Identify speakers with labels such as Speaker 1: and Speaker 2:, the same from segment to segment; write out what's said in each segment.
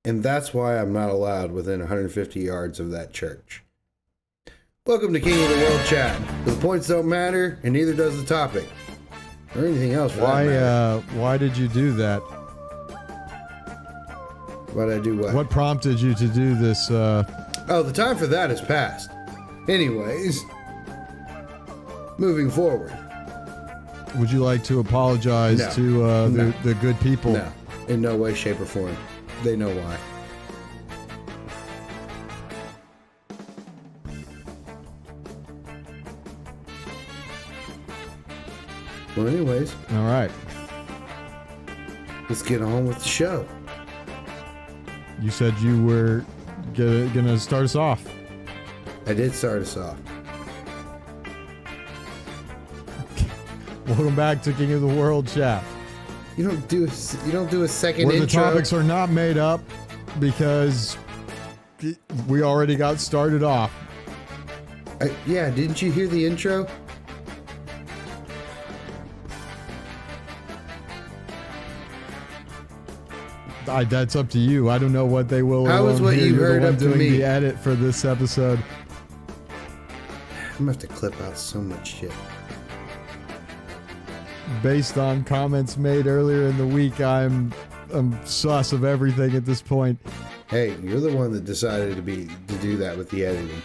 Speaker 1: and that's why I'm not allowed within 150 yards of that church. Welcome to King of the World Chat. The points don't matter, and neither does the topic. Or anything else for that matter.
Speaker 2: Why did you do that?
Speaker 1: Why'd I do what?
Speaker 2: What prompted you to do this?
Speaker 1: Oh, the time for that is past. Anyways, moving forward.
Speaker 2: Would you like to apologize to the good people?
Speaker 1: No, in no way, shape, or form. They know why. Well, anyways.
Speaker 2: All right.
Speaker 1: Let's get on with the show.
Speaker 2: You said you were gonna start us off.
Speaker 1: I did start us off.
Speaker 2: Welcome back to King of the World Chat.
Speaker 1: You don't do a second
Speaker 2: Where
Speaker 1: intro.
Speaker 2: The topics are not made up because we already got started off.
Speaker 1: Yeah, didn't you hear the intro?
Speaker 2: That's up to you. I don't know what they will.
Speaker 1: How is what you heard up to
Speaker 2: doing
Speaker 1: me?
Speaker 2: The edit for this episode.
Speaker 1: I'm gonna have to clip out so much shit.
Speaker 2: Based on comments made earlier in the week, I'm sus of everything at this point.
Speaker 1: Hey, you're the one that decided to do that with the editing.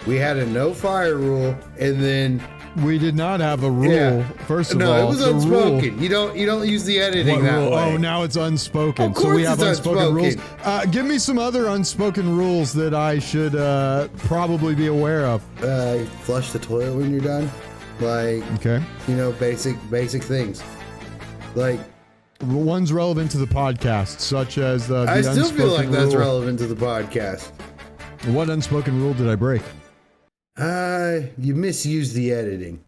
Speaker 1: We had a no fire rule, and then
Speaker 2: we did not have a rule.
Speaker 1: Yeah.
Speaker 2: First of all,
Speaker 1: no, it was unspoken. You don't use the editing that way.
Speaker 2: Oh, now it's unspoken.
Speaker 1: Of course
Speaker 2: so we have
Speaker 1: it's
Speaker 2: unspoken rules.
Speaker 1: unspoken.
Speaker 2: Give me some other unspoken rules that I should probably be aware of.
Speaker 1: Flush the toilet when you're done. Like,
Speaker 2: okay,
Speaker 1: basic things. Like
Speaker 2: one's relevant to the podcast, such as the
Speaker 1: I still feel like that's
Speaker 2: rule.
Speaker 1: relevant to the podcast.
Speaker 2: What unspoken rule did I break?
Speaker 1: You misused the editing.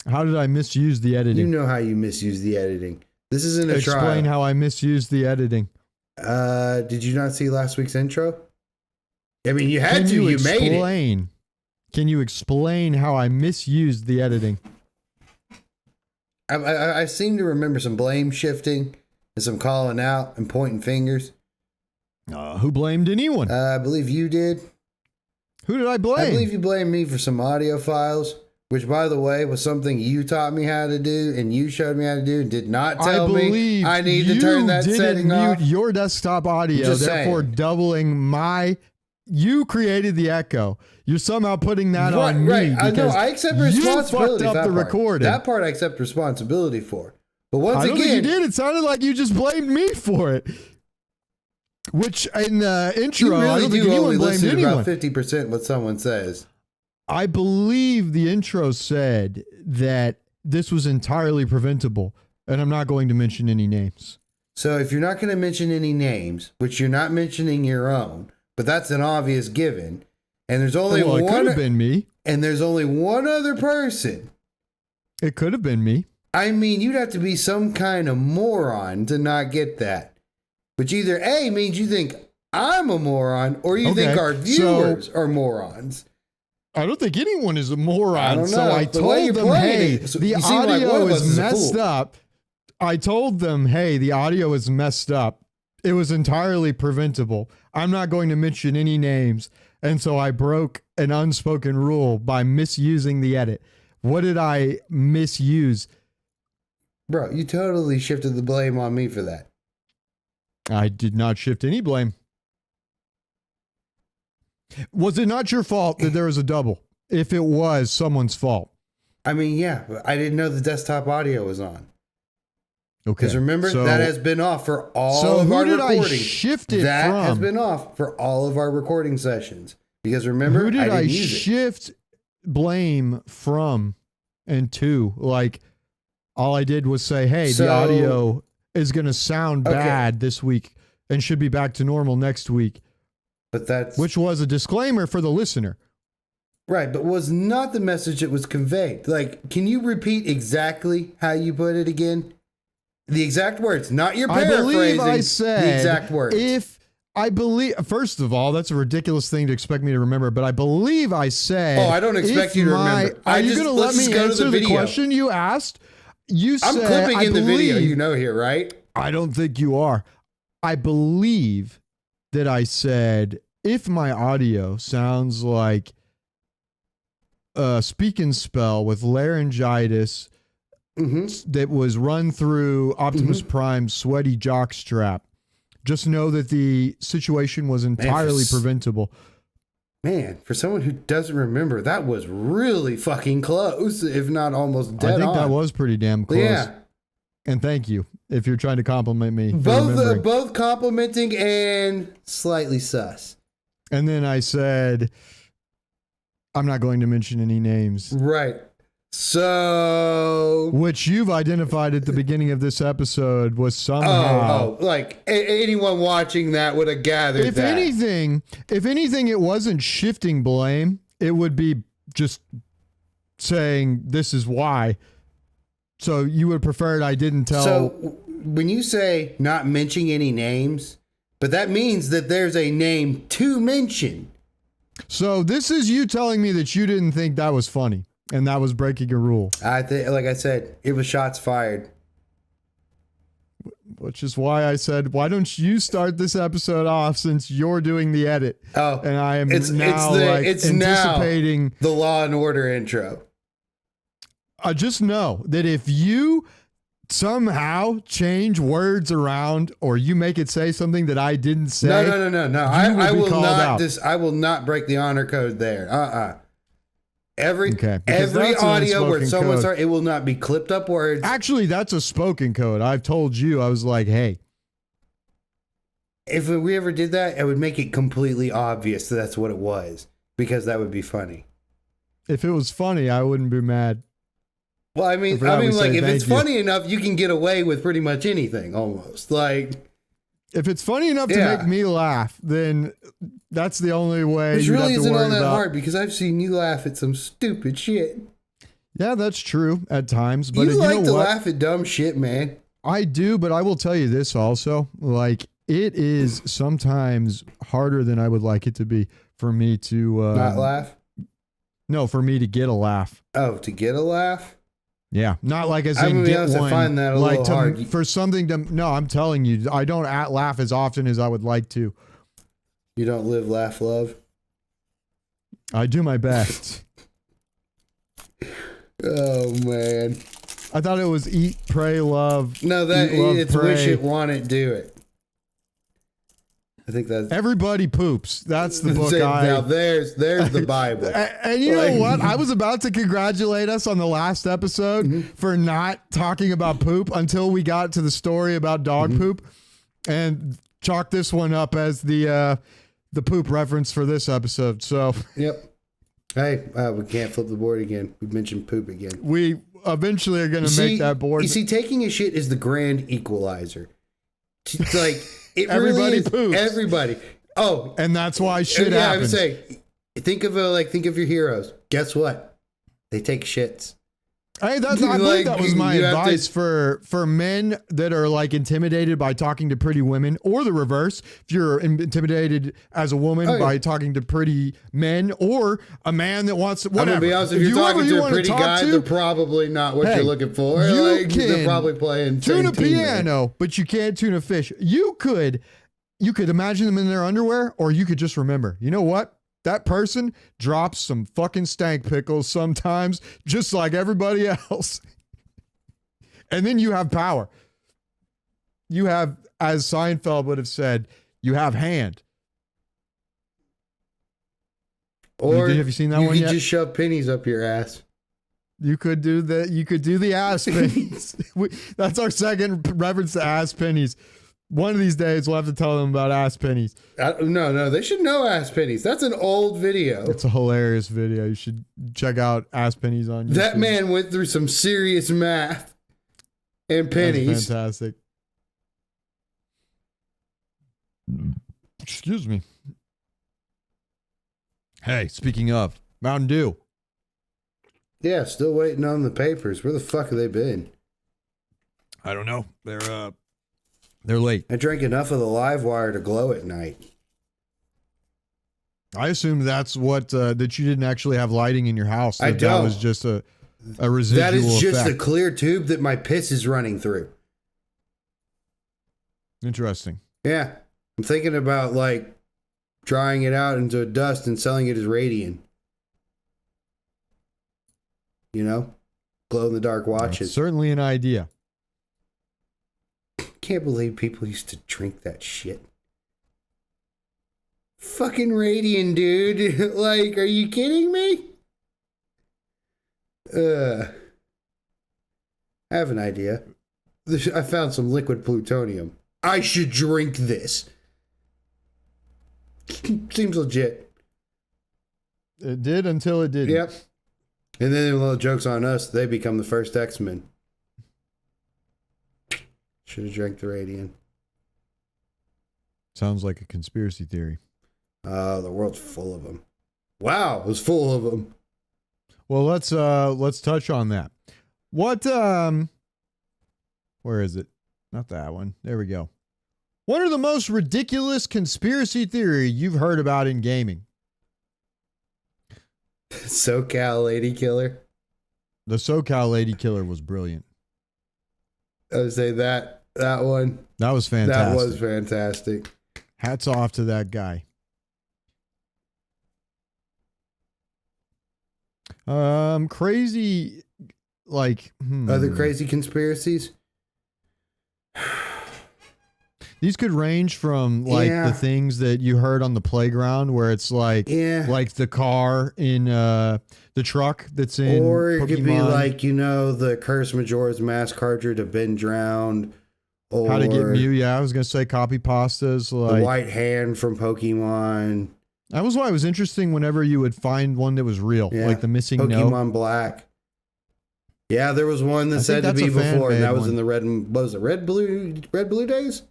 Speaker 2: How did I misuse the editing?
Speaker 1: You know how you misuse the editing. This isn't a trial.
Speaker 2: Explain how I misused the editing.
Speaker 1: Did you not see last week's intro? I mean, you had to. You made it.
Speaker 2: Can you explain how I misused the editing?
Speaker 1: I seem to remember some blame shifting and some calling out and pointing fingers.
Speaker 2: Who blamed anyone?
Speaker 1: I believe you did.
Speaker 2: Who did I blame?
Speaker 1: I believe you blamed me for some audio files, which, by the way, was something you taught me how to do and you showed me how to do and did not tell me I need to turn that setting off.
Speaker 2: Mute your desktop audio, therefore doubling my... You created the echo. You're somehow putting that on me.
Speaker 1: Right, I know. I accept responsibility
Speaker 2: you fucked up the recording.
Speaker 1: That part I accept responsibility for. But once again...
Speaker 2: I don't think you did. It sounded like you just blamed me for it. Which, in the intro,
Speaker 1: you really
Speaker 2: I don't think anyone blamed anyone.
Speaker 1: About 50% what someone says.
Speaker 2: I believe the intro said that this was entirely preventable, and I'm not going to mention any names.
Speaker 1: So if you're not going to mention any names, which you're not mentioning your own, but that's an obvious given, and there's only one...
Speaker 2: It could have been me.
Speaker 1: And there's only one other person.
Speaker 2: It could have been me.
Speaker 1: I mean, you'd have to be some kind of moron to not get that. Which either A, means you think I'm a moron, or you think our viewers are morons.
Speaker 2: I don't think anyone is a moron.
Speaker 1: I don't know.
Speaker 2: So I told them, hey, the audio is messed up. I told them, hey, the audio is messed up. It was entirely preventable. I'm not going to mention any names. And so I broke an unspoken rule by misusing the edit. What did I misuse?
Speaker 1: Bro, you totally shifted the blame on me for that.
Speaker 2: I did not shift any blame. Was it not your fault that there was a double? If it was someone's fault.
Speaker 1: I mean, yeah, but I didn't know the desktop audio was on.
Speaker 2: Okay.
Speaker 1: Because remember, that has been off for all of our recording.
Speaker 2: So who did I shift it
Speaker 1: that
Speaker 2: from?
Speaker 1: That has been off for all of our recording sessions. Because remember,
Speaker 2: who did
Speaker 1: I didn't
Speaker 2: shift blame from and to? Like, all I did was say, hey, the audio is going to sound bad this week and should be back to normal next week.
Speaker 1: But
Speaker 2: which was a disclaimer for the listener.
Speaker 1: Right, but was not the message that was conveyed. Like, can you repeat exactly how you put it again? The exact words, not your paraphrasing.
Speaker 2: I believe I said
Speaker 1: the exact words.
Speaker 2: First of all, that's a ridiculous thing to expect me to remember, but I believe I said...
Speaker 1: Oh, I don't expect you to remember.
Speaker 2: Are you going to let me answer the question you asked?
Speaker 1: I'm clipping in the video, you know here, right?
Speaker 2: I don't think you are. I believe that I said, if my audio sounds like a speak and spell with laryngitis that was run through Optimus Prime's sweaty jockstrap, just know that the situation was entirely preventable.
Speaker 1: Man, for someone who doesn't remember, that was really fucking close, if not almost dead on.
Speaker 2: I think that was pretty damn close. Yeah. And thank you if you're trying to compliment me.
Speaker 1: Both complimenting and slightly sus.
Speaker 2: And then I said, I'm not going to mention any names.
Speaker 1: Right. So,
Speaker 2: which you've identified at the beginning of this episode was somehow
Speaker 1: like anyone watching that would have gathered
Speaker 2: if anything, it wasn't shifting blame. It would be just saying this is why. So you would prefer I didn't tell.
Speaker 1: So when you say not mentioning any names, but that means that there's a name to mention.
Speaker 2: So this is you telling me that you didn't think that was funny. And that was breaking a rule.
Speaker 1: I think, like I said, it was shots fired.
Speaker 2: Which is why I said, why don't you start this episode off since you're doing the edit?
Speaker 1: Oh,
Speaker 2: and I am anticipating
Speaker 1: the Law and Order intro.
Speaker 2: I just know that if you somehow change words around or you make it say something that I didn't say,
Speaker 1: no. I will not. I will not break the honor code there. Every audio where someone starts, it will not be clipped up words.
Speaker 2: Actually, that's a spoken code. I've told you. I was like, hey.
Speaker 1: If we ever did that, it would make it completely obvious that that's what it was, because that would be funny.
Speaker 2: If it was funny, I wouldn't be mad.
Speaker 1: Well, I mean, like if it's funny enough, you can get away with pretty much anything, almost. Like,
Speaker 2: if it's funny enough to make me laugh, then that's the only way.
Speaker 1: Which really isn't all that hard, because I've seen you laugh at some stupid shit.
Speaker 2: Yeah, that's true at times. But
Speaker 1: you like to laugh at dumb shit, man.
Speaker 2: I do, but I will tell you this also. Like, it is sometimes harder than I would like it to be for me to...
Speaker 1: not laugh?
Speaker 2: No, for me to get a laugh.
Speaker 1: Oh, to get a laugh?
Speaker 2: Yeah, not like as in get one.
Speaker 1: I find that a little hard.
Speaker 2: For something to... No, I'm telling you, I don't laugh as often as I would like to.
Speaker 1: You don't live, laugh, love?
Speaker 2: I do my best.
Speaker 1: Oh, man.
Speaker 2: I thought it was eat, pray, love.
Speaker 1: No, it's pray. Wish it, want it, do it. I think that's...
Speaker 2: Everybody poops. That's the book.
Speaker 1: Now, there's the Bible.
Speaker 2: And you know what? I was about to congratulate us on the last episode for not talking about poop until we got to the story about dog poop, and chalk this one up as the poop reference for this episode. So,
Speaker 1: yep. Hey, we can't flip the board again. We mentioned poop again.
Speaker 2: We eventually are going to make that board.
Speaker 1: You see, taking a shit is the grand equalizer. It's like...
Speaker 2: Everybody
Speaker 1: really
Speaker 2: poops.
Speaker 1: Everybody. Oh,
Speaker 2: and that's why shit happens.
Speaker 1: I would say, think of your heroes. Guess what? They take shits.
Speaker 2: Hey, I believe that was my advice for men that are like intimidated by talking to pretty women, or the reverse. If you're intimidated as a woman by talking to pretty men, or a man that wants to, whatever.
Speaker 1: I'm gonna be honest, if you're talking to a pretty guy, they're probably not what you're looking for. They're probably playing
Speaker 2: tune a piano, but you can't tune a fish. You could imagine them in their underwear, or you could just remember. You know what? That person drops some fucking stank pickles sometimes, just like everybody else. And then you have power. You have, as Seinfeld would have said, you have hand.
Speaker 1: Or
Speaker 2: have you seen that one yet?
Speaker 1: You could just shove pennies up your ass.
Speaker 2: You could do the ass pennies. That's our second reference to ass pennies. One of these days, we'll have to tell them about ass pennies.
Speaker 1: No, they should know ass pennies. That's an old video.
Speaker 2: It's a hilarious video. You should check out ass pennies on YouTube.
Speaker 1: That man went through some serious math and pennies.
Speaker 2: That's fantastic. Excuse me. Hey, speaking of, Mountain Dew.
Speaker 1: Yeah, still waiting on the papers. Where the fuck have they been?
Speaker 2: I don't know. They're late.
Speaker 1: I drank enough of the live wire to glow at night.
Speaker 2: I assume that's what that you didn't actually have lighting in your house. That was just a residual
Speaker 1: That is just
Speaker 2: effect.
Speaker 1: a clear tube that my piss is running through.
Speaker 2: Interesting.
Speaker 1: Yeah. I'm thinking about like drying it out into a dust and selling it as radiant. You know? Glow in the dark watches.
Speaker 2: That's certainly an idea.
Speaker 1: Can't believe people used to drink that shit. Fucking radiant, dude. Like, are you kidding me? I have an idea. I found some liquid plutonium. I should drink this. Seems legit.
Speaker 2: It did until it didn't.
Speaker 1: Yep. And then a little joke's on us. They become the first X-Men. Should have drank the radiant.
Speaker 2: Sounds like a conspiracy theory.
Speaker 1: The world's full of them. Wow, it was full of them.
Speaker 2: Well, let's touch on that. What where is it? Not that one. There we go. What are the most ridiculous conspiracy theory you've heard about in gaming?
Speaker 1: SoCal Lady Killer.
Speaker 2: The SoCal Lady Killer was brilliant.
Speaker 1: I would say that one.
Speaker 2: That was fantastic.
Speaker 1: That was fantastic.
Speaker 2: Hats off to that guy. Crazy, like
Speaker 1: Other crazy conspiracies?
Speaker 2: These could range from like the things that you heard on the playground where it's like the car in the truck that's in
Speaker 1: or it
Speaker 2: Pokemon.
Speaker 1: could be like, you know, the Curse Majora's Mask cartridge have been drowned. Or
Speaker 2: How to Get Mew. Yeah, I was going to say copy pastas. Like
Speaker 1: the white hand from Pokemon.
Speaker 2: That was why it was interesting whenever you would find one that was real, like the missing
Speaker 1: Pokemon Black. Yeah, there was one that said to be before, and that was in the Red Blue days?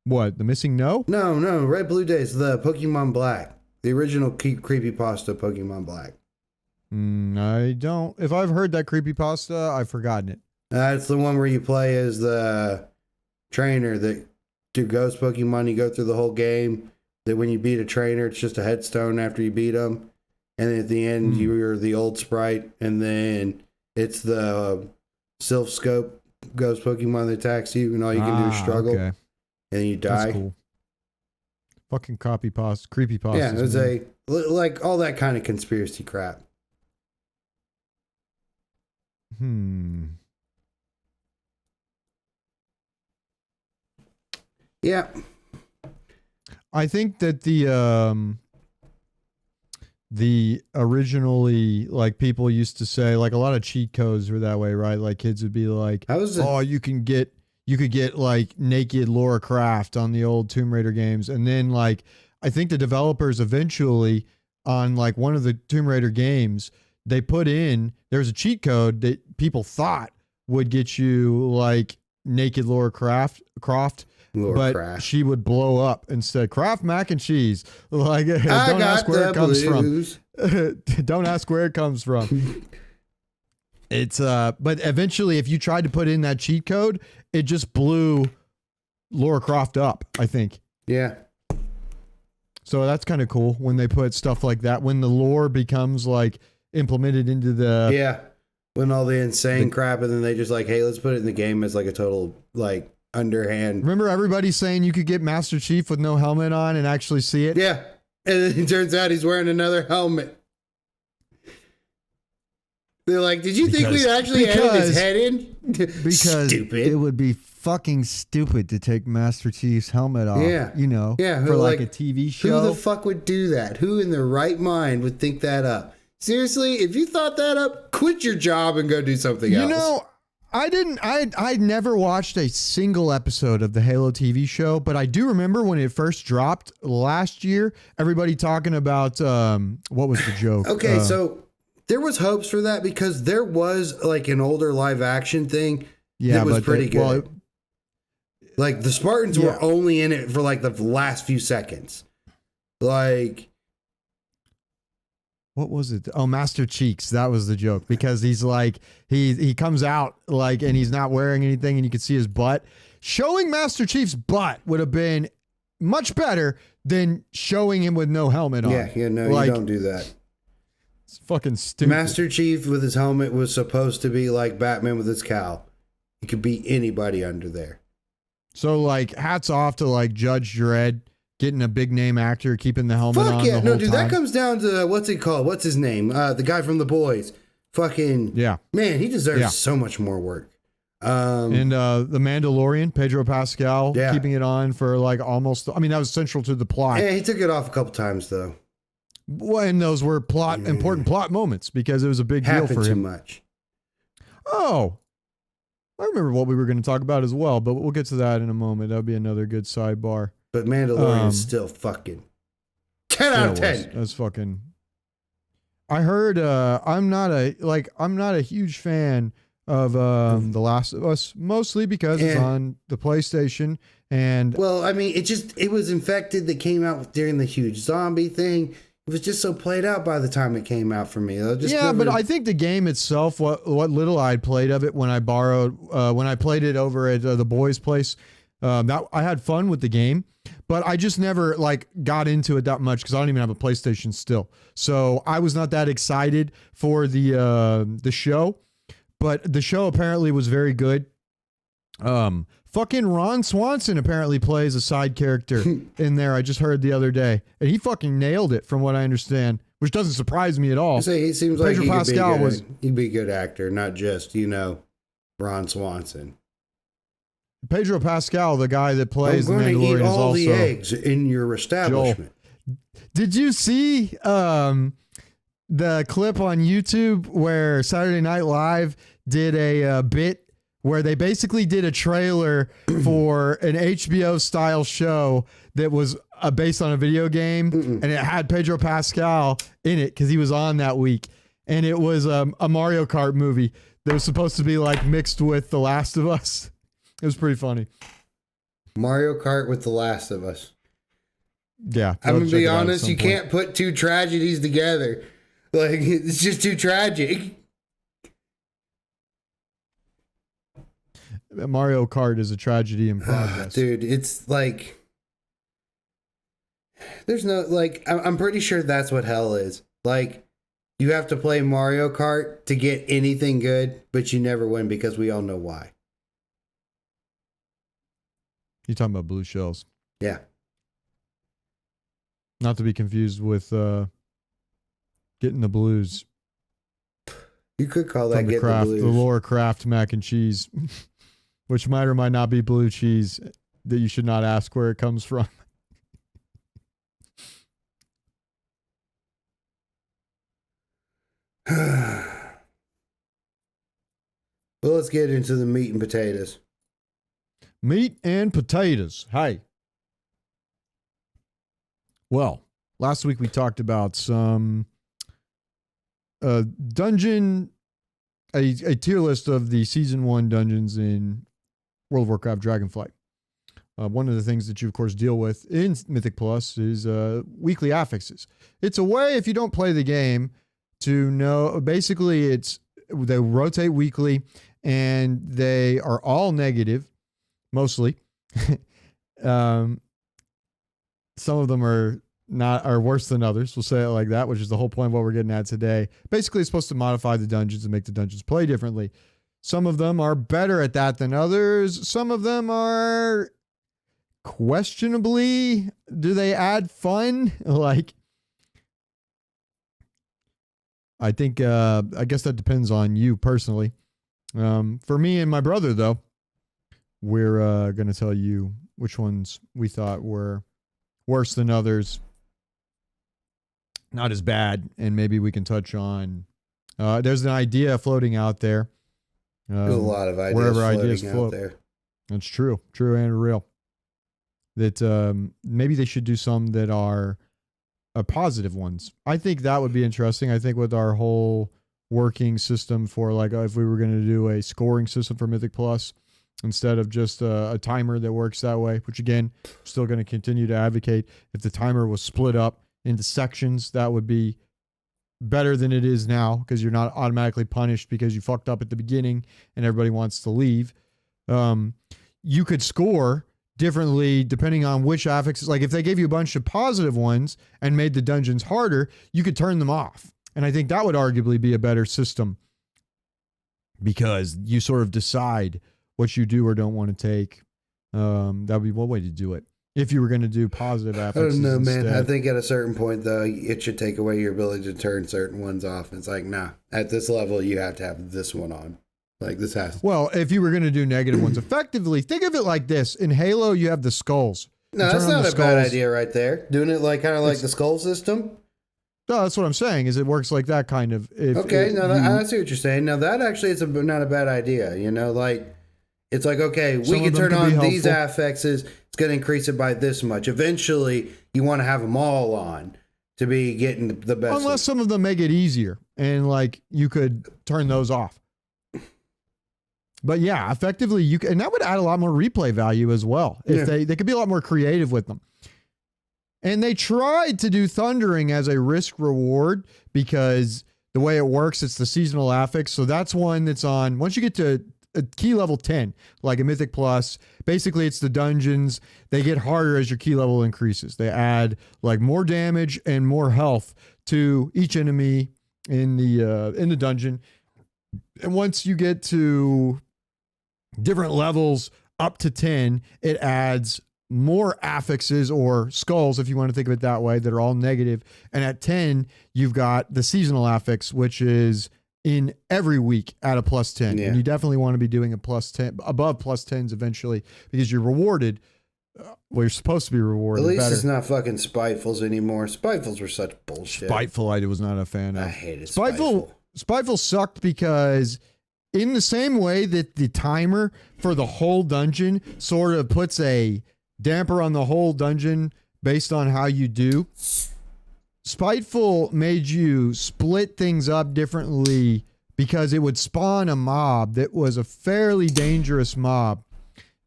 Speaker 2: What, the missing no?
Speaker 1: No, Red Blue days, the Pokemon Black. The original creepypasta Pokemon Black.
Speaker 2: I don't. If I've heard that creepypasta, I've forgotten it.
Speaker 1: It's the one where you play as the trainer that do ghost Pokemon. You go through the whole game. That when you beat a trainer, it's just a headstone after you beat them. And then at the end, you're the old sprite. And then it's the Sylph Scope ghost Pokemon that attacks you. And all you can do is struggle. Okay. And then you die.
Speaker 2: That's cool. Fucking creepypasta.
Speaker 1: Yeah, it was like all that kind of conspiracy crap. Yeah.
Speaker 2: I think that the originally, like, people used to say, like, a lot of cheat codes were that way, right? Like, kids would be like, you could get like naked Lara Croft on the old Tomb Raider games. And then, like, I think the developers eventually on like one of the Tomb Raider games, they put in, there's a cheat code that people thought would get you like naked Lara Croft, but she would blow up instead. Kraft mac and cheese. Like, don't ask where it comes from. Don't ask where it comes from. It's but eventually, if you tried to put in that cheat code, it just blew Lara Croft up, I think.
Speaker 1: Yeah.
Speaker 2: So that's kind of cool when they put stuff like that, when the lore becomes like implemented into the
Speaker 1: when all the insane crap, and then they just like, hey, let's put it in the game as like a total like underhand.
Speaker 2: Remember everybody saying you could get Master Chief with no helmet on and actually see it?
Speaker 1: Yeah. And then it turns out he's wearing another helmet. They're like, did you think we'd actually edit his head in?
Speaker 2: Because
Speaker 1: stupid.
Speaker 2: It would be fucking stupid to take Master Chief's helmet off. Yeah. You know, for like a TV show.
Speaker 1: Who the fuck would do that? Who in their right mind would think that up? Seriously, if you thought that up, quit your job and go do something else.
Speaker 2: You know, I never watched a single episode of the Halo TV show, but I do remember when it first dropped last year, everybody talking about, what was the joke?
Speaker 1: Okay, so there was hopes for that because there was like an older live action thing that was pretty good. Well, like the Spartans were only in it for like the last few seconds. Like,
Speaker 2: what was it? Oh, Master Cheeks. That was the joke because he's like, he comes out like, and he's not wearing anything and you can see his butt. Showing Master Chief's butt would have been much better than showing him with no helmet on.
Speaker 1: Yeah, no, like, you don't do that.
Speaker 2: It's fucking stupid.
Speaker 1: Master Chief with his helmet was supposed to be like Batman with his cowl. He could beat anybody under there.
Speaker 2: So like hats off to like Judge Dredd getting a big name actor, keeping the helmet on.
Speaker 1: Yeah,
Speaker 2: the whole
Speaker 1: dude,
Speaker 2: time.
Speaker 1: that comes down to what's it called? What's his name? The guy from The Boys. Fucking
Speaker 2: yeah,
Speaker 1: man, he deserves so much more work.
Speaker 2: And the Mandalorian, Pedro Pascal, keeping it on for like almost. I mean, that was central to the plot.
Speaker 1: Yeah, he took it off a couple times though.
Speaker 2: Well, and those were important plot moments because it was a big deal for him.
Speaker 1: Too much.
Speaker 2: Oh, I remember what we were going to talk about as well, but we'll get to that in a moment. That'll be another good sidebar.
Speaker 1: But Mandalorian is still fucking 10 out of 10.
Speaker 2: That's fucking. I heard. I'm not a huge fan of The Last of Us, mostly because it's on the PlayStation. And
Speaker 1: well, I mean, it was Infected that came out during the huge zombie thing. It was just so played out by the time it came out for me.
Speaker 2: But I think the game itself, what little I'd played of it when I played it over at the boys' place, that I had fun with the game, but I just never like got into it that much because I don't even have a PlayStation still. So I was not that excited for the show, but the show apparently was very good. Fucking Ron Swanson apparently plays a side character in there. I just heard the other day, and he fucking nailed it from what I understand, which doesn't surprise me at all.
Speaker 1: He seems like he'd be a good actor, not just, Ron Swanson.
Speaker 2: Pedro Pascal, the guy that plays the Mandalorian,
Speaker 1: I'm going to eat all
Speaker 2: the
Speaker 1: eggs in your establishment.
Speaker 2: Joel, did you see the clip on YouTube where Saturday Night Live did a bit where they basically did a trailer for an HBO style show that was based on a video game, and it had Pedro Pascal in it because he was on that week, and it was a Mario Kart movie that was supposed to be like mixed with The Last of Us. It was pretty funny.
Speaker 1: Mario Kart with The Last of Us.
Speaker 2: Yeah.
Speaker 1: I'm going to be honest, you can't put two tragedies together. Like, it's just too tragic.
Speaker 2: Mario Kart is a tragedy in progress.
Speaker 1: Dude, it's like, there's no, like, I'm pretty sure that's what hell is. Like, you have to play Mario Kart to get anything good, but you never win because we all know why.
Speaker 2: You're talking about blue shells.
Speaker 1: Yeah.
Speaker 2: Not to be confused with getting the blues.
Speaker 1: You could call that getting
Speaker 2: the
Speaker 1: blues.
Speaker 2: The Laura Kraft mac and cheese, which might or might not be blue cheese that you should not ask where it comes from.
Speaker 1: Well, let's get into the meat and potatoes.
Speaker 2: Meat and potatoes. Hi. Well, last week we talked about some dungeon, a tier list of the Season 1 dungeons in World of Warcraft Dragonflight. One of the things that you, of course, deal with in Mythic Plus is weekly affixes. It's a way, if you don't play the game, to know, basically they rotate weekly and they are all negative, mostly. Some of them are worse than others. We'll say it like that, which is the whole point of what we're getting at today. Basically, it's supposed to modify the dungeons and make the dungeons play differently. Some of them are better at that than others. Some of them are questionably, do they add fun? Like, I think, I guess that depends on you personally. For me and my brother, though, we're going to tell you which ones we thought were worse than others, not as bad, and maybe we can touch on. There's an idea floating out there.
Speaker 1: There's a lot of ideas
Speaker 2: wherever
Speaker 1: floating
Speaker 2: ideas float.
Speaker 1: out there.
Speaker 2: That's true and real. That maybe they should do some that are positive ones. I think that would be interesting. I think with our whole working system for like if we were going to do a scoring system for Mythic Plus instead of just a timer that works that way, which again, still going to continue to advocate. If the timer was split up into sections, that would be better than it is now because you're not automatically punished because you fucked up at the beginning and everybody wants to leave. You could score differently depending on which affixes. Like if they gave you a bunch of positive ones and made the dungeons harder, you could turn them off. And I think that would arguably be a better system because you sort of decide what you do or don't want to take. That would be one way to do it. If you were going to do positive affixes.
Speaker 1: I don't know, man.
Speaker 2: Instead.
Speaker 1: I think at a certain point, though, it should take away your ability to turn certain ones off. It's like, nah, at this level, you have to have this one on. Like, this has to.
Speaker 2: Well, if you were going to do negative ones, effectively, think of it like this. In Halo, you have the skulls.
Speaker 1: No, that's not a bad idea right there. Doing it like kind of like the skull system.
Speaker 2: No, that's what I'm saying, is it works like that kind of.
Speaker 1: I see what you're saying. Now, that actually is not a bad idea. You know, like, it's like, okay, we can turn on these affixes. It's going to increase it by this much. Eventually, you want to have them all on to be getting the best.
Speaker 2: Unless some of them make it easier and like you could turn those off. But yeah, effectively you can, and that would add a lot more replay value as well. If they could be a lot more creative with them. And they tried to do Thundering as a risk reward because the way it works, it's the seasonal affix. So that's one that's on, once you get to a key level 10, like a Mythic Plus, basically it's the dungeons. They get harder as your key level increases. They add like more damage and more health to each enemy in the dungeon. And once you get to different levels up to 10, it adds more affixes or skulls, if you want to think of it that way, that are all negative. And at 10, you've got the seasonal affix, which is in every week at a plus 10. Yeah. And you definitely want to be doing a plus 10, above plus 10s eventually, because you're rewarded. Well, you're supposed to be rewarded.
Speaker 1: At least
Speaker 2: better.
Speaker 1: It's not fucking Spitefuls anymore. Spitefuls were such bullshit.
Speaker 2: Spiteful, I was not a fan of.
Speaker 1: I hated
Speaker 2: Spiteful sucked because in the same way that the timer for the whole dungeon sort of puts a damper on the whole dungeon based on how you do, Spiteful made you split things up differently because it would spawn a mob that was a fairly dangerous mob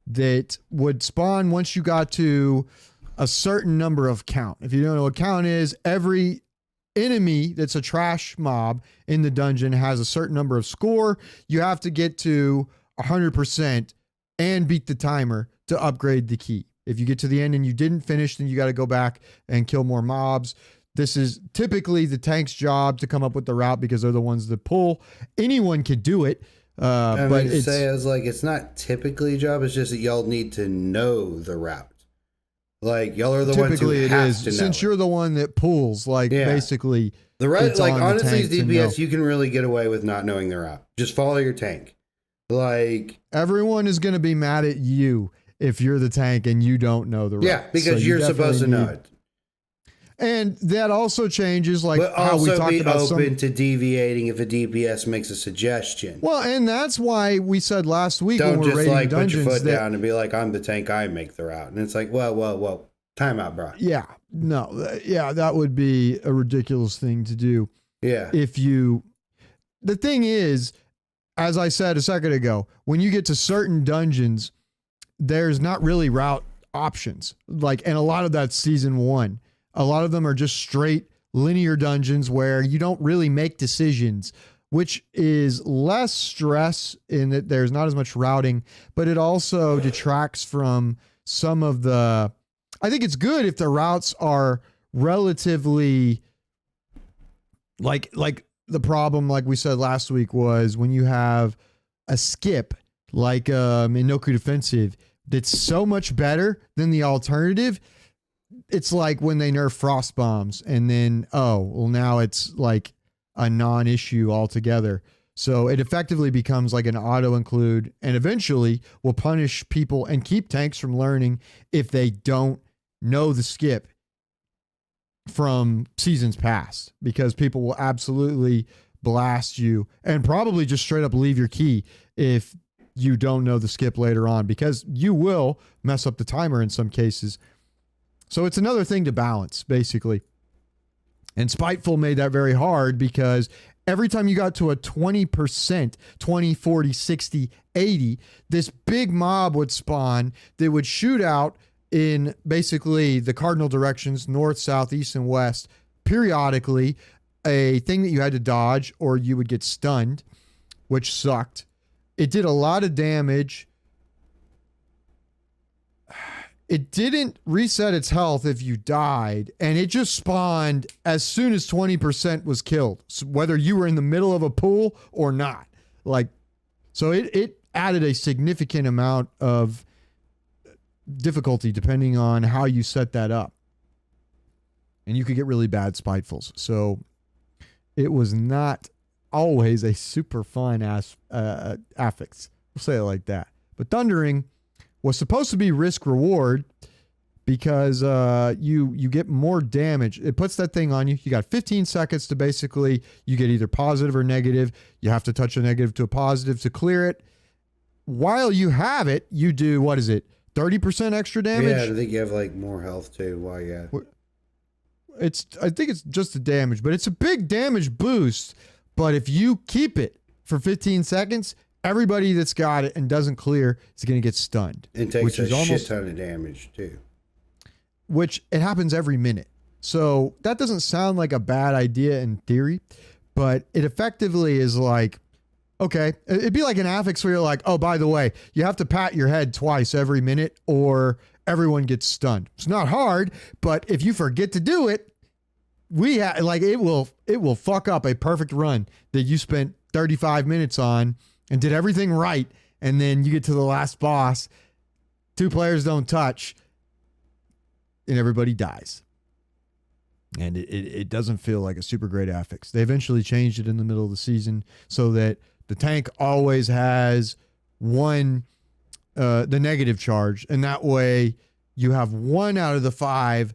Speaker 2: that would spawn once you got to a certain number of count. If you don't know what count is, every enemy that's a trash mob in the dungeon has a certain number of score. You have to get to 100% and beat the timer to upgrade the key. If you get to the end and you didn't finish, then you got to go back and kill more mobs. This is typically the tank's job to come up with the route because they're the ones that pull. Anyone could do it. But
Speaker 1: it's not typically a job. It's just that y'all need to know the route. Like, y'all are the ones who have to know.
Speaker 2: Since you're the one that pulls, basically.
Speaker 1: The right, like, honestly, as DPS, you can really get away with not knowing the route. Just follow your tank. Like,
Speaker 2: everyone is going to be mad at you if you're the tank and you don't know the route.
Speaker 1: Yeah, because you're supposed to know it.
Speaker 2: And that also changes, like,
Speaker 1: but
Speaker 2: how we talked about
Speaker 1: open to deviating if a DPS makes a suggestion.
Speaker 2: Well, and that's why we said last week
Speaker 1: when
Speaker 2: we're raiding
Speaker 1: like
Speaker 2: dungeons,
Speaker 1: put your foot down and be like, I'm the tank, I make the route. And it's like, whoa, time out, bro.
Speaker 2: Yeah, no, that would be a ridiculous thing to do.
Speaker 1: Yeah.
Speaker 2: The thing is, as I said a second ago, when you get to certain dungeons, there's not really route options. Like, and a lot of that's season 1. A lot of them are just straight linear dungeons where you don't really make decisions, which is less stress in that there's not as much routing, but it also detracts from some of the, I think it's good if the routes are relatively like the problem, like we said last week, was when you have a skip like in Noku Defensive that's so much better than the alternative. It's like when they nerf frost bombs and then, now it's like a non-issue altogether. So it effectively becomes like an auto include and eventually will punish people and keep tanks from learning if they don't know the skip from seasons past, because people will absolutely blast you and probably just straight up leave your key if you don't know the skip later on, because you will mess up the timer in some cases. So it's another thing to balance, basically. And Spiteful made that very hard because every time you got to a 20%, 20, 40, 60, 80, this big mob would spawn that would shoot out in basically the cardinal directions, north, south, east, and west, periodically, a thing that you had to dodge or you would get stunned, which sucked. It did a lot of damage. It didn't reset its health if you died, and it just spawned as soon as 20% was killed, so whether you were in the middle of a pool or not. So it added a significant amount of difficulty depending on how you set that up. And you could get really bad spitefuls. So it was not always a super fun affix. We'll say it like that. But Thundering was supposed to be risk reward because you get more damage. It puts that thing on you. You got 15 seconds to basically, you get either positive or negative. You have to touch a negative to a positive to clear it. While you have it, you do, what is it, 30% extra damage?
Speaker 1: Yeah, I think you have like more health too while you have it.
Speaker 2: I think it's just the damage, but it's a big damage boost. But if you keep it for 15 seconds, everybody that's got it and doesn't clear is going to get stunned.
Speaker 1: It takes a shit ton of damage too.
Speaker 2: Which it happens every minute. So that doesn't sound like a bad idea in theory, but it effectively is like, okay, it'd be like an affix where you're like, oh, by the way, you have to pat your head twice every minute or everyone gets stunned. It's not hard, but if you forget to do it, it will fuck up a perfect run that you spent 35 minutes on and did everything right. And then you get to the last boss, 2 players don't touch, and everybody dies. And it doesn't feel like a super great affix. They eventually changed it in the middle of the season so that the tank always has the negative charge. And that way you have 1 out of the 5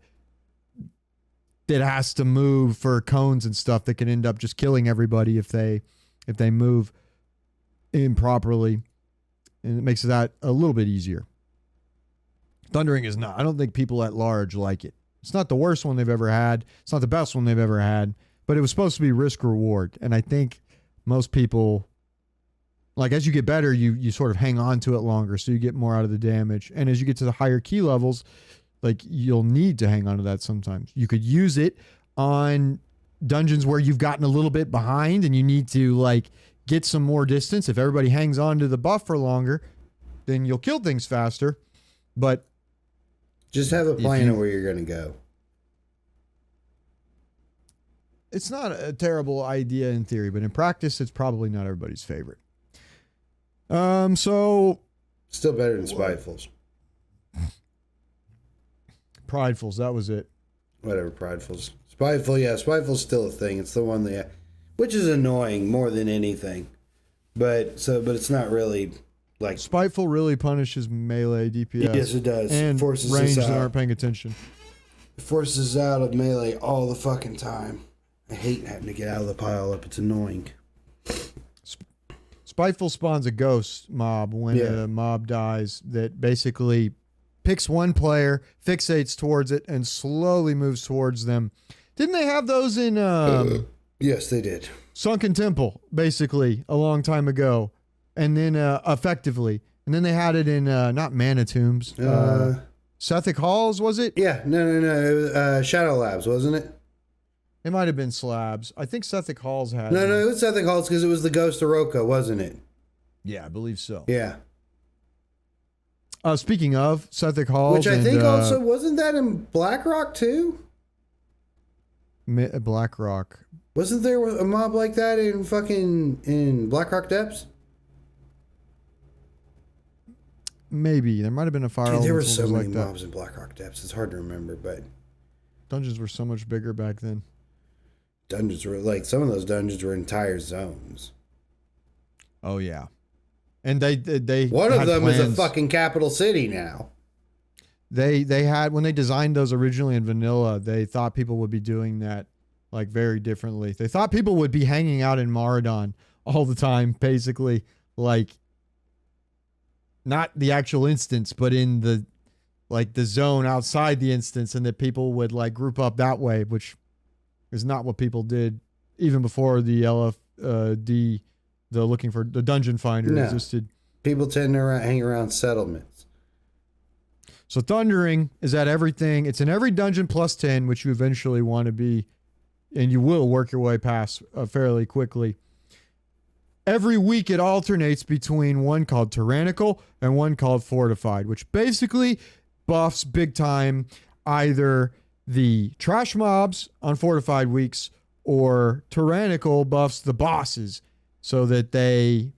Speaker 2: that has to move for cones and stuff that can end up just killing everybody if they move improperly. And it makes that a little bit easier. Thundering is not. I don't think people at large like it. It's not the worst one they've ever had. It's not the best one they've ever had. But it was supposed to be risk reward. And I think most people, like as you get better, you sort of hang on to it longer. So you get more out of the damage. And as you get to the higher key levels, like you'll need to hang on to that sometimes. You could use it on dungeons where you've gotten a little bit behind and you need to like get some more distance. If everybody hangs on to the buff for longer, then you'll kill things faster. But
Speaker 1: just have a plan of where you're going to go.
Speaker 2: It's not a terrible idea in theory, but in practice, it's probably not everybody's favorite. So
Speaker 1: still better than Spitefuls.
Speaker 2: Pridefuls, that was it.
Speaker 1: Whatever, Pridefuls. Spiteful, yeah, Spiteful's still a thing. It's the one that, which is annoying more than anything. But it's not really like
Speaker 2: Spiteful really punishes melee DPS.
Speaker 1: Yes, it does.
Speaker 2: And
Speaker 1: forces
Speaker 2: range
Speaker 1: us out.
Speaker 2: that aren't paying attention.
Speaker 1: It forces us out of melee all the fucking time. I hate having to get out of the pile up. It's annoying.
Speaker 2: Spiteful spawns a ghost mob when a mob dies that basically picks one player, fixates towards it, and slowly moves towards them. Didn't they have those in
Speaker 1: yes, they did.
Speaker 2: Sunken Temple, basically, a long time ago. And then effectively. And then they had it in not Mana Tombs. Sethic Halls, was it?
Speaker 1: Yeah, no. It was, Shadow Labs, wasn't it?
Speaker 2: It might have been Slabs. I think Sethic Halls had
Speaker 1: No, it was Sethic Halls because it was the Ghost of Roka, wasn't it?
Speaker 2: Yeah, I believe so.
Speaker 1: Yeah.
Speaker 2: Speaking of Sethic Halls,
Speaker 1: which I think also wasn't that in Blackrock too?
Speaker 2: Blackrock.
Speaker 1: Wasn't there a mob like that in Blackrock Depths?
Speaker 2: Maybe there might have been a fire.
Speaker 1: Dude, there were so many mobs in Blackrock Depths. It's hard to remember, but
Speaker 2: dungeons were so much bigger back then.
Speaker 1: Dungeons were like some of those dungeons were entire zones.
Speaker 2: Oh yeah. And they
Speaker 1: one of them is a fucking capital city now.
Speaker 2: They had, when they designed those originally in vanilla, they thought people would be doing that like very differently. They thought people would be hanging out in Maradon all the time, basically, like not the actual instance, but in the zone outside the instance, and that people would like group up that way, which is not what people did even before the LFD. The looking for the dungeon finder existed.
Speaker 1: People tend to hang around settlements.
Speaker 2: So Thundering is at everything. It's in every dungeon plus 10, which you eventually want to be, and you will work your way past fairly quickly. Every week it alternates between one called Tyrannical and one called Fortified, which basically buffs big time either the trash mobs on Fortified weeks or Tyrannical buffs the bosses, so that they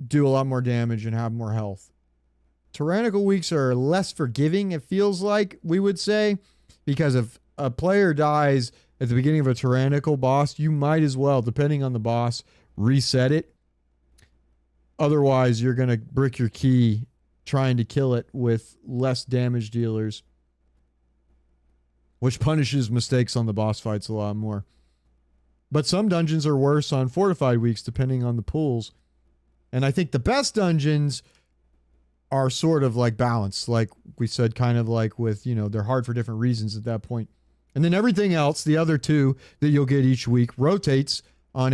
Speaker 2: do a lot more damage and have more health. Tyrannical weeks are less forgiving, it feels like, we would say, because if a player dies at the beginning of a tyrannical boss, you might as well, depending on the boss, reset it. Otherwise, you're going to brick your key trying to kill it with less damage dealers, which punishes mistakes on the boss fights a lot more. But some dungeons are worse on fortified weeks, depending on the pools. And I think the best dungeons are sort of like balanced, like we said, kind of like with, they're hard for different reasons at that point. And then everything else, the other two that you'll get each week, rotates on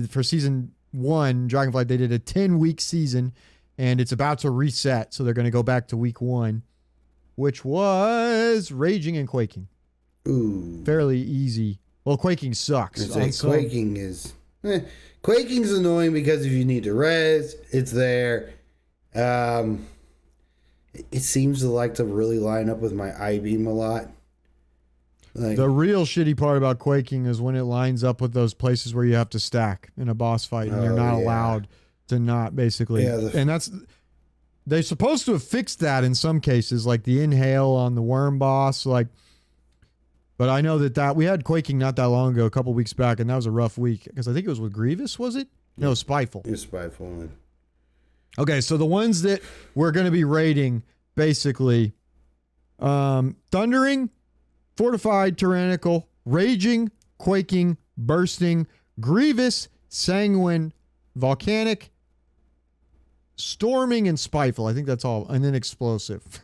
Speaker 2: for season 1, Dragonflight, they did a 10-week season, and it's about to reset. So they're going to go back to week 1, which was Raging and Quaking.
Speaker 1: Ooh. Fairly
Speaker 2: easy. Well, Quaking sucks.
Speaker 1: Quaking is... Quaking's annoying because if you need to res, it's there. It seems to like to really line up with my I-beam a lot.
Speaker 2: The real shitty part about Quaking is when it lines up with those places where you have to stack in a boss fight and you're not allowed to not, basically. Yeah, and that's... They're supposed to have fixed that in some cases, like the inhale on the worm boss, but I know that we had Quaking not that long ago, a couple weeks back, and that was a rough week because I think it was with Grievous, was it? No, Spiteful.
Speaker 1: It was Spiteful.
Speaker 2: Okay, so the ones that we're going to be rating, basically, Thundering, Fortified, Tyrannical, Raging, Quaking, Bursting, Grievous, Sanguine, Volcanic, Storming, and Spiteful. I think that's all. And then Explosive.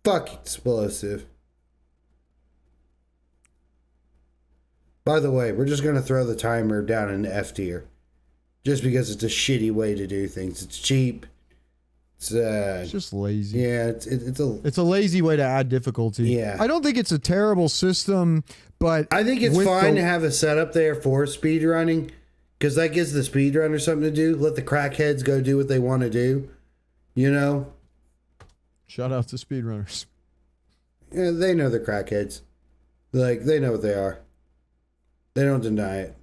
Speaker 1: Fuck Explosive. By the way, we're just going to throw the timer down in F tier. Just because it's a shitty way to do things. It's cheap. It's
Speaker 2: just lazy.
Speaker 1: Yeah, it's
Speaker 2: a lazy way to add difficulty.
Speaker 1: Yeah.
Speaker 2: I don't think it's a terrible system, but
Speaker 1: I think it's fine to have a setup there for speedrunning, because that gives the speedrunner something to do. Let the crackheads go do what they want to do.
Speaker 2: Shout out to speedrunners.
Speaker 1: Yeah, they know they're crackheads. They know what they are. They don't deny it.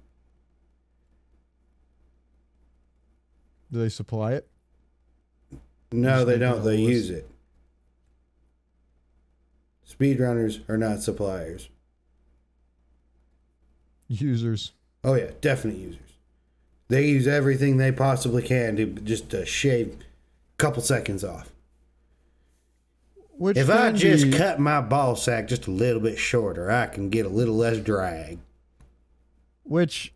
Speaker 2: Do they supply it?
Speaker 1: No, they don't. They use it. Speedrunners are not suppliers.
Speaker 2: Users.
Speaker 1: Oh, yeah. Definite users. They use everything they possibly can to shave a couple seconds off. If I just cut my ball sack just a little bit shorter, I can get a little less drag.
Speaker 2: Which,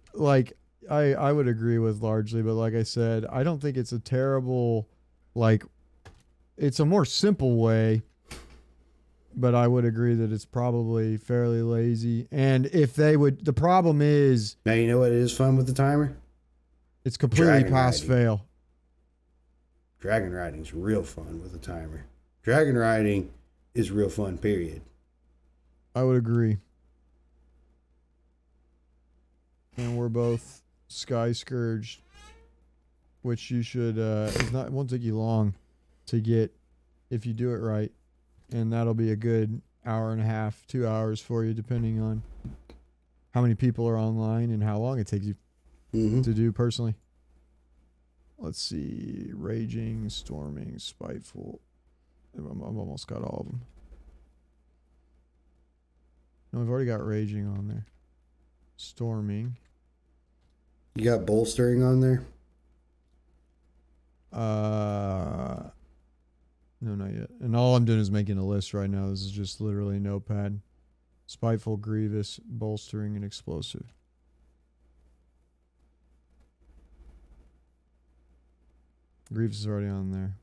Speaker 2: I would agree with largely, but like I said, I don't think it's a terrible, it's a more simple way, but I would agree that it's probably fairly lazy. And if they would, the problem is...
Speaker 1: Now, you know what is fun with the timer?
Speaker 2: It's completely pass-fail.
Speaker 1: Dragon riding's real fun with a timer. Dragon riding is real fun, period.
Speaker 2: I would agree. And we're both Sky Scourged, which you should, it won't take you long to get if you do it right. And that'll be a good hour and a half, 2 hours for you, depending on how many people are online and how long it takes you to do personally. Let's see. Raging, Storming, Spiteful. I've almost got all of them. No, I've already got Raging on there. Storming.
Speaker 1: You got Bolstering on there?
Speaker 2: No, not yet. And all I'm doing is making a list right now. This is just literally Notepad. Spiteful, Grievous, Bolstering, and Explosive. Grievous is already on there.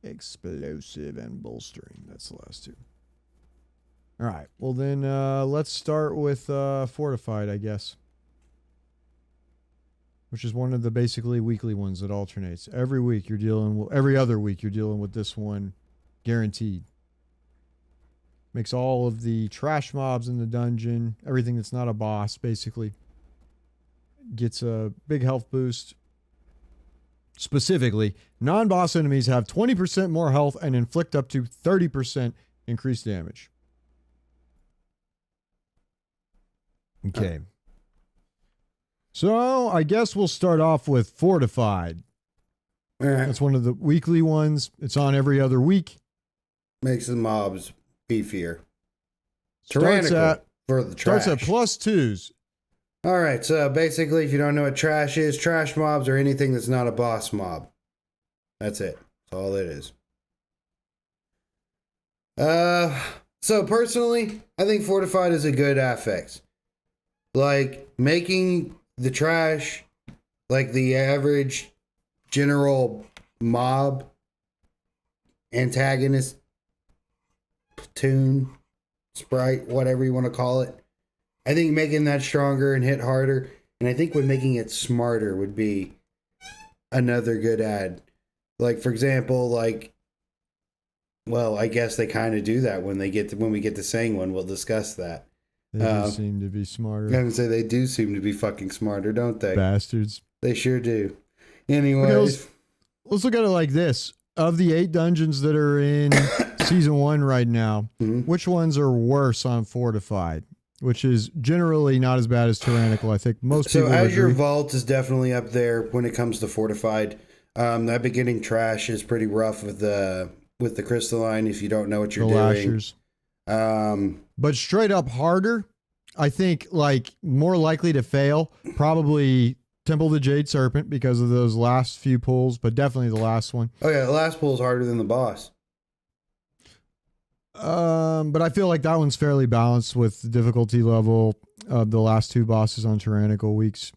Speaker 2: Explosive and Bolstering. That's the last two. All right. Well, then let's start with Fortified, I guess. Which is one of the basically weekly ones that alternates. Every week you're dealing with, every other week you're dealing with this one guaranteed. Makes all of the trash mobs in the dungeon, everything that's not a boss, basically gets a big health boost. Specifically, non-boss enemies have 20% more health and inflict up to 30% increased damage. Okay. So I guess we'll start off with Fortified. That's one of the weekly ones. It's on every other week.
Speaker 1: Makes the mobs beefier. Tyrannical for the trash.
Speaker 2: Starts at +2s.
Speaker 1: All right, so basically, if you don't know what trash is, trash mobs are anything that's not a boss mob. That's it. That's all it is. So personally, I think Fortified is a good affix. Like, making the trash like the average general mob, antagonist, platoon, sprite, whatever you want to call it. I think making that stronger and hit harder, and I think with making it smarter would be another good add. Like, for example, like, well, I guess they kind of do that when we get to saying one. We'll discuss that.
Speaker 2: They do seem to be smarter.
Speaker 1: I would say they do seem to be fucking smarter, don't they?
Speaker 2: Bastards.
Speaker 1: They sure do. Anyways.
Speaker 2: Okay, let's look at it like this. Of the 8 dungeons that are in Season 1 right now, which ones are worse on Fortified? Which is generally not as bad as Tyrannical. I think most people
Speaker 1: So Azure
Speaker 2: agree.
Speaker 1: Vault is definitely up there when it comes to Fortified. That beginning trash is pretty rough with the crystalline if you don't know what you're doing. Lashers.
Speaker 2: But straight up harder, I think, like, more likely to fail, probably Temple of the Jade Serpent because of those last few pulls, but definitely the last one.
Speaker 1: Oh yeah, the last pull is harder than the boss.
Speaker 2: But I feel like that one's fairly balanced with the difficulty level of the last 2 bosses on Tyrannical weeks.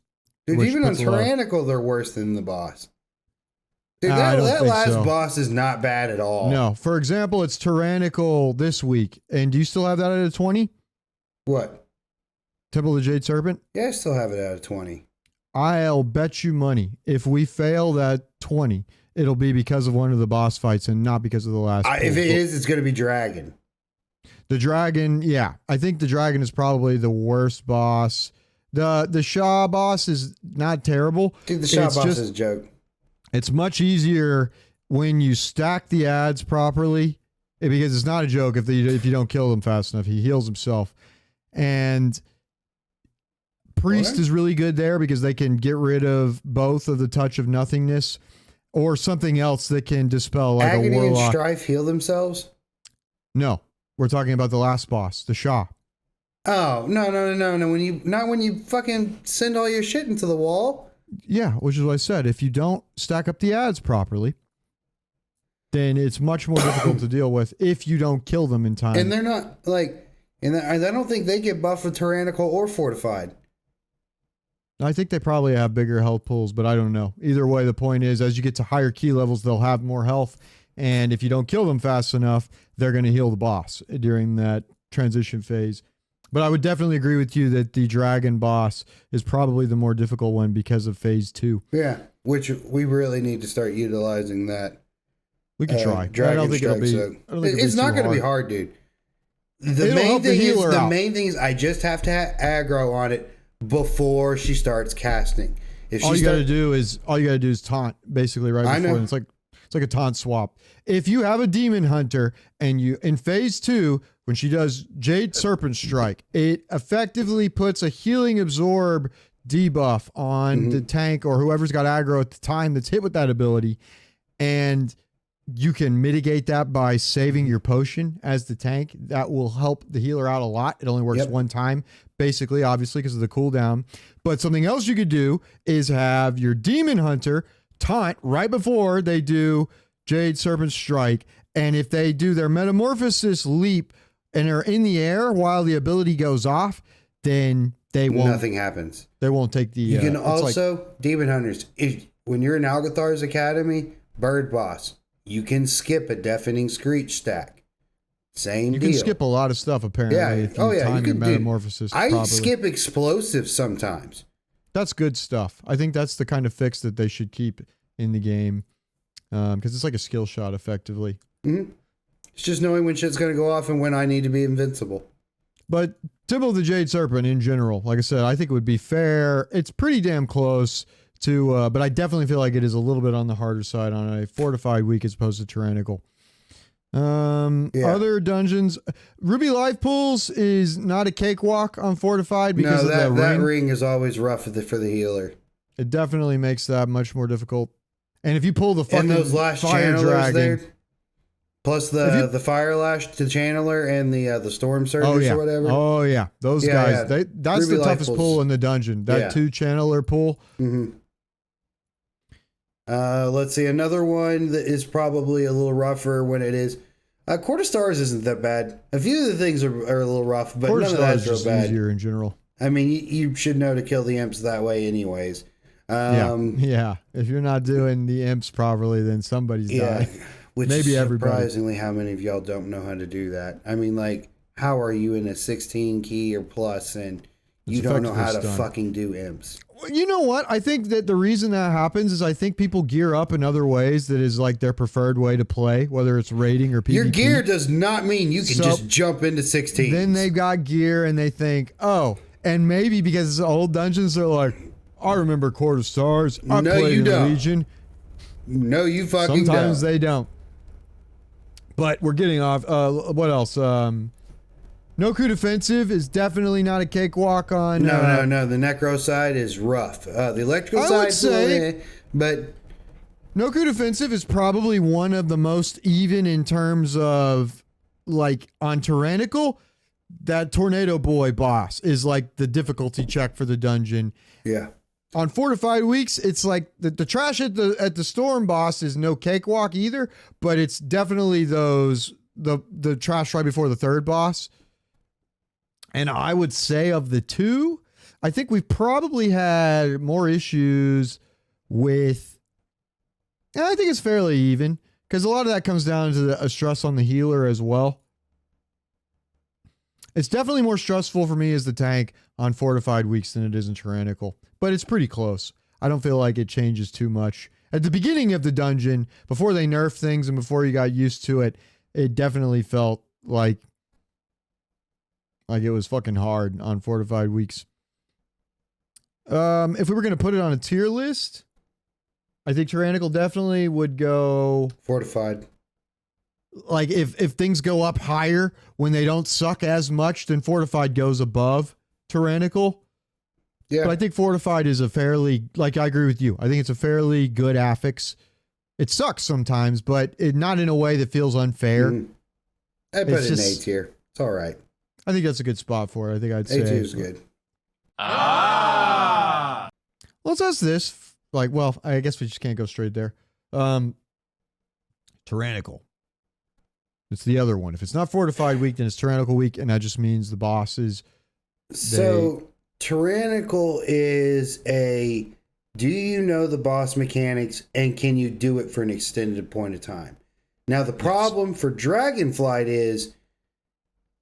Speaker 1: Dude, even on Tyrannical, they're worse than the boss. Dude, that last boss is not bad at all.
Speaker 2: No. For example, it's Tyrannical this week. And do you still have that at a 20?
Speaker 1: What?
Speaker 2: Temple of the Jade Serpent?
Speaker 1: Yeah, I still have it at a 20.
Speaker 2: I'll bet you money. If we fail that 20, it'll be because of one of the boss fights and not because of the last.
Speaker 1: If it is, it's going to be Dragon.
Speaker 2: The Dragon, yeah. I think the Dragon is probably the worst boss. The Shah boss is not terrible.
Speaker 1: Dude, the Shah boss is a joke.
Speaker 2: It's much easier when you stack the adds properly, because it's not a joke if you don't kill him fast enough. He heals himself. And Priest is really good there because they can get rid of both of the touch of nothingness or something else that can dispel, like
Speaker 1: Agony
Speaker 2: a warlock.
Speaker 1: and Strife heal themselves?
Speaker 2: No, we're talking about the last boss, the Shah.
Speaker 1: Oh, no. When you fucking send all your shit into the wall.
Speaker 2: Yeah, which is what I said. If you don't stack up the adds properly, then it's much more difficult to deal with if you don't kill them in time.
Speaker 1: And they're not, like, and I don't think they get buffed with Tyrannical or Fortified.
Speaker 2: I think they probably have bigger health pools, but I don't know. Either way, the point is, as you get to higher key levels, they'll have more health. And if you don't kill them fast enough, they're going to heal the boss during that transition phase. But I would definitely agree with you that the Dragon boss is probably the more difficult one because of phase 2.
Speaker 1: Yeah, which we really need to start utilizing that.
Speaker 2: We could try.
Speaker 1: Dragon
Speaker 2: I don't think
Speaker 1: Strike,
Speaker 2: it'll be.
Speaker 1: It's not going to be hard, dude. The main thing is I just have to aggro on it before she starts casting.
Speaker 2: All you got to do is taunt, basically, right before. It's like a taunt swap. If you have a demon hunter and you in phase 2, when she does Jade Serpent Strike, it effectively puts a healing absorb debuff on the tank or whoever's got aggro at the time that's hit with that ability, and you can mitigate that by saving your potion as the tank. That will help the healer out a lot. It only works one time, basically, obviously, because of the cooldown. But something else you could do is have your demon hunter taunt right before they do Jade Serpent Strike. And if they do their metamorphosis leap and are in the air while the ability goes off, then
Speaker 1: nothing happens.
Speaker 2: They won't take the.
Speaker 1: You can also demon hunters. When you're in Algathar's Academy, bird boss, you can skip a deafening screech stack. Same deal.
Speaker 2: You can skip a lot of stuff apparently.
Speaker 1: Yeah.
Speaker 2: If you time your metamorphosis properly.
Speaker 1: I skip explosives sometimes.
Speaker 2: That's good stuff. I think that's the kind of fix that they should keep in the game, because it's like a skill shot effectively.
Speaker 1: Mm-hmm. It's just knowing when shit's going to go off and when I need to be invincible.
Speaker 2: But Temple of the Jade Serpent in general, like I said, I think it would be fair. It's pretty damn close to, but I definitely feel like it is a little bit on the harder side on a Fortified week as opposed to Tyrannical. Other dungeons, Ruby Life Pools is not a cakewalk on Fortified because of
Speaker 1: that ring is always rough for the healer.
Speaker 2: It definitely makes that much more difficult. And if you pull the fucking
Speaker 1: those last
Speaker 2: fire
Speaker 1: channelers
Speaker 2: dragon,
Speaker 1: there, plus the fire lash to channeler and the storm surges or whatever.
Speaker 2: Oh yeah, those guys.
Speaker 1: Yeah.
Speaker 2: That's
Speaker 1: Ruby
Speaker 2: the toughest
Speaker 1: Life
Speaker 2: pull in the dungeon. That 2 channeler pull.
Speaker 1: Mm-hmm. Let's see, another one that is probably a little rougher when it is. Court of Stars isn't that bad. A few of the things are a little rough, but none of that's real bad.
Speaker 2: Easier in general.
Speaker 1: I mean, you should know to kill the imps that way anyways.
Speaker 2: Yeah. If you're not doing the imps properly, then somebody's dying.
Speaker 1: Which
Speaker 2: maybe
Speaker 1: is
Speaker 2: everybody.
Speaker 1: Surprisingly, how many of y'all don't know how to do that? I mean, like, how are you in a 16 key or plus and you don't know how to fucking do imps?
Speaker 2: You know what? I think that the reason that happens is I think people gear up in other ways that is like their preferred way to play, whether it's raiding or PvP.
Speaker 1: Your gear does not mean you can just jump into 16.
Speaker 2: Then they've got gear and they think, oh, and maybe because it's old dungeons, they're like, I remember Court of Stars. I played in the Legion.
Speaker 1: No, you fucking don't.
Speaker 2: Sometimes they don't. But we're getting off. What else? No Coup Defensive is definitely not a cakewalk on...
Speaker 1: No. The Necro side is rough. The electrical side is but...
Speaker 2: No Coup Defensive is probably one of the most even in terms of, like, on Tyrannical, that Tornado Boy boss is, like, the difficulty check for the dungeon.
Speaker 1: Yeah.
Speaker 2: On Fortified Weeks, it's like the trash at the Storm boss is no cakewalk either, but it's definitely the trash right before the third boss. And I would say of the two, I think we've probably had more issues with, and I think it's fairly even, because a lot of that comes down to a stress on the healer as well. It's definitely more stressful for me as the tank on Fortified Weeks than it is in Tyrannical, but it's pretty close. I don't feel like it changes too much. At the beginning of the dungeon, before they nerfed things and before you got used to it, it definitely felt like it was fucking hard on Fortified Weeks. If we were going to put it on a tier list, I think Tyrannical definitely would go...
Speaker 1: Fortified.
Speaker 2: Like, if things go up higher when they don't suck as much, then Fortified goes above Tyrannical. Yeah. But I think Fortified is a fairly... Like, I agree with you. I think it's a fairly good affix. It sucks sometimes, but not in a way that feels unfair.
Speaker 1: I put it in A tier. It's all right.
Speaker 2: I think that's a good spot for it. I think I'd say...
Speaker 1: A2 is good.
Speaker 2: Let's ask this. Like, well, I guess we just can't go straight there. Tyrannical. It's the other one. If it's not Fortified Week, then it's Tyrannical Week, and that just means the bosses...
Speaker 1: So, Tyrannical is a... Do you know the boss mechanics, and can you do it for an extended point of time? Now, the problem for Dragonflight is...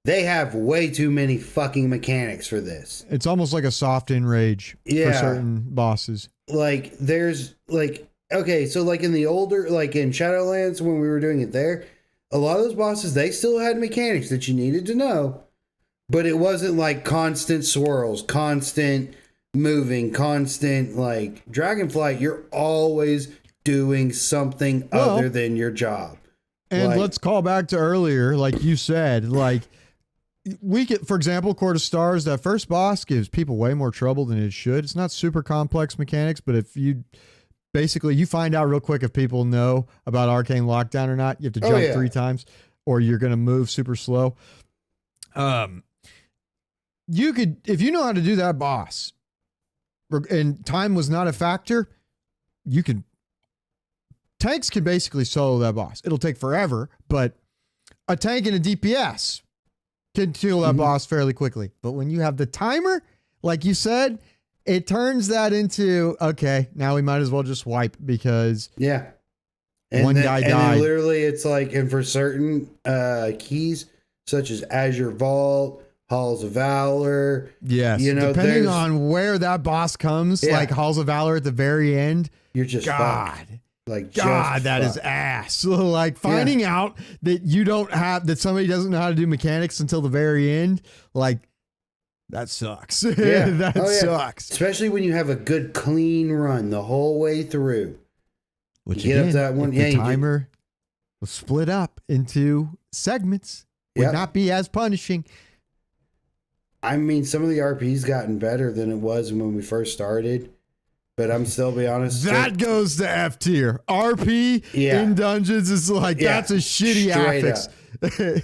Speaker 1: They have way too many fucking mechanics for this.
Speaker 2: It's almost like a soft enrage for certain bosses.
Speaker 1: Like, there's, like, okay, so, like, in the older, like, in Shadowlands, when we were doing it there, a lot of those bosses, they still had mechanics that you needed to know, but it wasn't, like, constant swirls, constant moving, constant, like, Dragonflight, you're always doing something other than your job.
Speaker 2: And let's call back to earlier, like you said, like... We get, for example, Court of Stars, that first boss gives people way more trouble than it should. It's not super complex mechanics, but if you you find out real quick if people know about Arcane Lockdown or not. You have to jump 3 times or you're going to move super slow. You could, if you know how to do that boss and time was not a factor, tanks can basically solo that boss. It'll take forever, but a tank and a DPS can kill that boss fairly quickly. But when you have the timer, like you said, it turns that into, okay, now we might as well just wipe because one guy died.
Speaker 1: And literally it's like, and for certain keys, such as Azure Vault, Halls of Valor.
Speaker 2: Yes. Depending on where that boss comes, like Halls of Valor at the very end.
Speaker 1: You're just
Speaker 2: God.
Speaker 1: Like,
Speaker 2: God, that is ass. So, like, finding out that somebody doesn't know how to do mechanics until the very end, like, that sucks. That sucks.
Speaker 1: Especially when you have a good, clean run the whole way through.
Speaker 2: Which, again, up that one, the timer split up into segments would not be as punishing.
Speaker 1: I mean, some of the RP's gotten better than it was when we first started, but I'm still be honest.
Speaker 2: That goes to F tier. RP in dungeons is like, that's a shitty affix.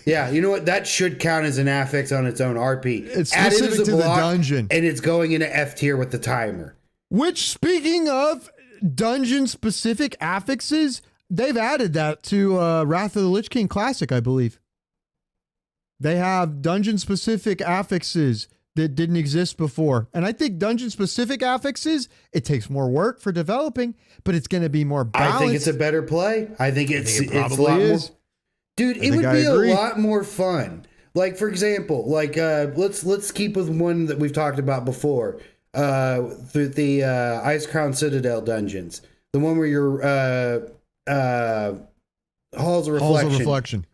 Speaker 1: Yeah, you know what? That should count as an affix on its own RP.
Speaker 2: It's specific to the dungeon.
Speaker 1: And it's going into F tier with the timer.
Speaker 2: Which, speaking of dungeon-specific affixes, they've added that to Wrath of the Lich King Classic, I believe. They have dungeon-specific affixes that didn't exist before. And I think dungeon-specific affixes, it takes more work for developing, but it's going to be more balanced.
Speaker 1: I think it's a better play. I think it's a lot more. Dude, it would be a lot more fun. Like, for example, like let's keep with one that we've talked about before. Through the Ice Crown Citadel dungeons. The one where you're Halls of Reflection.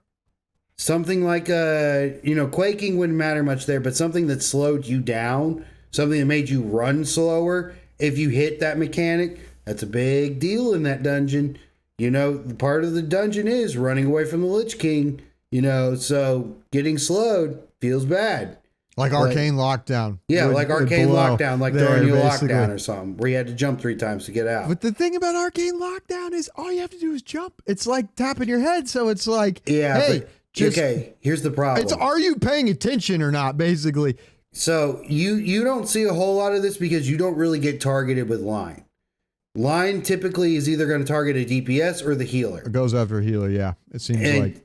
Speaker 1: Something like quaking wouldn't matter much there, but something that slowed you down, something that made you run slower if you hit that mechanic, that's a big deal in that dungeon. You know, the part of the dungeon is running away from the Lich King, so getting slowed feels bad.
Speaker 2: Like Arcane Lockdown.
Speaker 1: Yeah, like Arcane Lockdown, like throwing you a lockdown or something, where you had to jump 3 times to get out.
Speaker 2: But the thing about Arcane Lockdown is all you have to do is jump. It's like tapping your head, so it's like, hey,
Speaker 1: here's the problem.
Speaker 2: It's are you paying attention or not, basically.
Speaker 1: So you don't see a whole lot of this because you don't really get targeted with line. Line typically is either going to target a DPS or the healer.
Speaker 2: It goes after a healer, yeah. It seems like.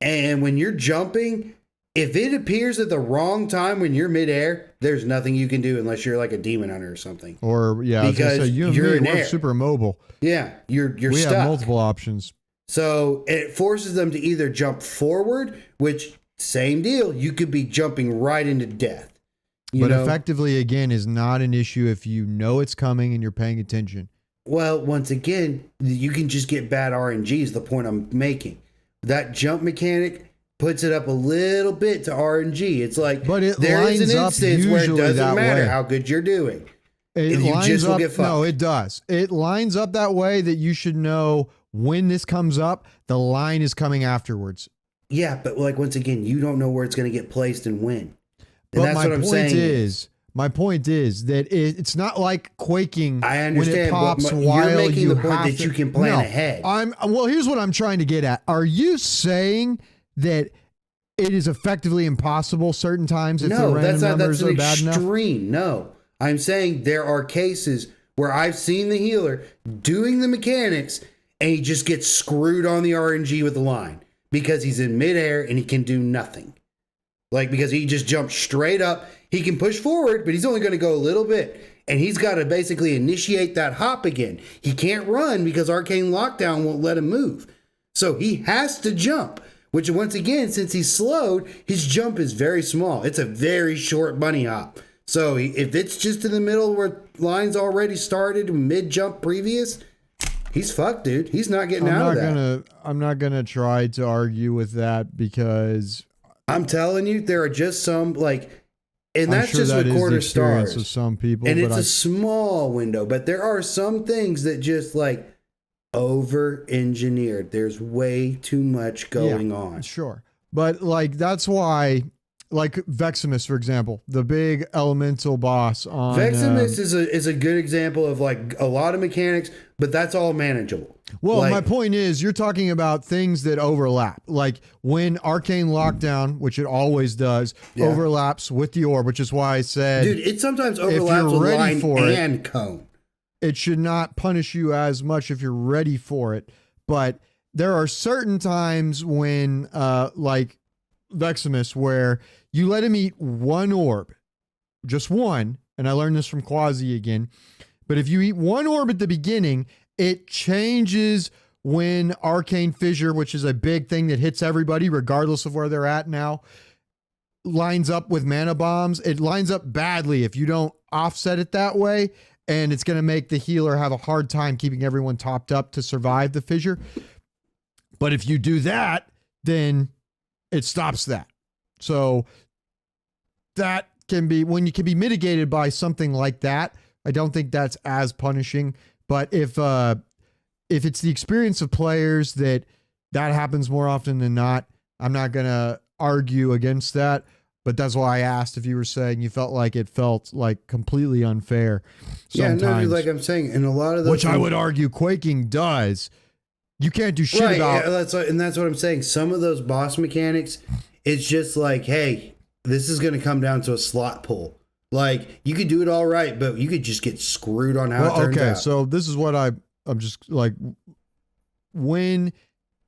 Speaker 1: And when you're jumping, if it appears at the wrong time when you're midair, there's nothing you can do unless you're like a demon hunter or something.
Speaker 2: Or because you're in air. Super mobile.
Speaker 1: Yeah, you're stuck.
Speaker 2: We have multiple options.
Speaker 1: So it forces them to either jump forward, which same deal. You could be jumping right into death.
Speaker 2: But effectively, again, is not an issue if you know it's coming and you're paying attention.
Speaker 1: Well, once again, you can just get bad RNG is the point I'm making. That jump mechanic puts it up a little bit to RNG. It's like there is an instance where it doesn't matter how good you're doing.
Speaker 2: It lines up. No, it does. It lines up that way that you should know when this comes up, the line is coming afterwards.
Speaker 1: Yeah, but like once again, you don't know where it's going to get placed and when. And
Speaker 2: that's what I'm saying. My point is that it's not like quaking.
Speaker 1: I understand.
Speaker 2: When it pops while
Speaker 1: you're making
Speaker 2: you
Speaker 1: the point that you can plan ahead.
Speaker 2: Well, here's what I'm trying to get at. Are you saying that it is effectively impossible certain times if the random numbers are bad enough?
Speaker 1: No, I'm saying there are cases where I've seen the healer doing the mechanics and he just gets screwed on the RNG with the line because he's in midair and he can do nothing. Like, because he just jumps straight up. He can push forward, but he's only going to go a little bit. And he's got to basically initiate that hop again. He can't run because Arcane Lockdown won't let him move. So he has to jump, which once again, since he's slowed, his jump is very small. It's a very short bunny hop. So if it's just in the middle where line's already started, mid-jump previous, he's fucked, dude. He's not getting out of that.
Speaker 2: I'm not going to try to argue with that because...
Speaker 1: I'm telling you, there are just some, and that's just
Speaker 2: with
Speaker 1: quarter stars.
Speaker 2: Of some people,
Speaker 1: and it's a small window, but there are some things that just over-engineered. There's way too much going on.
Speaker 2: Sure. But that's why, Veximus, for example, the big elemental boss on...
Speaker 1: Veximus is a good example of a lot of mechanics, but that's all manageable.
Speaker 2: Well, my point is, you're talking about things that overlap. Like when Arcane Lockdown, which it always does, overlaps with the orb, which is why I said...
Speaker 1: Dude, it sometimes overlaps with line and cone.
Speaker 2: It should not punish you as much if you're ready for it. But there are certain times when, Veximus, where you let him eat one orb, just one, and I learned this from Quasi again, but if you eat one orb at the beginning... It changes when Arcane Fissure, which is a big thing that hits everybody, regardless of where they're at now, lines up with mana bombs. It lines up badly if you don't offset it that way, and it's going to make the healer have a hard time keeping everyone topped up to survive the fissure. But if you do that, then it stops that. So that can be, when you can be mitigated by something like that, I don't think that's as punishing. But if it's the experience of players that That happens more often than not. I'm not going to argue against that, but that's why I asked if you were saying you felt like it felt like completely unfair sometimes.
Speaker 1: Yeah, no, like I'm saying, in a lot of those
Speaker 2: which I would argue Quaking does. You can't do shit about.
Speaker 1: Yeah, that's what I'm saying. Some of those boss mechanics, it's just like, hey, this is going to come down to a slot pull. Like, you could do it all right, but you could just get screwed on how it turns out.
Speaker 2: So this is what I'm just like, when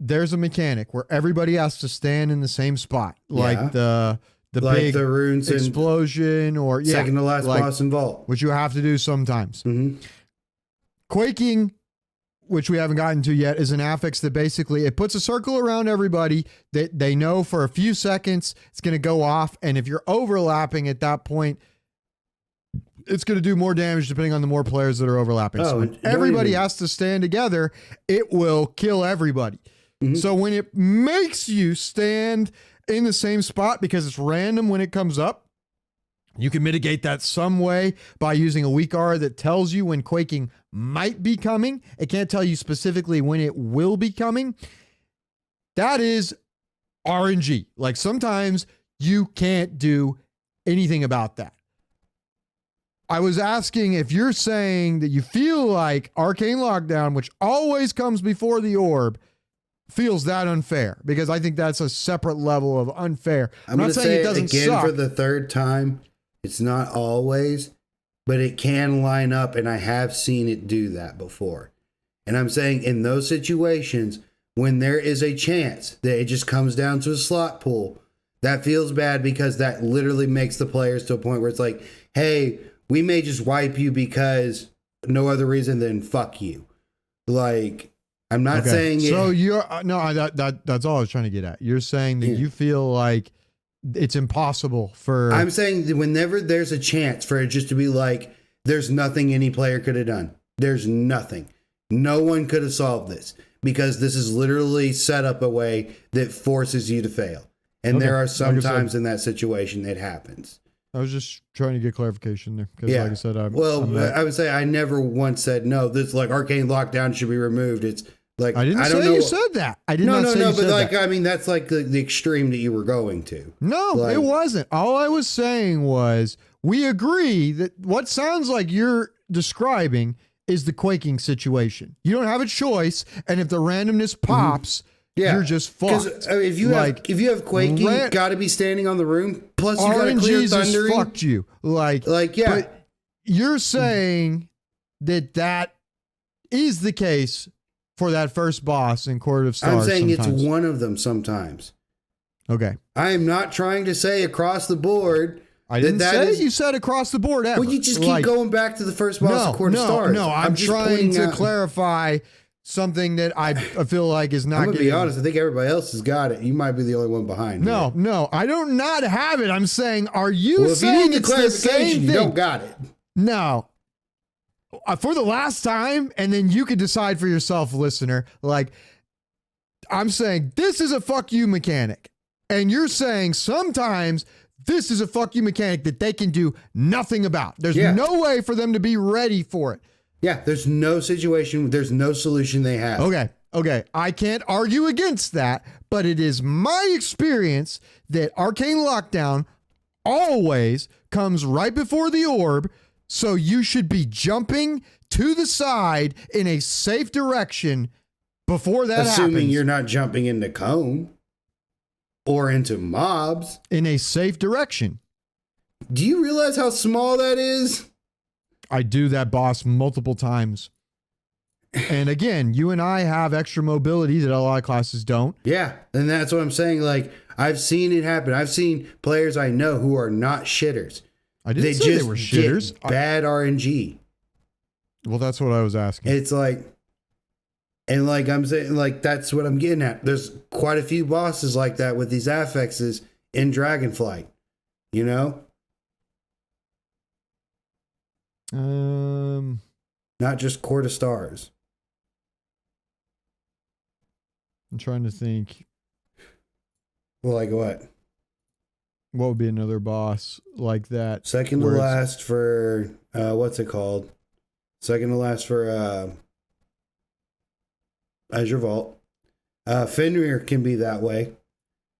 Speaker 2: there's a mechanic where everybody has to stand in the same spot, like the like big
Speaker 1: the runes
Speaker 2: explosion or
Speaker 1: second to last boss in Vault,
Speaker 2: which you have to do sometimes.
Speaker 1: Mm-hmm.
Speaker 2: Quaking, which we haven't gotten to yet, is an affix that basically it puts a circle around everybody that they know for a few seconds it's going to go off, and if you're overlapping at that point, it's going to do more damage depending on the more players that are overlapping. So when everybody has to stand together, it will kill everybody. Mm-hmm. So when it makes you stand in the same spot because it's random when it comes up, you can mitigate that some way by using a weak aura that tells you when Quaking might be coming. It can't tell you specifically when it will be coming. That is RNG. Like, sometimes you can't do anything about that. I was asking if you're saying that you feel like Arcane Lockdown, which always comes before the orb, feels that unfair, because I think that's a separate level of unfair.
Speaker 1: I'm not saying it doesn't again suck. For the third time, it's not always, but it can line up, and I have seen it do that before. And I'm saying in those situations, when there is a chance that it just comes down to a slot pull, that feels bad, because that literally makes the players to a point where it's like, hey, we may just wipe you because no other reason than fuck you. Like, I'm not saying it.
Speaker 2: So you're that's all I was trying to get at. You're saying that you feel like it's impossible for.
Speaker 1: I'm saying that whenever there's a chance for it just to be like, there's nothing any player could have done. There's nothing. No one could have solved this, because this is literally set up a way that forces you to fail. And there are some times in that situation it happens.
Speaker 2: I was just trying to get clarification there, because like I said, I
Speaker 1: would say I never once said, no, this like Arcane Lockdown should be removed. It's like,
Speaker 2: I didn't say you said that. I did not say you said that.
Speaker 1: No, but like, I mean, that's like the extreme that you were going to.
Speaker 2: No, like, it wasn't. All I was saying was, we agree that what sounds like you're describing is the Quaking situation. You don't have a choice, and if the randomness pops, you're just fucked.
Speaker 1: Because if you have Quaking, you got to be standing on the room. Plus, you got to clear thundering.
Speaker 2: Fucked you. But you're saying that is the case for that first boss in Court of Stars.
Speaker 1: I'm saying it's one of them sometimes.
Speaker 2: Okay.
Speaker 1: I am not trying to say across the board.
Speaker 2: I didn't say you said across the board ever.
Speaker 1: Well, you just keep going back to the first boss of Court of Stars.
Speaker 2: No, I'm trying to clarify something that I feel like is not.
Speaker 1: I'm gonna be honest. I think everybody else has got it. You might be the only one behind.
Speaker 2: No, I don't not have it. I'm saying, are you saying it's the same thing?
Speaker 1: You don't got it.
Speaker 2: No. For the last time, and then you could decide for yourself, listener. Like, I'm saying this is a fuck you mechanic, and you're saying sometimes this is a fuck you mechanic that they can do nothing about. There's no way for them to be ready for it.
Speaker 1: Yeah, there's no situation, there's no solution they have.
Speaker 2: Okay. I can't argue against that, but it is my experience that Arcane Lockdown always comes right before the orb, so you should be jumping to the side in a safe direction before that happens.
Speaker 1: Assuming you're not jumping into cone or into mobs.
Speaker 2: In a safe direction.
Speaker 1: Do you realize how small that is?
Speaker 2: I do that boss multiple times. And again, you and I have extra mobility that a lot of classes don't.
Speaker 1: Yeah, and that's what I'm saying. Like, I've seen it happen. I've seen players I know who are not shitters.
Speaker 2: I didn't say they were shitters.
Speaker 1: Bad RNG.
Speaker 2: Well, that's what I was asking.
Speaker 1: It's like, and like I'm saying, like, that's what I'm getting at. There's quite a few bosses like that with these affixes in Dragonflight, you know? Not just Court of Stars.
Speaker 2: I'm trying to think.
Speaker 1: Well, like what?
Speaker 2: What would be another boss like that?
Speaker 1: Second to last for what's it called? Second to last for Azure Vault. Fenrir can be that way,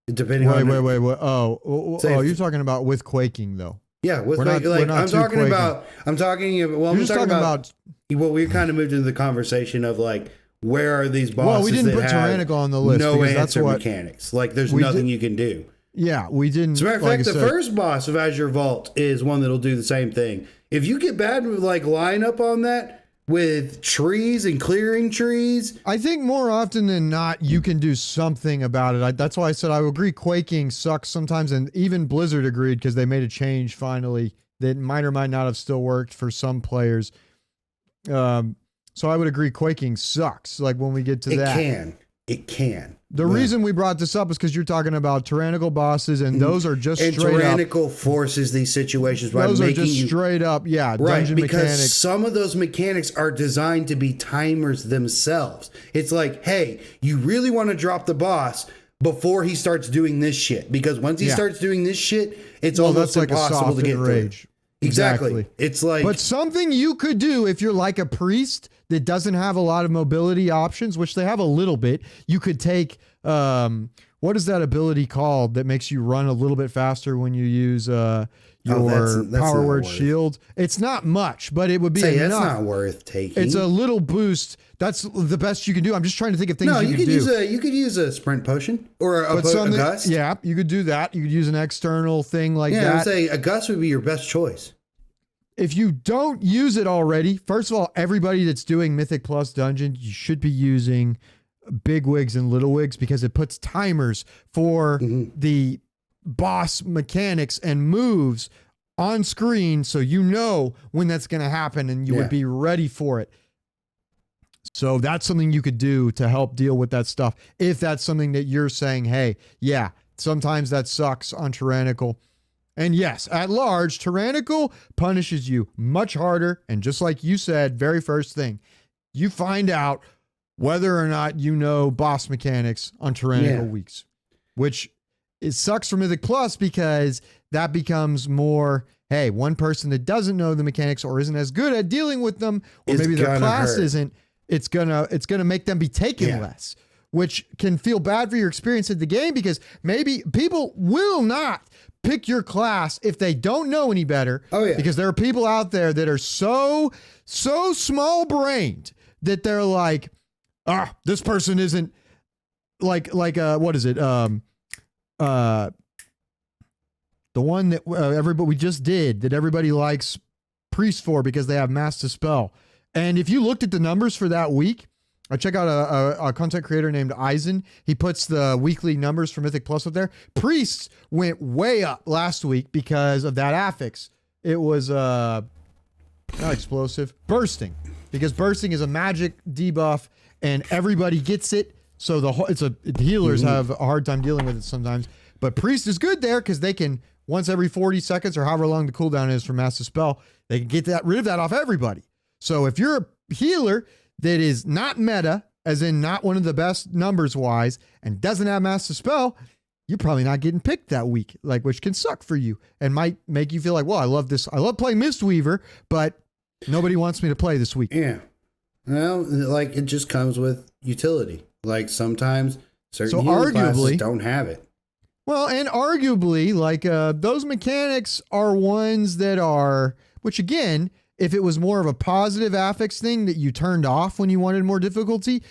Speaker 1: depending on.
Speaker 2: Wait. Oh, you're talking about with quaking though.
Speaker 1: Yeah, with I'm talking about. Well, I'm talking about. Well, we kind of moved into the conversation of like, where are these bosses?
Speaker 2: Well, we didn't put Tyrannical on the list.
Speaker 1: No answer mechanics. Like, there's nothing you can do.
Speaker 2: Yeah, we didn't.
Speaker 1: As a matter of fact, the first boss of Azure Vault is one that'll do the same thing. If you get bad with like line up on that with trees and clearing trees,
Speaker 2: I think more often than not you can do something about it. That's why I said I agree. Quaking sucks sometimes, and even Blizzard agreed because they made a change finally that might or might not have still worked for some players. So I would agree. Quaking sucks. Like when we get to that,
Speaker 1: it can.
Speaker 2: The reason we brought this up is because you're talking about tyrannical bosses, and those are just
Speaker 1: and
Speaker 2: straight
Speaker 1: tyrannical forces these situations by
Speaker 2: those
Speaker 1: making
Speaker 2: are just straight up, dungeon
Speaker 1: because
Speaker 2: mechanics.
Speaker 1: Some of those mechanics are designed to be timers themselves. It's like, hey, you really want to drop the boss before he starts doing this shit, because once he starts doing this shit, it's almost impossible to get
Speaker 2: rage.
Speaker 1: Through. Exactly. It's like,
Speaker 2: but something you could do if you're like a priest that doesn't have a lot of mobility options, which they have a little bit. You could take, what is that ability called that makes you run a little bit faster when you use your power word shield? It's not much, but it would be enough.
Speaker 1: That's not worth taking.
Speaker 2: It's a little boost. That's the best you can do. I'm just trying to think of things you could do.
Speaker 1: You could use a sprint potion or a gust.
Speaker 2: Yeah, you could do that. You could use an external thing like that.
Speaker 1: Yeah, I'd say a gust would be your best choice.
Speaker 2: If you don't use it already, first of all, everybody that's doing Mythic Plus Dungeon, you should be using big wigs and little wigs because it puts timers for the boss mechanics and moves on screen so you know when that's going to happen and you would be ready for it. So that's something you could do to help deal with that stuff. If that's something that you're saying, hey, yeah, sometimes that sucks on Tyrannical. And yes, at large, Tyrannical punishes you much harder. And just like you said, very first thing, you find out whether or not you know boss mechanics on Tyrannical weeks, which it sucks for Mythic Plus because that becomes more, hey, one person that doesn't know the mechanics or isn't as good at dealing with them, or maybe their class isn't, it's gonna make them be taken less, which can feel bad for your experience at the game because maybe people will not pick your class if they don't know any better.
Speaker 1: Oh yeah.
Speaker 2: Because there are people out there that are so small brained that they're like, this person isn't like what is it? The one that everybody we just did that everybody likes Priest for because they have Mass Dispel. And if you looked at the numbers for that week, I check out a content creator named Eisen. He puts the weekly numbers for Mythic Plus up there. Priests went way up last week because of that affix. It was not explosive, bursting. Because bursting is a magic debuff and everybody gets it. So the healers have a hard time dealing with it sometimes. But priest is good there because they can, once every 40 seconds or however long the cooldown is for Mass Dispel, they can get rid of that off everybody. So if you're a healer that is not meta, as in not one of the best numbers wise, and doesn't have Mass Dispel, you're probably not getting picked that week, which can suck for you and might make you feel like, well, I love this. I love playing Mistweaver, but nobody wants me to play this week.
Speaker 1: Yeah. Well, it just comes with utility. Like sometimes certain healing classes don't have it.
Speaker 2: Well, and arguably, those mechanics are ones that are, which again, if it was more of a positive affix thing that you turned off when you wanted more difficulty,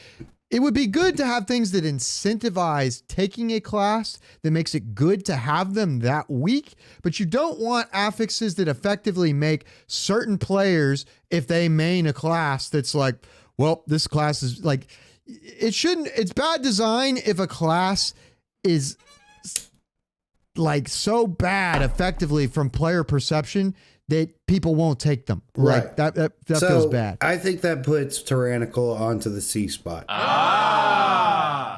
Speaker 2: it would be good to have things that incentivize taking a class that makes it good to have them that week. But you don't want affixes that effectively make certain players, if they main a class that's like, well, this class is like, it shouldn't, it's bad design if a class is like so bad effectively from player perception that people won't take them.
Speaker 1: Right.
Speaker 2: Like that feels bad.
Speaker 1: I think that puts Tyrannical onto the C spot.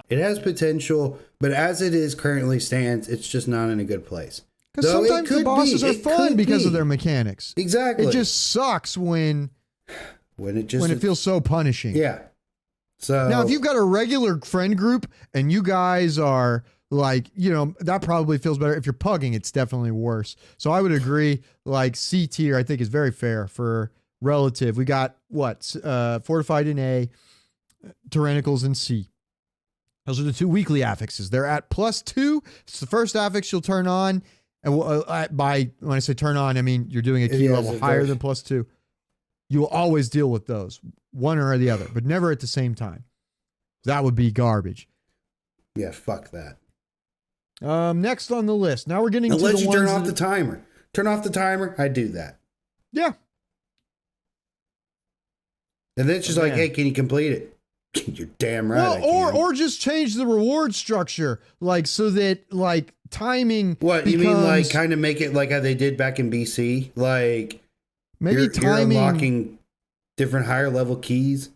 Speaker 1: It has potential, but as it is currently stands, it's just not in a good place.
Speaker 2: Because sometimes the bosses are fun because of their mechanics.
Speaker 1: Exactly.
Speaker 2: It just sucks when it feels so punishing.
Speaker 1: Yeah. So
Speaker 2: now if you've got a regular friend group and you guys are like, that probably feels better. If you're pugging, it's definitely worse. So I would agree, like C tier, I think is very fair for relative. We got Fortified in A, Tyrannicals in C. Those are the 2 weekly affixes. They're at +2. It's the first affix you'll turn on. And when I say turn on, I mean you're doing a key level higher than +2. You will always deal with those, one or the other, but never at the same time. That would be garbage.
Speaker 1: Yeah, fuck that.
Speaker 2: Next on the list. Now we're getting to the ones
Speaker 1: unless you turn off the timer. Turn off the timer. I do that.
Speaker 2: Yeah.
Speaker 1: And then it's just like, hey, can you complete it? You're damn right.
Speaker 2: Well, or just change the reward structure, like so that like timing.
Speaker 1: What you mean, like kind of make it like how they did back in BC, like
Speaker 2: maybe timing,
Speaker 1: you're unlocking different higher level keys.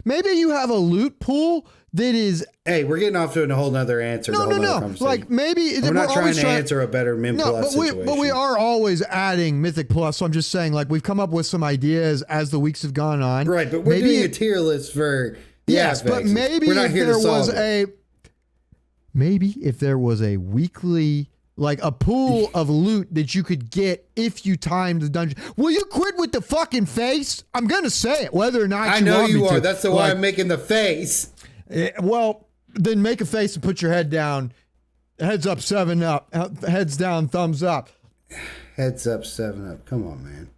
Speaker 2: Maybe you have a loot pool that is.
Speaker 1: Hey, we're getting off to a whole nother answer.
Speaker 2: No. Like maybe
Speaker 1: we're not trying to answer a better Min Plus situation.
Speaker 2: But we are always adding Mythic Plus. So I'm just saying, like we've come up with some ideas as the weeks have gone on.
Speaker 1: Right, but we're doing a tier list for.
Speaker 2: Yes, but maybe if there was a weekly, like a pool of loot that you could get if you timed the dungeon. Will you quit with the fucking face? I'm going to say it, whether or not
Speaker 1: I know you are. That's the why I'm making the face.
Speaker 2: Well, then make a face and put your head down. Heads up, 7 up. Heads down, thumbs up.
Speaker 1: Heads up, 7 up. Come on, man.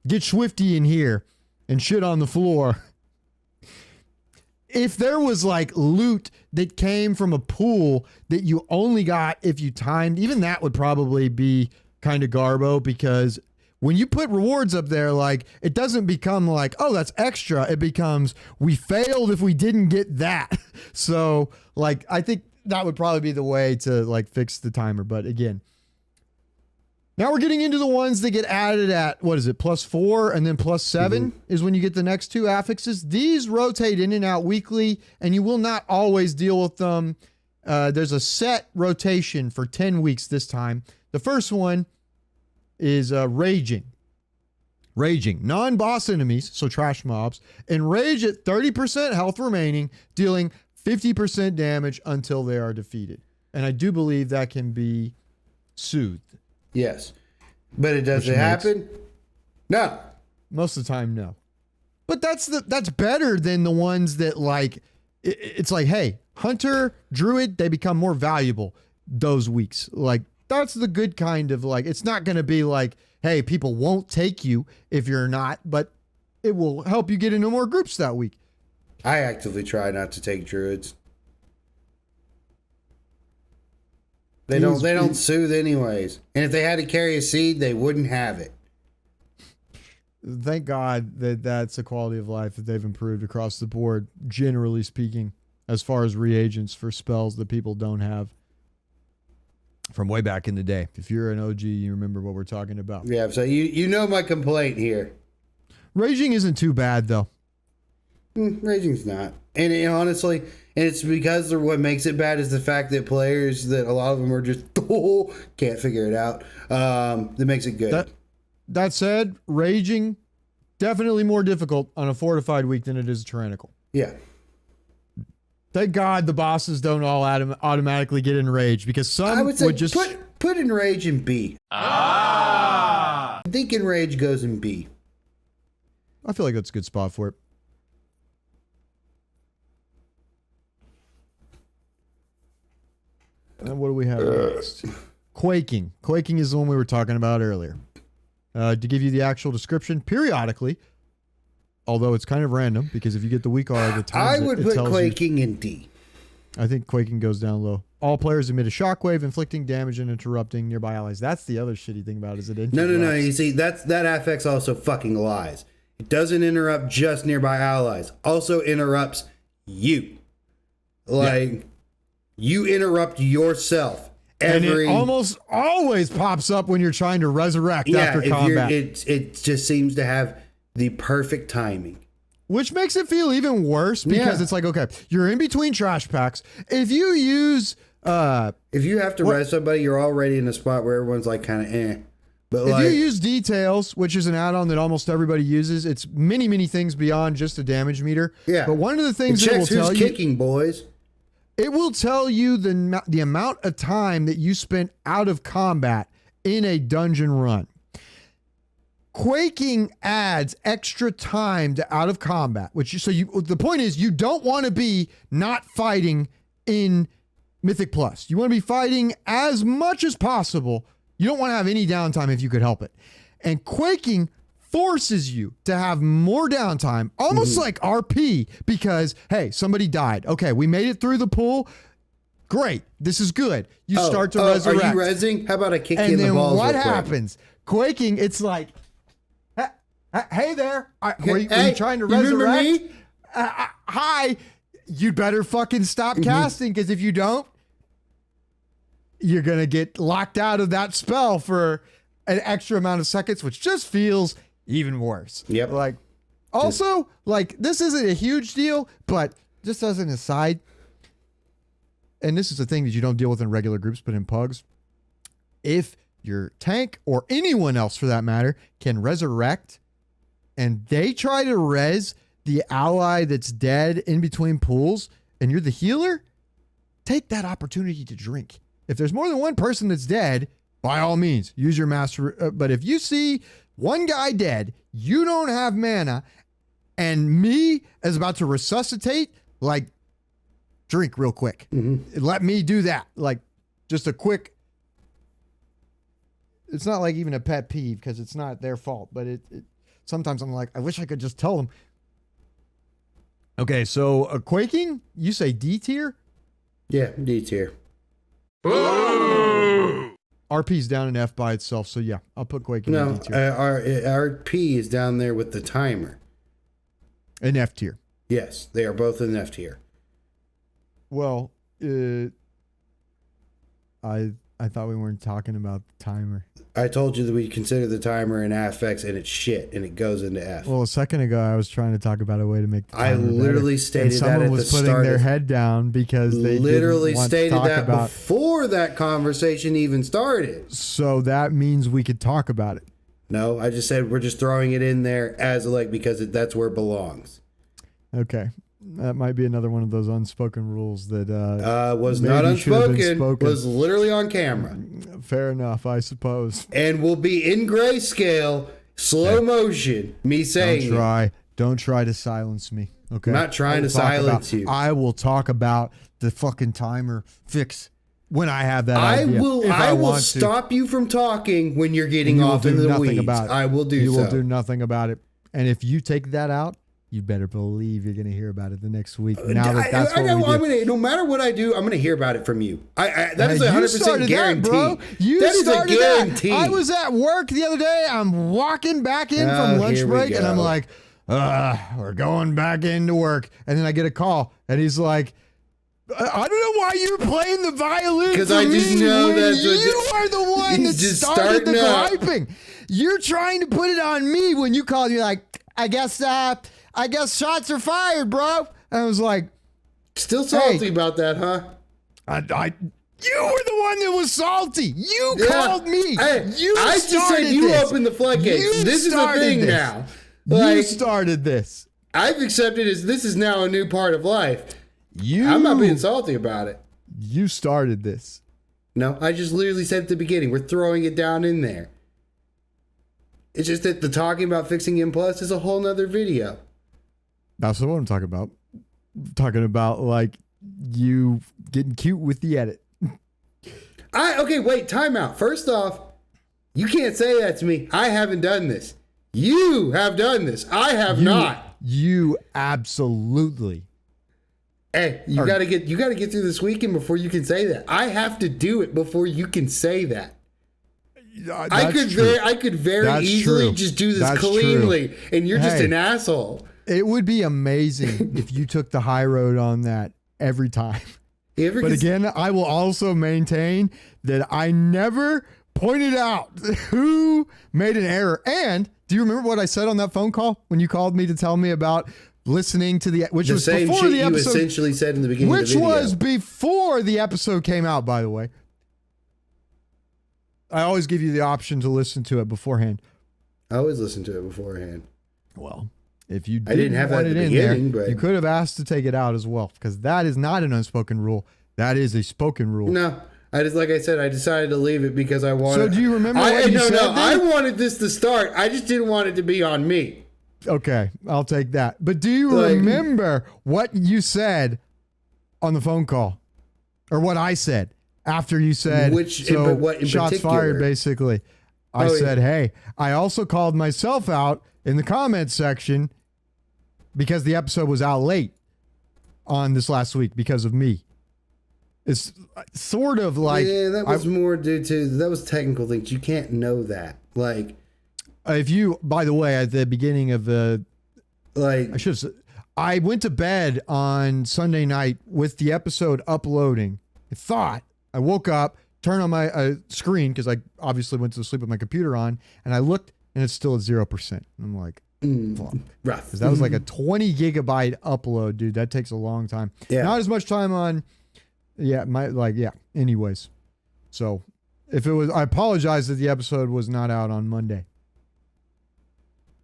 Speaker 2: Get Swifty in here and shit on the floor. If there was like loot that came from a pool that you only got if you timed, even that would probably be kind of garbo, because when you put rewards up there, like it doesn't become like, oh, that's extra. It becomes, we failed if we didn't get that. So like, I think that would probably be the way to like fix the timer. But again, now we're getting into the ones that get added at, what is it, +4 and then +7 is when you get the next 2 affixes. These rotate in and out weekly, and you will not always deal with them. There's a set rotation for 10 weeks this time. The first one is Raging. Raging. Non-boss enemies, so trash mobs, enrage at 30% health remaining, dealing 50% damage until they are defeated. And I do believe that can be soothed.
Speaker 1: Yes. But it doesn't happen? No.
Speaker 2: Most of the time, no. But that's better than the ones that like, it's like, hey, Hunter, Druid, they become more valuable those weeks. Like, that's the good kind of like, it's not going to be like, hey, people won't take you if you're not, but it will help you get into more groups that week.
Speaker 1: I actively try not to take Druids. They don't soothe anyways. And if they had to carry a seed, they wouldn't have it.
Speaker 2: Thank God that that's a quality of life that they've improved across the board, generally speaking, as far as reagents for spells that people don't have from way back in the day. If you're an OG, you remember what we're talking about.
Speaker 1: Yeah, so you know my complaint here.
Speaker 2: Raging isn't too bad, though.
Speaker 1: Raging's not. And honestly, and it's because what makes it bad is the fact that players, that a lot of them are just, can't figure it out. That makes it good.
Speaker 2: That said, Raging, definitely more difficult on a fortified week than it is a tyrannical.
Speaker 1: Yeah.
Speaker 2: Thank God the bosses don't all automatically get enraged, because some
Speaker 1: I would say
Speaker 2: would just
Speaker 1: put enrage in B. I think enrage goes in B.
Speaker 2: I feel like that's a good spot for it. And what do we have next? Quaking. Quaking is the one we were talking about earlier. To give you the actual description, periodically, although it's kind of random, because if you get the weak R, the times
Speaker 1: I would put Quaking in D. I
Speaker 2: think Quaking goes down low. All players emit a shockwave, inflicting damage and interrupting nearby allies. That's the other shitty thing about it, is it interrupts.
Speaker 1: No. You see, that affix also fucking lies. It doesn't interrupt just nearby allies. Also interrupts you. You interrupt yourself.
Speaker 2: And it almost always pops up when you're trying to resurrect after combat.
Speaker 1: It just seems to have the perfect timing.
Speaker 2: Which makes it feel even worse, because it's like, okay, you're in between trash packs. If you use...
Speaker 1: if you have to res somebody, you're already in a spot where everyone's like kind of eh. But
Speaker 2: if you use Details, which is an add-on that almost everybody uses, it's many things beyond just a damage meter.
Speaker 1: Yeah.
Speaker 2: But one of the things that will tell you...
Speaker 1: kicking, boys.
Speaker 2: It will tell you the amount of time that you spent out of combat in a dungeon run. Quaking adds extra time to out of combat, the point is you don't want to be not fighting in Mythic Plus. You want to be fighting as much as possible. You don't want to have any downtime if you could help it. And quaking forces you to have more downtime, almost like RP, because, hey, somebody died. Okay, we made it through the pool. Great. This is good. You start to resurrect.
Speaker 1: Are you rezzing? How about I kick you in the balls?
Speaker 2: And then what happens? Quaking, it's like, hey there. Are you trying to resurrect?
Speaker 1: You remember me?
Speaker 2: Hi. You'd better fucking stop casting, because if you don't, you're going to get locked out of that spell for an extra amount of seconds, which just feels even worse.
Speaker 1: Yep.
Speaker 2: Like, also, like, this isn't a huge deal, but just as an aside, and this is a thing that you don't deal with in regular groups, but in pugs, if your tank or anyone else for that matter can resurrect and they try to res the ally that's dead in between pools and you're the healer, take that opportunity to drink. If there's more than one person that's dead, by all means, use your master. But if you see one guy dead, you don't have mana, and me is about to resuscitate, like, drink real quick. Let me do that. Like, just a quick. It's not like even a pet peeve because it's not their fault, but it sometimes I'm like, I wish I could just tell them. Okay, so quaking, you say D tier?
Speaker 1: Yeah, D tier.
Speaker 2: RP's down in F by itself, so yeah, I'll put quaking in D tier.
Speaker 1: Our P is down there with the timer.
Speaker 2: In F tier.
Speaker 1: Yes, they are both in F tier.
Speaker 2: Well, I thought we weren't talking about the timer.
Speaker 1: I told you that we consider the timer an affix, and it's shit, and it goes into F.
Speaker 2: Well, a second ago, I was trying to talk about a way to make the timer
Speaker 1: I literally
Speaker 2: better.
Speaker 1: stated
Speaker 2: and
Speaker 1: that at the start.
Speaker 2: Someone was putting their head down because they
Speaker 1: literally
Speaker 2: didn't want
Speaker 1: stated
Speaker 2: to talk
Speaker 1: that
Speaker 2: about,
Speaker 1: before that conversation even started.
Speaker 2: So that means we could talk about it.
Speaker 1: No, I just said we're just throwing it in there as like because that's where it belongs.
Speaker 2: Okay. That might be another one of those unspoken rules that
Speaker 1: was not unspoken. Was literally on camera.
Speaker 2: Fair enough, I suppose.
Speaker 1: And will be in grayscale, slow motion. Me saying,
Speaker 2: don't try to silence me. Okay,
Speaker 1: I'm not trying to silence you.
Speaker 2: I will talk about the fucking timer fix when I have that idea.
Speaker 1: I will stop you from talking when you're getting off into the weeds. I will do so.
Speaker 2: You will do nothing about it. And if you take that out, you better believe you're going to hear about it the next week. Now that's what we do.
Speaker 1: No matter what I do, I'm going to hear about it from you. That is 100% guarantee.
Speaker 2: Bro.
Speaker 1: That is a guarantee.
Speaker 2: I was at work the other day. I'm walking back in from lunch break, and I'm like, we're going back into work. And then I get a call, and he's like, I don't know why you're playing the violin.
Speaker 1: Because I just know that
Speaker 2: you are the one that started the griping. You're trying to put it on me when you called. You're like, I guess shots are fired, bro. And I was like,
Speaker 1: still salty about that, huh?
Speaker 2: You were the one that was salty. You called me.
Speaker 1: I just said you opened the floodgates. This is the thing now.
Speaker 2: You started this.
Speaker 1: I've accepted this is now a new part of life. I'm not being salty about it.
Speaker 2: You started this.
Speaker 1: No, I just literally said at the beginning, we're throwing it down in there. It's just that the talking about fixing M Plus is a whole nother video.
Speaker 2: That's what I'm talking about. I'm talking about like you getting cute with the edit.
Speaker 1: Okay, wait, time out. First off, you can't say that to me. I haven't done this. You have done this. I have not. You
Speaker 2: absolutely.
Speaker 1: Hey, you gotta get through this weekend before you can say that. I have to do it before you can say that. I could very easily just do this cleanly, and you're just an asshole.
Speaker 2: It would be amazing if you took the high road on that every time. But again, I will also maintain that I never pointed out who made an error. And do you remember what I said on that phone call when you called me to tell me about listening to which was
Speaker 1: same
Speaker 2: before
Speaker 1: shit
Speaker 2: the episode,
Speaker 1: you essentially said in the beginning of the video.
Speaker 2: Which was before the episode came out, by the way. I always give you the option to listen to it beforehand.
Speaker 1: I always listen to it beforehand.
Speaker 2: Well, if you didn't have it in there, you could have asked to take it out as well, because that is not an unspoken rule. That is a spoken rule.
Speaker 1: No, like I said, I decided to leave it because I wanted.
Speaker 2: So do you remember what you said? No,
Speaker 1: I wanted this to start. I just didn't want it to be on me.
Speaker 2: Okay, I'll take that. But do you remember what you said on the phone call? Or what I said after you said,
Speaker 1: what in
Speaker 2: shots
Speaker 1: particular?
Speaker 2: fired, basically. I said, hey, I also called myself out in the comments section because the episode was out late on this last week because of me. It's sort of like...
Speaker 1: Yeah, that was more due to... That was technical things. You can't know that. Like...
Speaker 2: If you... By the way, at the beginning of the...
Speaker 1: Like...
Speaker 2: I went to bed on Sunday night with the episode uploading. I woke up, turned on my screen, because I obviously went to sleep with my computer on, and I looked, and it's still at 0%. I'm like... Fuck.
Speaker 1: Rough.
Speaker 2: Because that was like a 20 gigabyte upload, dude. That takes a long time.
Speaker 1: Yeah.
Speaker 2: Not as much time on... Yeah, anyways. So if it was, I apologize that the episode was not out on Monday.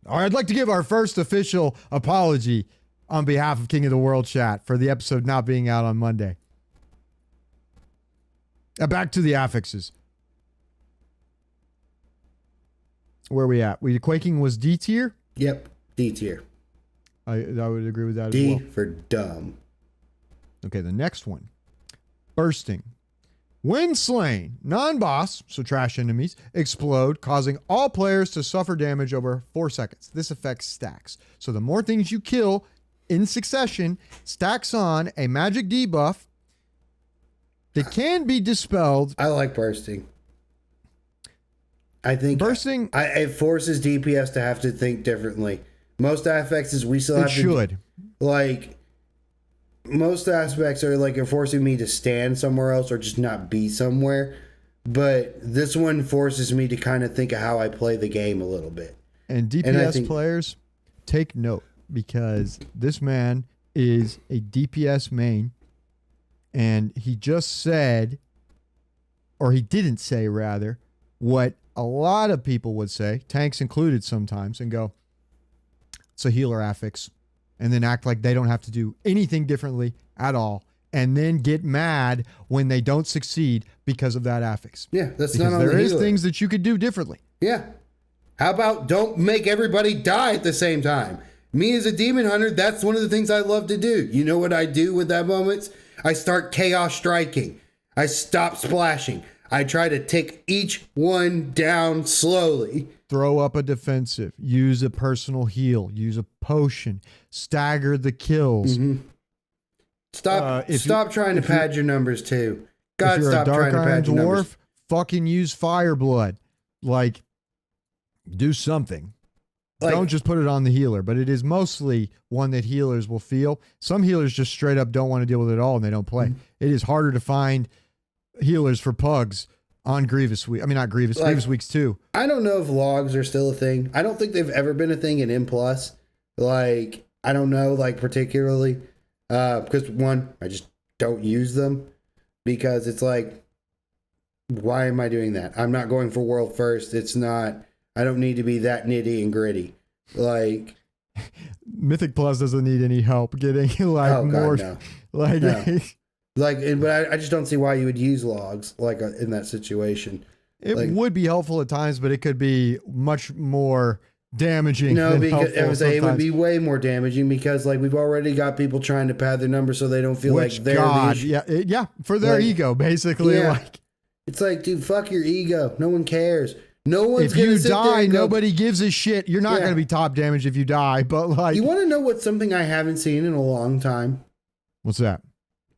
Speaker 2: All right, I'd like to give our first official apology on behalf of King of the World Chat for the episode not being out on Monday. Back to the affixes. Where are we at? Quaking was D tier?
Speaker 1: Yep, D tier.
Speaker 2: I would agree with that
Speaker 1: D
Speaker 2: as well.
Speaker 1: for dumb.
Speaker 2: Okay, the next one. Bursting. When slain, non-boss, so trash enemies, explode, causing all players to suffer damage over 4 seconds. This affects stacks. So the more things you kill in succession, stacks on a magic debuff that can be dispelled.
Speaker 1: I like bursting. I think
Speaker 2: bursting...
Speaker 1: it forces DPS to have to think differently. Most affixes we still have to...
Speaker 2: It should.
Speaker 1: Like... Most aspects are like forcing me to stand somewhere else or just not be somewhere. But this one forces me to kind of think of how I play the game a little bit.
Speaker 2: And DPS players, take note, because this man is a DPS main. And he just said, or he didn't say rather, what a lot of people would say, tanks included sometimes, and go, it's a healer affix. And then act like they don't have to do anything differently at all. And then get mad when they don't succeed because of that affix.
Speaker 1: Yeah, that's
Speaker 2: because
Speaker 1: not on the
Speaker 2: healer. There is
Speaker 1: healer.
Speaker 2: things that you could do differently.
Speaker 1: Yeah. How about don't make everybody die at the same time? Me as a demon hunter, that's one of the things I love to do. You know what I do with that moment? I start chaos striking. I stop splashing. I try to tick each one down slowly.
Speaker 2: Throw up a defensive. Use a personal heal. Use a potion. Stagger the kills.
Speaker 1: Mm-hmm. Stop trying to pad your numbers too. God, stop trying to pad your numbers.
Speaker 2: Fucking use Fireblood. Like, do something. Don't just put it on the healer, but it is mostly one that healers will feel. Some healers just straight up don't want to deal with it at all and they don't play. Mm-hmm. It is harder to find healers for pugs on Grievous Week. I mean, not Grievous, Grievous Weeks too. I
Speaker 1: don't know if logs are still a thing. I don't think they've ever been a thing in M+. Like, I don't know, like, particularly. Because, one, I just don't use them. Because it's like, why am I doing that? I'm not going for world first. It's not... I don't need to be that nitty and gritty. Like...
Speaker 2: Mythic Plus doesn't need any help getting, like, more...
Speaker 1: No.
Speaker 2: Like...
Speaker 1: No. But I just don't see why you would use logs like in that situation.
Speaker 2: It would be helpful at times, but it could be much more damaging.
Speaker 1: No,
Speaker 2: than
Speaker 1: because it would be way more damaging because like we've already got people trying to pad their numbers so they don't feel like they're
Speaker 2: for their ego basically.
Speaker 1: Yeah.
Speaker 2: Like
Speaker 1: it's like, dude, fuck your ego. No one cares. No one's
Speaker 2: if you die, nobody gives a shit. You're not going to be top damage if you die. But like,
Speaker 1: you want to know what's something I haven't seen in a long time?
Speaker 2: What's that?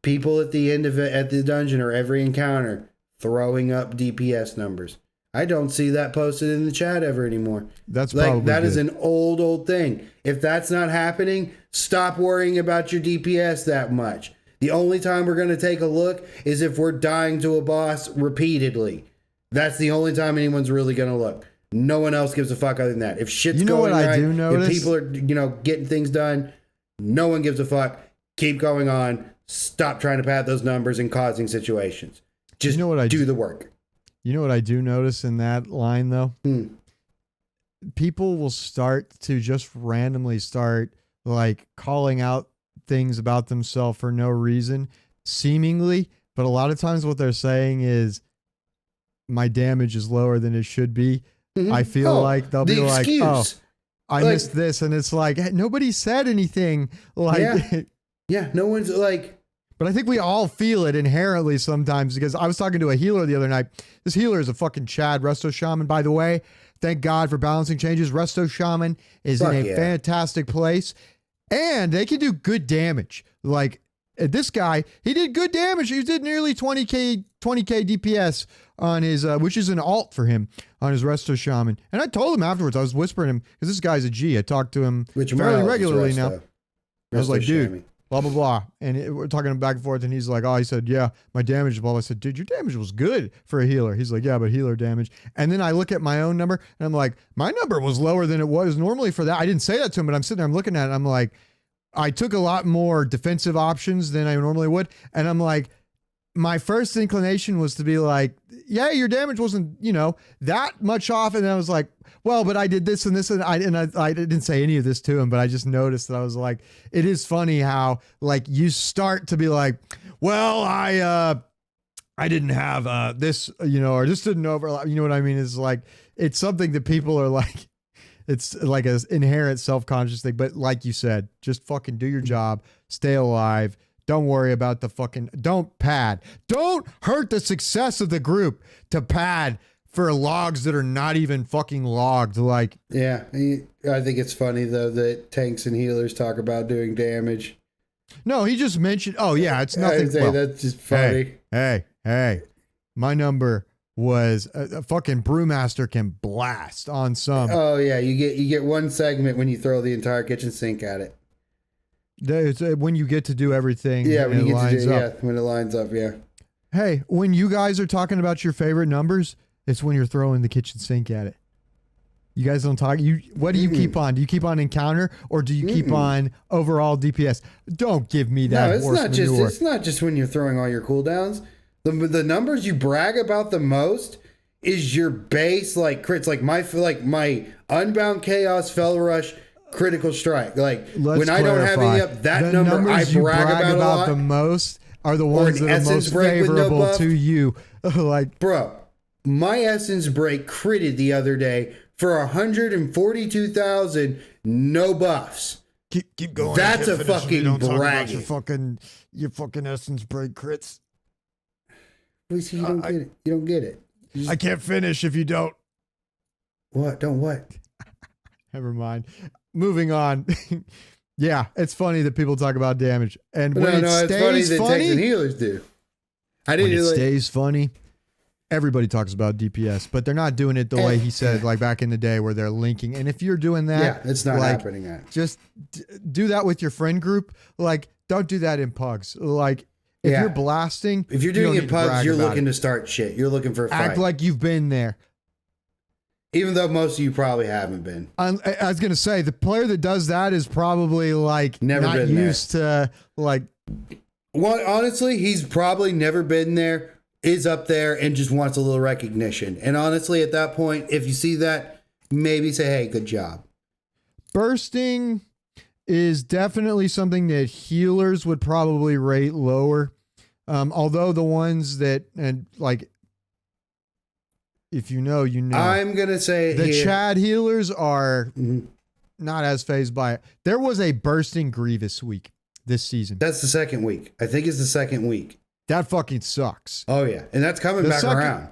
Speaker 1: People at the end of it, at the dungeon or every encounter, throwing up DPS numbers. I don't see that posted in the chat ever anymore.
Speaker 2: That's probably
Speaker 1: that is an old thing. If that's not happening, stop worrying about your DPS that much. The only time we're going to take a look is if we're dying to a boss repeatedly. That's the only time anyone's really going to look. No one else gives a fuck other than that. If shit's going right,
Speaker 2: I do notice?
Speaker 1: If people are, getting things done, no one gives a fuck. Keep going on. Stop trying to pad those numbers and causing situations. Just do the work.
Speaker 2: You know what I do notice in that line, though? People will start to just randomly start, like, calling out things about themselves for no reason, seemingly. But a lot of times what they're saying is, my damage is lower than it should be. Mm-hmm. I feel like they'll be like, I missed this. And it's like, hey, nobody said anything. Like,
Speaker 1: yeah, no one's like...
Speaker 2: But I think we all feel it inherently sometimes, because I was talking to a healer the other night. This healer is a fucking Chad Resto Shaman, by the way. Thank God for balancing changes. Resto Shaman is in a fantastic place, and they can do good damage. Like this guy, he did good damage. He did nearly 20k DPS on his, which is an alt for him, on his Resto Shaman. And I told him afterwards, I was whispering him, because this guy's a G. I talk to him fairly regularly now. I was like, dude, blah, blah, blah. And we're talking back and forth, and he's like, oh, he said, yeah, my damage is blah. I said, dude, your damage was good for a healer. He's like, yeah, but healer damage. And then I look at my own number, and I'm like, my number was lower than it was normally for that. I didn't say that to him, but I'm sitting there, I'm looking at it, I'm like, I took a lot more defensive options than I normally would. And I'm like, my first inclination was to be like, yeah, your damage wasn't, that much off. And I was like, well, but I did this and this, and I didn't say any of this to him, but I just noticed that I was like, it is funny how like you start to be like, well, I didn't have this, or this didn't overlap. You know what I mean? It's like, it's something that people are like, it's like an inherent self-conscious thing. But like you said, just fucking do your job, stay alive. Don't worry about don't pad. Don't hurt the success of the group to pad for logs that are not even fucking logged. Like,
Speaker 1: yeah, I think it's funny though that tanks and healers talk about doing damage.
Speaker 2: No, he just mentioned, oh yeah, it's nothing.
Speaker 1: That's just funny.
Speaker 2: Hey, my number was a fucking brewmaster can blast on some.
Speaker 1: Oh yeah, you get one segment when you throw the entire kitchen sink at it.
Speaker 2: It's when you get to do everything.
Speaker 1: Yeah, when you get to do,
Speaker 2: up.
Speaker 1: When it lines up, yeah.
Speaker 2: Hey, when you guys are talking about your favorite numbers, it's when you're throwing the kitchen sink at it. You guys don't talk. What do you keep on? Do you keep on encounter, or do you keep on overall DPS? Don't give me that.
Speaker 1: No, it's not just when you're throwing all your cooldowns. The numbers you brag about the most is your base like crits, like my Unbound Chaos Fel Rush critical strike. Like when I don't have any up, that number I brag about a lot.
Speaker 2: The most are the ones that are most favorable to you. Like,
Speaker 1: bro, my Essence Break critted the other day for 142,000, no buffs.
Speaker 2: Keep going.
Speaker 1: That's a fucking bragging.
Speaker 2: Your fucking Essence Break crits.
Speaker 1: You don't get it. You don't get it.
Speaker 2: I can't finish if you don't.
Speaker 1: What? Don't what?
Speaker 2: Never mind. Moving on. Yeah, it's funny that people talk about damage, and when it stays
Speaker 1: funny, tanks and healers do.
Speaker 2: Stays funny. Everybody talks about DPS, but they're not doing it the way he said, like back in the day, where they're linking. And if you're doing that,
Speaker 1: yeah, it's not happening.
Speaker 2: Just do that with your friend group. Like, don't do that in pugs. Like, if you're blasting,
Speaker 1: if you're doing it in pugs, you're looking to start shit. You're looking for a fight.
Speaker 2: Act like you've been there.
Speaker 1: Even though most of you probably haven't been.
Speaker 2: I was going to say, the player that does that is probably like not used to like.
Speaker 1: Well, honestly, he's probably never been there, is up there, and just wants a little recognition. And honestly, at that point, if you see that, maybe say, hey, good job.
Speaker 2: Bursting is definitely something that healers would probably rate lower. Although the ones that, and like, if you know, you know.
Speaker 1: I'm going to say
Speaker 2: the Chad healers are not as fazed by it. There was a bursting Grievous week this season.
Speaker 1: That's the second week. I think it's the second week.
Speaker 2: That fucking sucks.
Speaker 1: Oh, yeah. And that's coming back around.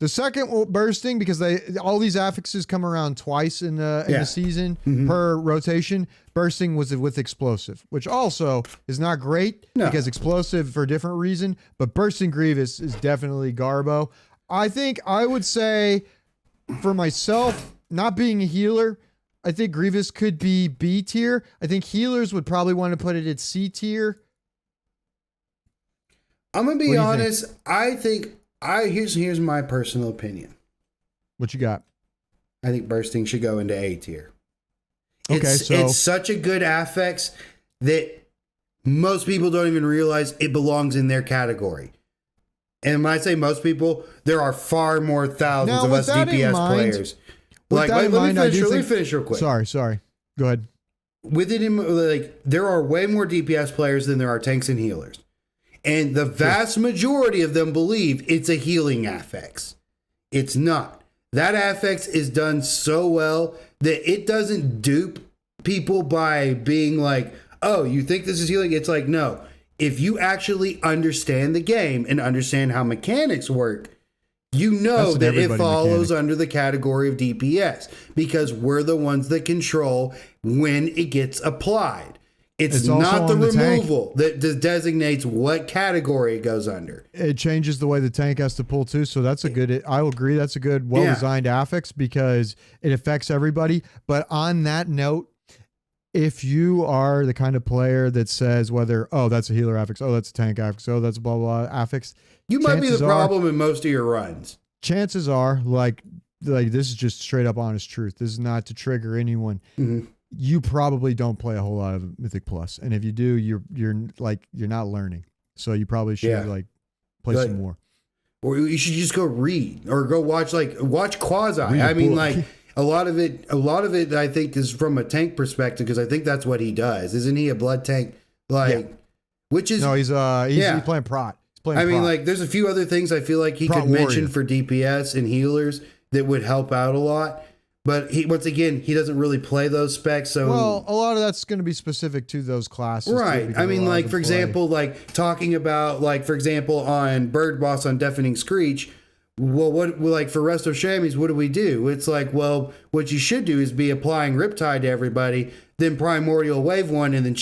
Speaker 2: The second bursting, because all these affixes come around twice in the season per rotation. Bursting was with explosive, which also is not great because explosive for a different reason. But bursting Grievous is definitely Garbo. I think I would say for myself, not being a healer, I think Grievous could be B tier. I think healers would probably want to put it at C tier.
Speaker 1: I'm gonna be honest. I think here's my personal opinion.
Speaker 2: What you got?
Speaker 1: I think bursting should go into A tier.
Speaker 2: It's
Speaker 1: such a good affix that most people don't even realize it belongs in their category. And when I say most people, there are far more thousands of us DPS players. Like, let me finish real quick.
Speaker 2: Sorry. Go ahead.
Speaker 1: There are way more DPS players than there are tanks and healers. And the vast majority of them believe it's a healing affix. It's not. That affix is done so well that it doesn't dupe people by being like, oh, you think this is healing? It's like, no. if you actually understand the game and understand how mechanics work, you know that it follows under the category of DPS because we're the ones that control when it gets applied. It's not the removal that designates what category it goes under.
Speaker 2: It changes the way the tank has to pull too. So that's a good, I will agree, that's a good, well-designed affix because it affects everybody. But on that note, if you are the kind of player that says whether, oh, that's a healer affix, oh, that's a tank affix, oh, that's blah, blah, affix.
Speaker 1: You might be the problem in most of your runs.
Speaker 2: Chances are, like this is just straight up honest truth. This is not to trigger anyone. Mm-hmm. You probably don't play a whole lot of Mythic Plus. And if you do, you're not learning. So you probably should play some more.
Speaker 1: Or you should just go read or go watch Quasi. I mean, like a lot of it I think is from a tank perspective because I think that's what he does. Isn't he a blood tank? Which is
Speaker 2: no, he's playing prot.
Speaker 1: I mean, like there's a few other things I feel like he could mention for DPS and healers that would help out a lot. But he doesn't really play those specs. So
Speaker 2: a lot of that's going to be specific to those classes.
Speaker 1: Right. I mean, like, for example, like talking about, like, for example, on Bird Boss on Deafening Screech, well, for Resto Chamois, what do? It's like, well, what you should do is be applying Riptide to everybody, then Primordial Wave 1, and then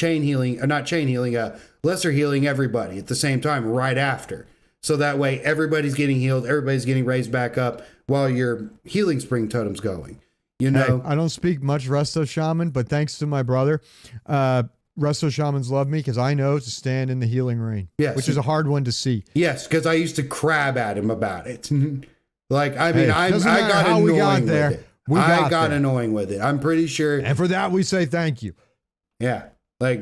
Speaker 1: Lesser Healing everybody at the same time right after. So that way everybody's getting healed, everybody's getting raised back up while your Healing Spring Totem's going. You know,
Speaker 2: hey, I don't speak much Resto Shaman, but thanks to my brother, Resto Shamans love me because I know to stand in the healing rain, which is a hard one to see.
Speaker 1: Yes, because I used to crab at him about it. Like, I mean, I got annoying with it. I got annoying with it. I'm pretty sure.
Speaker 2: And for that, we say thank you.
Speaker 1: Yeah. Like,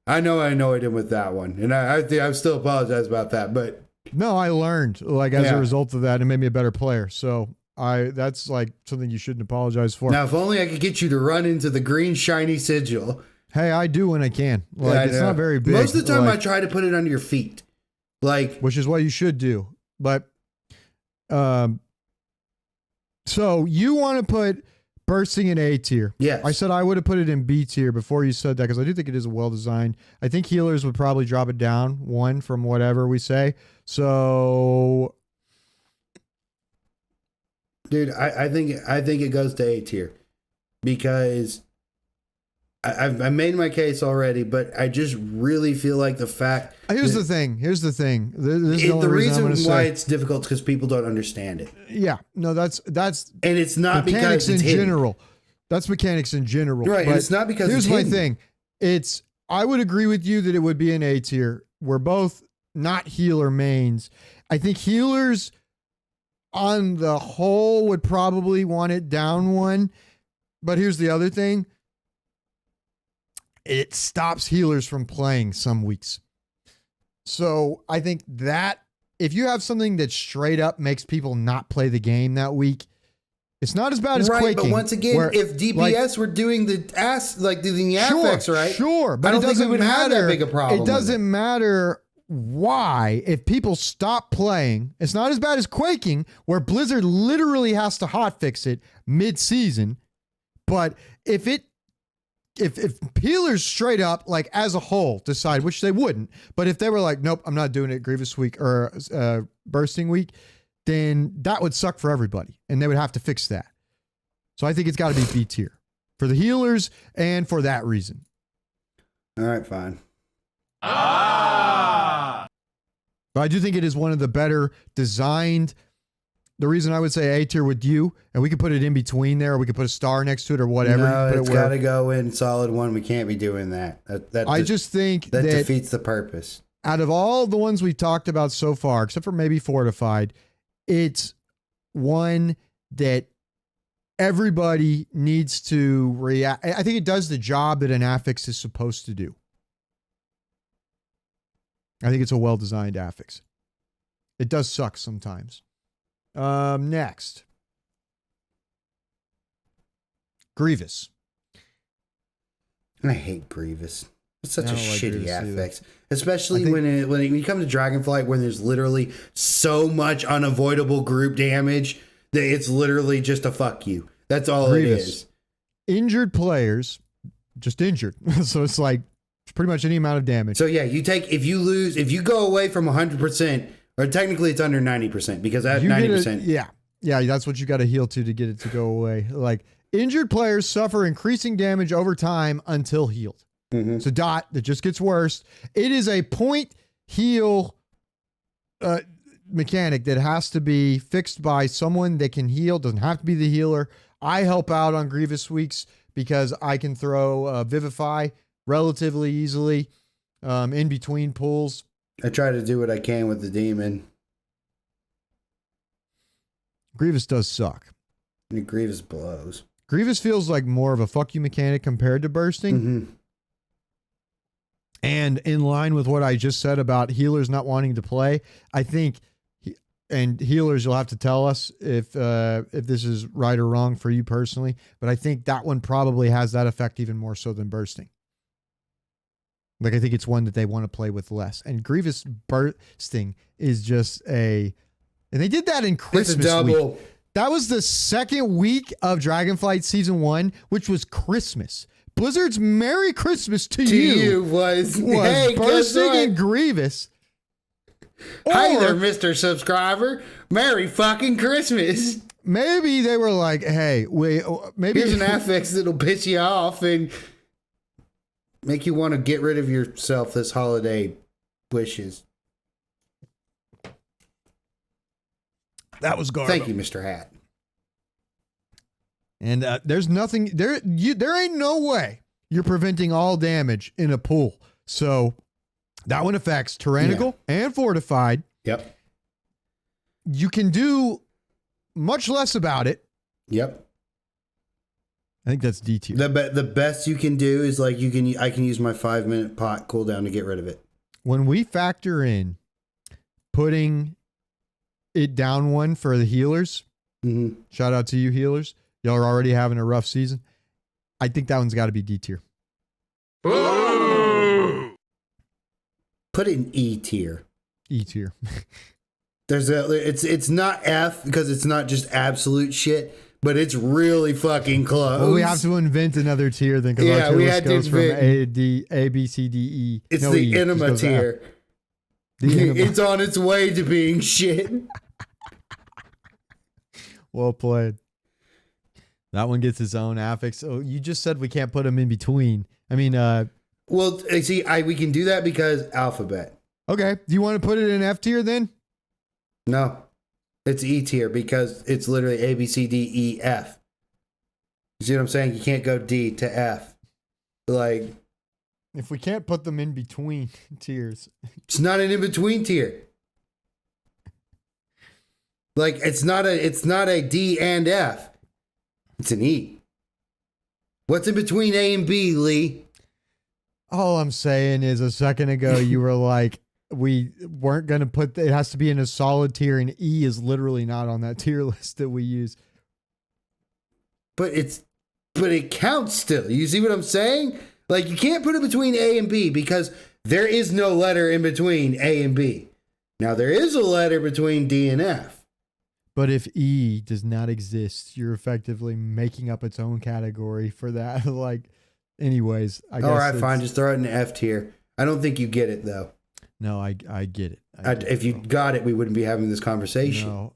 Speaker 1: I know I annoyed him with that one. And I still apologize about that. But
Speaker 2: no, I learned, like, as a result of that, it made me a better player. So that's like something you shouldn't apologize for.
Speaker 1: Now, if only I could get you to run into the green shiny sigil.
Speaker 2: Hey, I do when I can. Like, it's not very big.
Speaker 1: Most of the time, I try to put it under your feet, like,
Speaker 2: which is what you should do. But, so you want to put bursting in A tier?
Speaker 1: Yes.
Speaker 2: I said I would have put it in B tier before you said that because I do think it is well designed. I think healers would probably drop it down one from whatever we say. So.
Speaker 1: Dude, I think it goes to A tier because I've made my case already, but I just really feel like the fact.
Speaker 2: Here's the thing.
Speaker 1: The reason why it's difficult is because people don't understand it.
Speaker 2: Yeah, no, that's
Speaker 1: and it's not
Speaker 2: mechanics
Speaker 1: because it's
Speaker 2: in general. That's mechanics in general,
Speaker 1: right? And it's not because
Speaker 2: here's
Speaker 1: it's
Speaker 2: my thing. I would agree with you that it would be an A tier. We're both not healer mains. I think healers on the whole would probably want it down one. But here's the other thing. It stops healers from playing some weeks. So I think that if you have something that straight up makes people not play the game that week, it's not as bad as Quaking.
Speaker 1: But once again, if DPS were doing the affix, right?
Speaker 2: Sure, but
Speaker 1: I don't think we would have that big a problem.
Speaker 2: It doesn't matter why. If people stop playing, it's not as bad as Quaking, where Blizzard literally has to hotfix it mid-season. But if healers straight up, like as a whole, decide, which they wouldn't, but if they were like, nope, I'm not doing it Grievous week or Bursting week, then that would suck for everybody, and they would have to fix that. So I think it's got to be B tier for the healers and for that reason.
Speaker 1: All right, fine.
Speaker 2: But I do think it is one of the better designed. The reason I would say A tier with you, and we could put it in between there, or we could put a star next to it or whatever.
Speaker 1: No, it's got to go in solid one. We can't be doing that.
Speaker 2: I just think that
Speaker 1: defeats the purpose.
Speaker 2: Out of all the ones we've talked about so far, except for maybe Fortified, it's one that everybody needs to react. I think it does the job that an affix is supposed to do. I think it's a well-designed affix. It does suck sometimes. Next. Grievous.
Speaker 1: I hate Grievous. It's such a shitty affix. Especially when you come to Dragonflight, when there's literally so much unavoidable group damage that it's literally just a fuck you. That's all Grievous. It is.
Speaker 2: Injured players, just injured. So it's like It's pretty much any amount of damage.
Speaker 1: So yeah, if you go away from 100%, or technically it's under 90% because at 90%.
Speaker 2: Yeah, that's what you got to heal to get it to go away. Like injured players suffer increasing damage over time until healed.
Speaker 1: Mm-hmm.
Speaker 2: It's a dot that just gets worse. It is a point heal mechanic that has to be fixed by someone that can heal. Doesn't have to be the healer. I help out on Grievous weeks because I can throw Vivify relatively easily in between pulls.
Speaker 1: I try to do what I can with the demon.
Speaker 2: Grievous does suck.
Speaker 1: And Grievous blows.
Speaker 2: Grievous feels like more of a fuck you mechanic compared to bursting.
Speaker 1: Mm-hmm.
Speaker 2: And in line with what I just said about healers not wanting to play, I think, and healers, you'll have to tell us if this is right or wrong for you personally, but I think that one probably has that effect even more so than bursting. Like, I think it's one that they want to play with less. And Grievous bursting is just and they did that in Christmas
Speaker 1: it's a double.
Speaker 2: week. That was the second week of Dragonflight Season 1, which was Christmas. Blizzard's Merry Christmas to you
Speaker 1: was
Speaker 2: hey, bursting and Grievous.
Speaker 1: Hi there, Mr. Subscriber. Merry fucking Christmas.
Speaker 2: Maybe they were like, hey, maybe
Speaker 1: here's an affix that'll piss you off and make you want to get rid of yourself this holiday wishes.
Speaker 2: That was garbage.
Speaker 1: Thank you, Mr. Hat.
Speaker 2: And there's nothing there. There ain't no way you're preventing all damage in a pool. So that one affects Tyrannical and Fortified.
Speaker 1: Yep.
Speaker 2: You can do much less about it.
Speaker 1: Yep.
Speaker 2: I think that's D tier.
Speaker 1: The best you can do is like I can use my 5-minute pot cooldown to get rid of it.
Speaker 2: When we factor in putting it down one for the healers, shout out to you healers. Y'all are already having a rough season. I think that one's got to be D tier.
Speaker 1: Put it in E tier.
Speaker 2: E tier.
Speaker 1: It's not F because it's not just absolute shit, but it's really fucking close.
Speaker 2: Well, we have to invent another tier then because our tier list goes from A, B, C, D, E.
Speaker 1: It's the enema tier. It's on its way to being shit.
Speaker 2: Well played. That one gets its own affix. Oh, you just said we can't put them in between. I mean,
Speaker 1: well, see, we can do that because alphabet.
Speaker 2: Okay. Do you want to put it in F tier then?
Speaker 1: No. It's E tier because it's literally A, B, C, D, E, F. You see what I'm saying? You can't go D to F. Like,
Speaker 2: if we can't put them in between tiers.
Speaker 1: It's not an in-between tier. Like, it's not a D and F. It's an E. What's in between A and B, Lee?
Speaker 2: All I'm saying is a second ago you were like, we weren't going to put, it has to be in a solid tier, and E is literally not on that tier list that we use.
Speaker 1: But it counts still. You see what I'm saying? Like, you can't put it between A and B because there is no letter in between A and B. Now, there is a letter between D and F.
Speaker 2: But if E does not exist, you're effectively making up its own category for that. Like, anyways, I guess.
Speaker 1: All right, fine. Just throw it in F tier. I don't think you get it, though.
Speaker 2: No, I get it.
Speaker 1: If you got it, we wouldn't be having this conversation.
Speaker 2: No.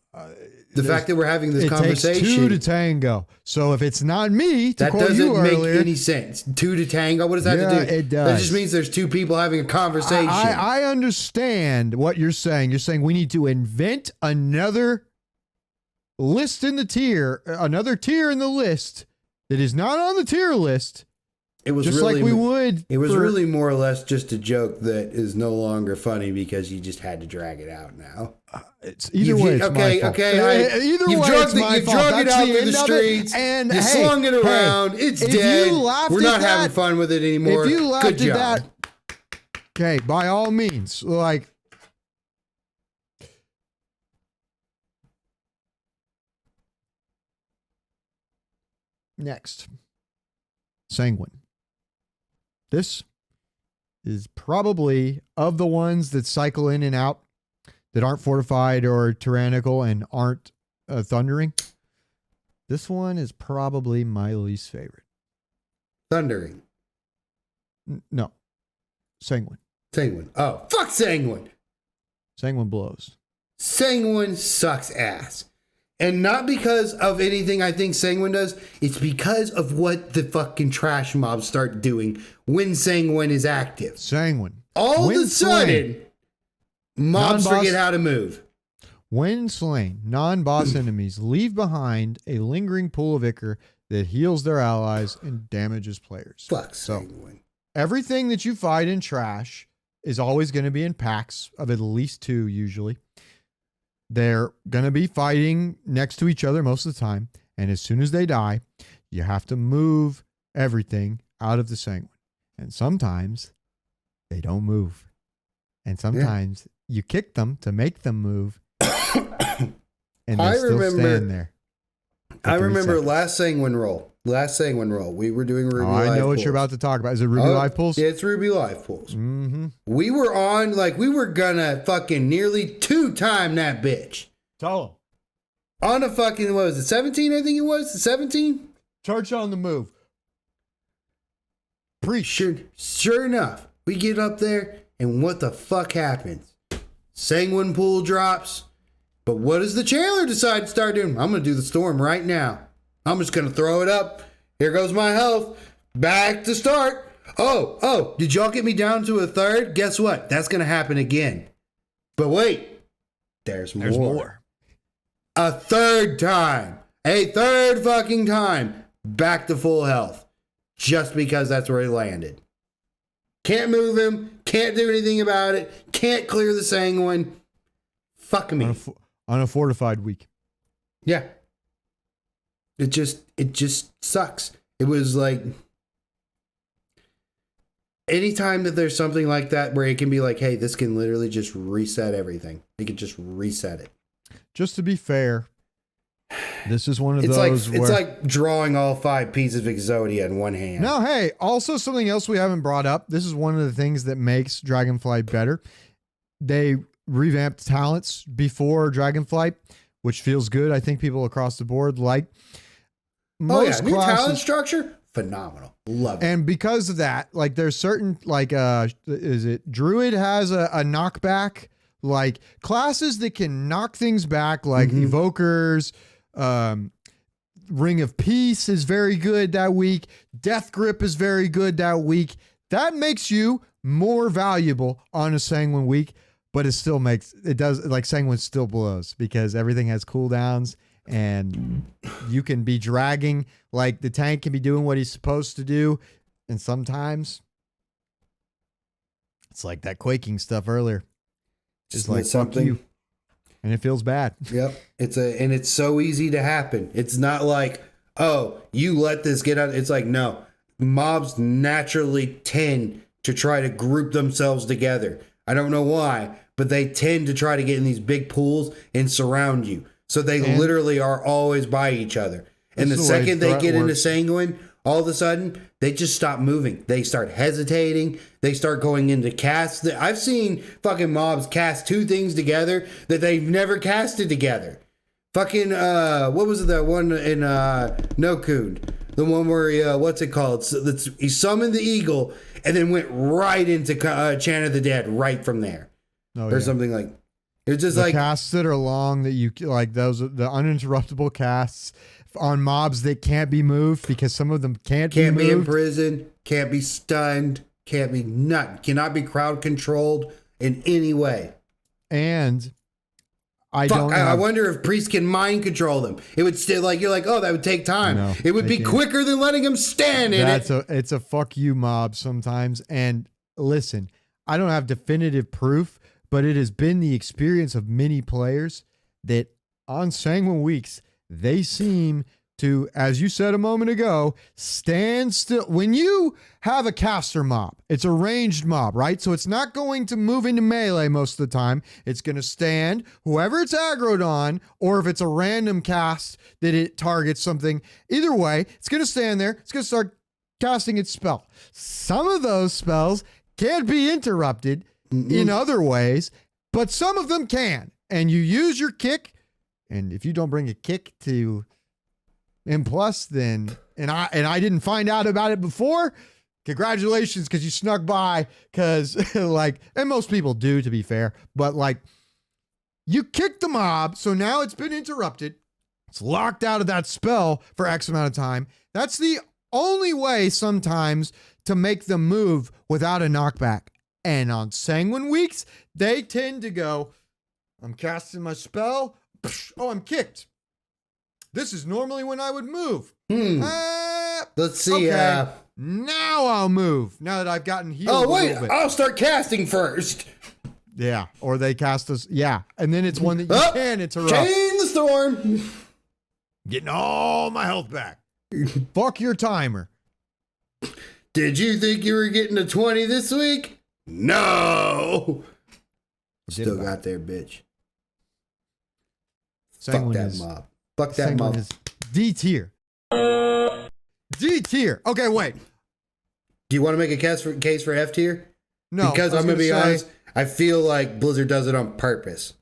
Speaker 1: The fact that we're having this conversation.
Speaker 2: It takes two to tango. So if it's not me, to quote you earlier,
Speaker 1: that doesn't make any sense. Two to tango? What does that have to do?
Speaker 2: It does.
Speaker 1: That just means there's two people having a conversation.
Speaker 2: I understand what you're saying. You're saying we need to invent another list in the tier, another tier in the list that is not on the tier list.
Speaker 1: It was
Speaker 2: just
Speaker 1: really,
Speaker 2: like we would.
Speaker 1: It was really more or less just a joke that is no longer funny because you just had to drag it out now.
Speaker 2: It's either way. It's my fault. Either way, it's my fault.
Speaker 1: You've drugged it out through the streets and you slung it around. It's dead. We're not having fun with it anymore.
Speaker 2: If you laughed
Speaker 1: Good job.
Speaker 2: at that, okay, by all means, like. Next, Sanguine. This is probably of the ones that cycle in and out that aren't fortified or tyrannical and aren't thundering. This one is probably my least favorite.
Speaker 1: Thundering.
Speaker 2: No. Sanguine.
Speaker 1: Sanguine. Oh, fuck Sanguine.
Speaker 2: Sanguine blows.
Speaker 1: Sanguine sucks ass. And not because of anything I think Sanguine does. It's because of what the fucking trash mobs start doing when Sanguine is active.
Speaker 2: Sanguine.
Speaker 1: All of a sudden, mobs forget how to move.
Speaker 2: When slain, non-boss enemies leave behind a lingering pool of ichor that heals their allies and damages players.
Speaker 1: Fuck Sanguine.
Speaker 2: Everything that you fight in trash is always going to be in packs of at least 2 usually. They're going to be fighting next to each other most of the time. And as soon as they die, you have to move everything out of the Sanguine. And sometimes they don't move. And sometimes you kick them to make them move. And they still stand there.
Speaker 1: I remember last Sanguine roll. We were doing Ruby Live
Speaker 2: I know what
Speaker 1: pools.
Speaker 2: you're about to talk about. Is it Ruby Live pools?
Speaker 1: Yeah, it's Ruby Live pools.
Speaker 2: Mm-hmm.
Speaker 1: We were on, we were gonna fucking nearly 2-time that bitch.
Speaker 2: Tell
Speaker 1: On a fucking, what was it, 17 I think it was? 17?
Speaker 2: Church on the move.
Speaker 1: Sure enough, we get up there, and what the fuck happens? Sanguine pool drops. But what does the Chandler decide to start doing? I'm going to do the storm right now. I'm just going to throw it up. Here goes my health. Back to start. Oh, did y'all get me down to a third? Guess what? That's going to happen again. But wait, there's more. A third time. A third fucking time. Back to full health. Just because that's where he landed. Can't move him. Can't do anything about it. Can't clear the Sanguine. Fuck me.
Speaker 2: On a fortified week.
Speaker 1: Yeah. It just sucks. It was like anytime that there's something like that where it can be like, hey, this can literally just reset everything. It can just reset it.
Speaker 2: Just to be fair, this is one of those
Speaker 1: it's like drawing all 5 pieces of Exodia in one hand.
Speaker 2: No, hey, also something else we haven't brought up. This is one of the things that makes Dragonflight better. They revamped talents before Dragonflight, which feels good. I think people across the board like.
Speaker 1: New talent structure, phenomenal. Love it.
Speaker 2: And because of that, there's certain Druid has a knockback, classes that can knock things back, Evokers, Ring of Peace is very good that week. Death Grip is very good that week. That makes you more valuable on a Sanguine week, but Sanguine still blows because everything has cooldowns. And you can be dragging, the tank can be doing what he's supposed to do. And sometimes it's like that quaking stuff earlier. It's like something. You. And it feels bad.
Speaker 1: Yep. It's so easy to happen. It's not like, oh, you let this get out. It's like, no, mobs naturally tend to try to group themselves together. I don't know why, but they tend to try to get in these big pools and surround you. So they literally are always by each other. And the second they get into Sanguine, all of a sudden, they just stop moving. They start hesitating. They start going into casts. I've seen fucking mobs cast 2 things together that they've never casted together. Fucking, what was it, that one in Nokund? The one where he summoned the eagle and then went right into Chant of the Dead right from there. Something like. It's just
Speaker 2: the casts that are long that you those the uninterruptible casts on mobs that can't be moved because some of them can't be
Speaker 1: imprisoned, can't be stunned, cannot be crowd controlled in any way.
Speaker 2: And
Speaker 1: I wonder if priests can mind control them. It would still you're like, oh, that would take time. No, it would be quicker than letting them stand in it.
Speaker 2: It's a fuck you mob sometimes. And listen, I don't have definitive proof, but it has been the experience of many players that on Sanguine weeks, they seem to, as you said a moment ago, stand still. When you have a caster mob, it's a ranged mob, right? So it's not going to move into melee most of the time. It's going to stand, whoever it's aggroed on, or if it's a random cast that it targets something. Either way, it's going to stand there. It's going to start casting its spell. Some of those spells can't be interrupted in other ways, but some of them can. And you use your kick, and if you don't bring a kick to M+, then and I didn't find out about it before, congratulations, because you snuck by, because like, and most people do, to be fair, but like, you kicked the mob, so now it's been interrupted. It's locked out of that spell for X amount of time. That's the only way sometimes to make them move without a knockback. And on Sanguine weeks, they tend to go, I'm casting my spell. Oh, I'm kicked. This is normally when I would move.
Speaker 1: Let's see.
Speaker 2: Okay. Now I'll move. Now that I've gotten healed.
Speaker 1: Oh, wait.
Speaker 2: A little bit.
Speaker 1: I'll start casting first.
Speaker 2: Yeah. Or they cast us. Yeah. And then it's one that you can interrupt.
Speaker 1: Chain the storm.
Speaker 2: Getting all my health back. Fuck your timer.
Speaker 1: Did you think you were getting a 20 this week? No. Still got there, bitch. Fuck that mob. Fuck that mob.
Speaker 2: Is D tier. D tier. Okay, wait.
Speaker 1: Do you want to make a case for F tier?
Speaker 2: No.
Speaker 1: Because I'm going to be honest, I feel like Blizzard does it on purpose.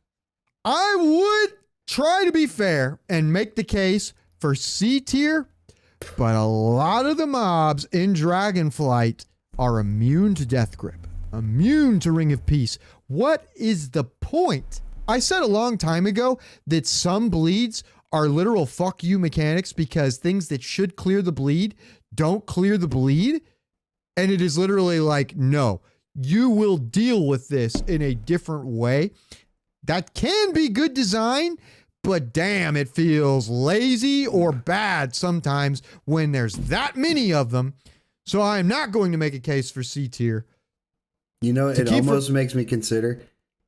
Speaker 2: I would try to be fair and make the case for C tier, but a lot of the mobs in Dragonflight are immune to Death Grip, immune to Ring of Peace. What is the point? I said a long time ago that some bleeds are literal fuck you mechanics because things that should clear the bleed don't clear the bleed. And it is literally like, no, you will deal with this in a different way. That can be good design, but damn, it feels lazy or bad sometimes when there's that many of them. So I am not going to make a case for C tier.
Speaker 1: You know, it almost makes me consider,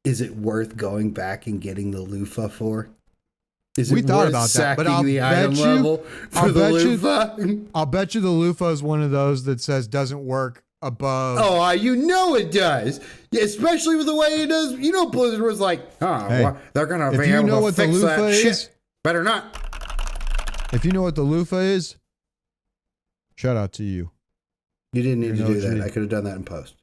Speaker 1: is it worth going back and getting the loofah for? Is it
Speaker 2: thought about that, but I'll
Speaker 1: the
Speaker 2: bet
Speaker 1: item
Speaker 2: you,
Speaker 1: level for the loofah?
Speaker 2: I'll bet you the loofah is one of those that says doesn't work above.
Speaker 1: Oh, you know it does. Yeah, especially with the way it does. You know, Blizzard was like, well, they're going to be able to fix that shit. Better not.
Speaker 2: If you know what the loofah is, shout out to you.
Speaker 1: You didn't need to do that. I could have done that in post.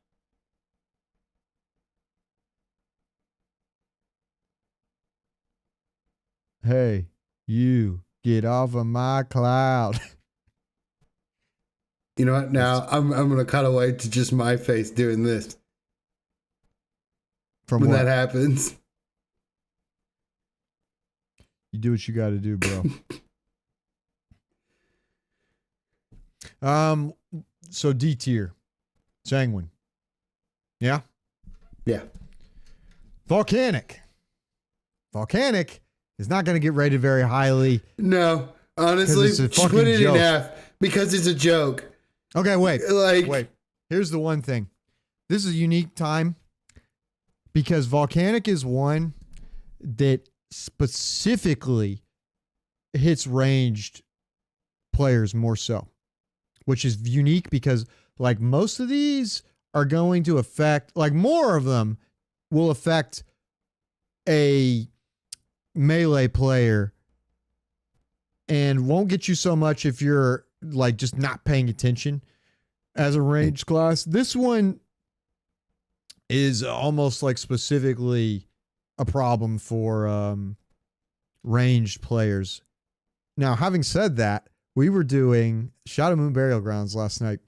Speaker 2: Hey, you get off of my cloud.
Speaker 1: You know what? Now I'm going to cut away to just my face doing this.
Speaker 2: From when
Speaker 1: that happens.
Speaker 2: You do what you got to do, bro. So D tier. Sanguine. Yeah?
Speaker 1: Yeah.
Speaker 2: Volcanic is not going to get rated very highly.
Speaker 1: No, honestly, put it in F because it's a joke.
Speaker 2: Okay, wait. Here's the one thing. This is a unique time because Volcanic is one that specifically hits ranged players more so, which is unique because like most of these are going to affect, like more of them will affect a melee player and won't get you so much if you're like just not paying attention as a ranged class. This one is almost like specifically a problem for ranged players. Now, having said that, we were doing Shadow Moon Burial Grounds last night,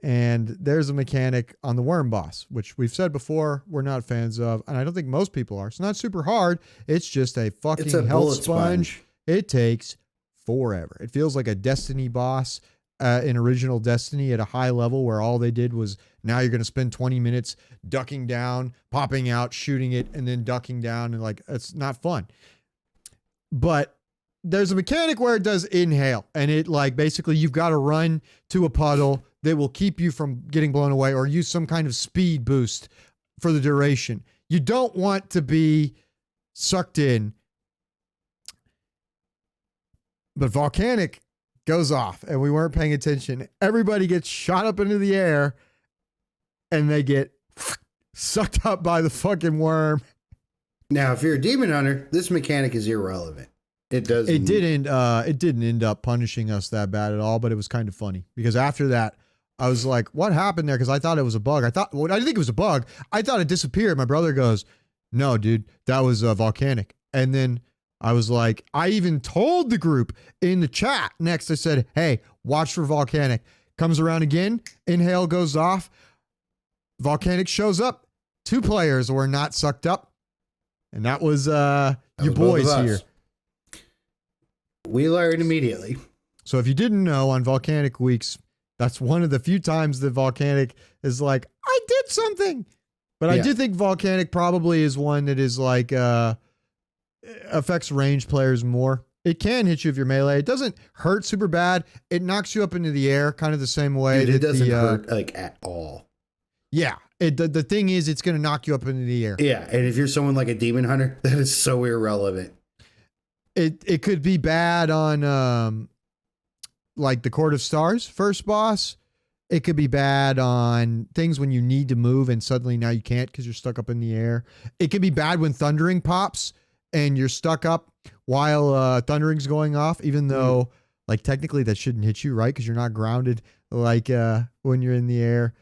Speaker 2: and there's a mechanic on the Worm Boss, which we've said before we're not fans of, and I don't think most people are. It's not super hard. It's just a fucking health sponge. It takes forever. It feels like a Destiny boss in original Destiny at a high level where all they did was now you're going to spend 20 minutes ducking down, popping out, shooting it, and then ducking down, and like it's not fun. But there's a mechanic where it does inhale, and it like basically you've got to run to a puddle that will keep you from getting blown away or use some kind of speed boost for the duration. You don't want to be sucked in. But Volcanic goes off and we weren't paying attention. Everybody gets shot up into the air and they get sucked up by the fucking worm.
Speaker 1: Now, if you're a demon hunter, this mechanic is irrelevant. It
Speaker 2: didn't end up punishing us that bad at all, but it was kind of funny because after that, I was like, what happened there? Because I thought it was a bug. I didn't think it was a bug. I thought it disappeared. My brother goes, no, dude, that was Volcanic. And then I was like, I even told the group in the chat next, I said, hey, watch for Volcanic Comes around again. Inhale goes off. Volcanic shows up. 2 players were not sucked up. And that was you boys here.
Speaker 1: We learned immediately.
Speaker 2: So if you didn't know, on Volcanic Weeks, that's one of the few times that Volcanic is like, I did something. But I do think Volcanic probably is one that is like affects range players more. It can hit you if you're melee. It doesn't hurt super bad. It knocks you up into the air kind of the same way.
Speaker 1: Dude, it doesn't hurt like at all.
Speaker 2: Yeah. The thing is, it's going to knock you up into the air.
Speaker 1: Yeah. And if you're someone like a demon hunter, that is so irrelevant.
Speaker 2: It could be bad on like the Court of Stars first boss. It could be bad on things when you need to move and suddenly now you can't because you're stuck up in the air. It could be bad when thundering pops and you're stuck up while thundering's going off, even though like technically that shouldn't hit you, right? Because you're not grounded like when you're in the air.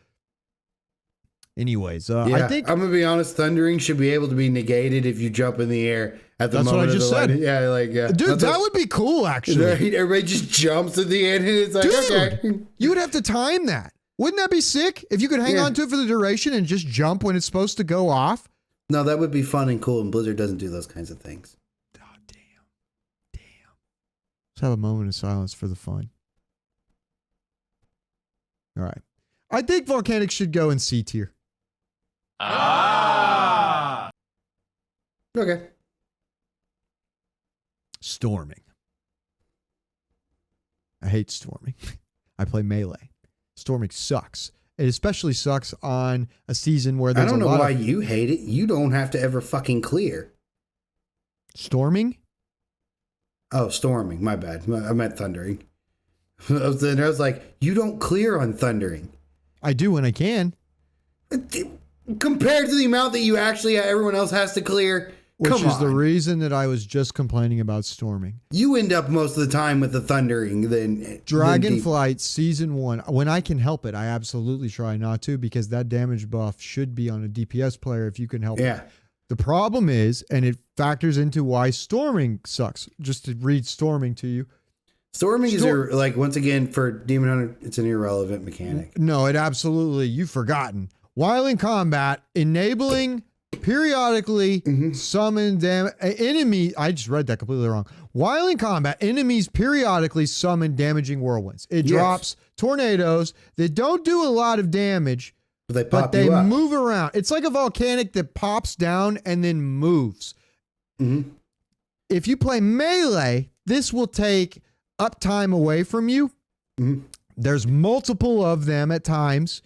Speaker 2: Anyways, I think
Speaker 1: I'm gonna be honest. Thundering should be able to be negated if you jump in the air at the moment.
Speaker 2: That's what I just said.
Speaker 1: Yeah,
Speaker 2: dude, that would be cool. Actually,
Speaker 1: everybody just jumps at the end, and it's like,
Speaker 2: dude,
Speaker 1: okay.
Speaker 2: You would have to time that. Wouldn't that be sick if you could hang on to it for the duration and just jump when it's supposed to go off?
Speaker 1: No, that would be fun and cool. And Blizzard doesn't do those kinds of things.
Speaker 2: Oh, damn. Let's have a moment of silence for the fun. All right, I think Volcanic should go in C tier.
Speaker 1: Okay.
Speaker 2: Storming. I hate storming. I play melee. Storming sucks. It especially sucks on a season where there's
Speaker 1: I don't know why you hate it. You don't have to ever fucking clear.
Speaker 2: Storming?
Speaker 1: Oh, storming. My bad. I meant thundering. I was like, you don't clear on thundering.
Speaker 2: I do when I can.
Speaker 1: Compared to the amount that you actually, everyone else has to clear.
Speaker 2: Which is the reason that I was just complaining about storming.
Speaker 1: You end up most of the time with the thundering. Then
Speaker 2: Dragonflight Season 1, when I can help it, I absolutely try not to because that damage buff should be on a DPS player if you can help it. The problem is, and it factors into why storming sucks, just to read storming to you.
Speaker 1: Storming is like, once again, for Demon Hunter, it's an irrelevant mechanic.
Speaker 2: No, it absolutely, you've forgotten. While in combat, enabling periodically summon enemy. I just read that completely wrong. While in combat, enemies periodically summon damaging whirlwinds. It drops tornadoes that don't do a lot of damage, but they move around. It's like a volcanic that pops down and then moves. If you play melee, this will take uptime away from you. There's multiple of them at times.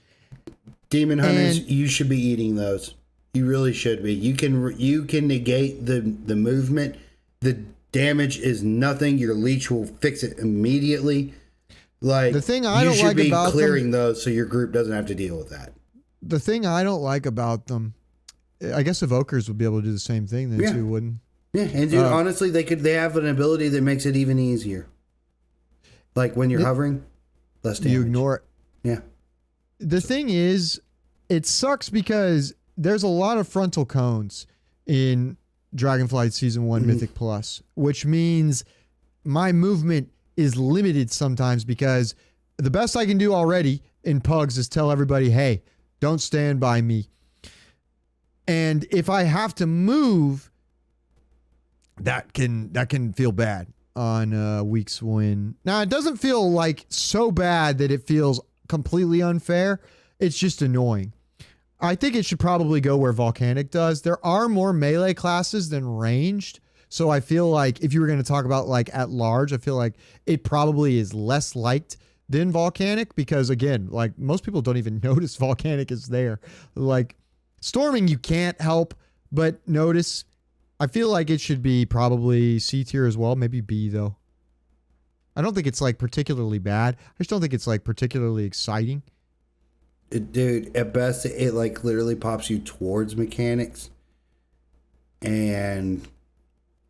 Speaker 1: Demon Hunters, you should be eating those. You really should be. You can negate the movement. The damage is nothing. Your leech will fix it immediately. Like, the thing I don't like about clearing those so your group doesn't have to deal with that.
Speaker 2: The thing I don't like about them, I guess evokers would be able to do the same thing then too, wouldn't?
Speaker 1: Yeah, and dude, honestly, they have an ability that makes it even easier. Like when you're hovering, less damage.
Speaker 2: You ignore it.
Speaker 1: Yeah.
Speaker 2: The thing is, it sucks because there's a lot of frontal cones in Dragonflight Season 1 Mythic Plus, which means my movement is limited sometimes because the best I can do already in pugs is tell everybody, hey, don't stand by me. And if I have to move, that can feel bad on weeks when... Now, it doesn't feel like so bad that it feels completely unfair. It's just annoying. I think it should probably go where Volcanic does. There are more melee classes than ranged. So I feel like if you were going to talk about like at large, I feel like it probably is less liked than Volcanic because again, like most people don't even notice Volcanic is there. Like storming, you can't help but notice. I feel like it should be probably C tier as well. Maybe B though. I don't think it's like particularly bad. I just don't think it's like particularly exciting.
Speaker 1: Dude, at best, it like literally pops you towards mechanics. And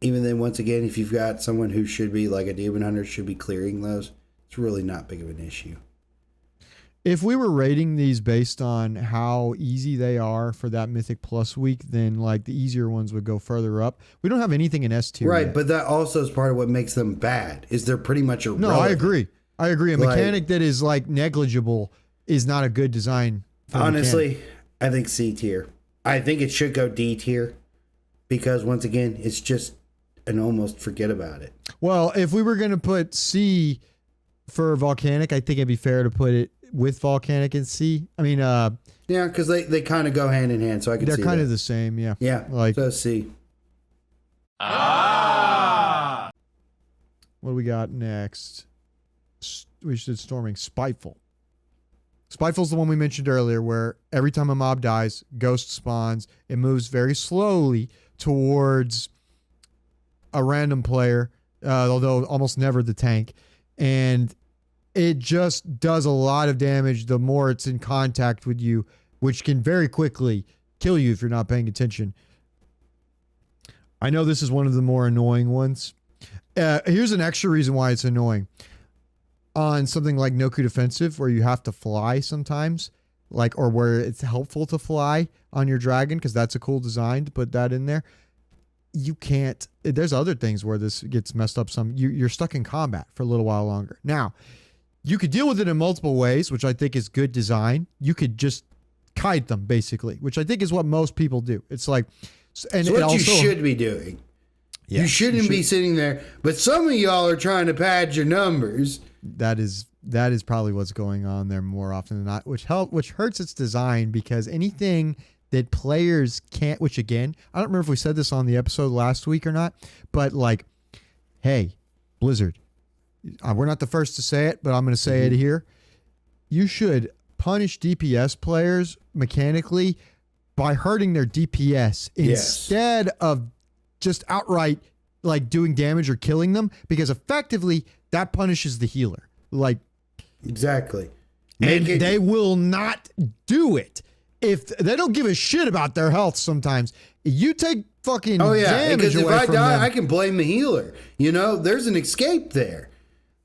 Speaker 1: even then, once again, if you've got someone who should be like a demon hunter, should be clearing those, it's really not big of an issue.
Speaker 2: If we were rating these based on how easy they are for that Mythic Plus week, then like the easier ones would go further up. We don't have anything in S tier.
Speaker 1: Right,
Speaker 2: yet.
Speaker 1: but that also is part of what makes them bad, is they're pretty much irrelevant.
Speaker 2: No, I agree. I agree. A mechanic that is like negligible is not a good design.
Speaker 1: Honestly, I think C tier. I think it should go D tier because once again, it's just an almost forget about it.
Speaker 2: Well, if we were going to put C for volcanic, I think it'd be fair to put it with volcanic and C. I mean,
Speaker 1: yeah, because they kind of go hand in hand, so I can see
Speaker 2: they're kind of the same. Yeah.
Speaker 1: Yeah.
Speaker 2: Like,
Speaker 1: so C.
Speaker 2: What do we got next? We should storming Spiteful. Spiteful's the one we mentioned earlier, where every time a mob dies, ghost spawns. It moves very slowly towards a random player, although almost never the tank, and it just does a lot of damage the more it's in contact with you, which can very quickly kill you if you're not paying attention. I know this is one of the more annoying ones. Here's an extra reason why it's annoying. On something like Noku Defensive, where you have to fly sometimes, or where it's helpful to fly on your dragon, because that's a cool design to put that in there. You can't. There's other things where this gets messed up. You're stuck in combat for a little while longer. Now, you could deal with it in multiple ways, which I think is good design. You could just kite them, basically, which I think is what most people do. It's like, and
Speaker 1: so what you should be doing. Yeah, you shouldn't be sitting there, but some of y'all are trying to pad your numbers.
Speaker 2: That is probably what's going on there more often than not, which hurts its design, because anything that players can't, which again, I don't remember if we said this on the episode last week or not, but like, hey, Blizzard, we're not the first to say it, but I'm going to say it here. You should punish DPS players mechanically by hurting their DPS instead of just outright like doing damage or killing them, because effectively that punishes the healer. Like,
Speaker 1: exactly.
Speaker 2: And they will not do it if they don't give a shit about their health. Sometimes you take fucking damage
Speaker 1: because if
Speaker 2: away
Speaker 1: I
Speaker 2: from
Speaker 1: die,
Speaker 2: them.
Speaker 1: I can blame the healer. You know, there's an escape there.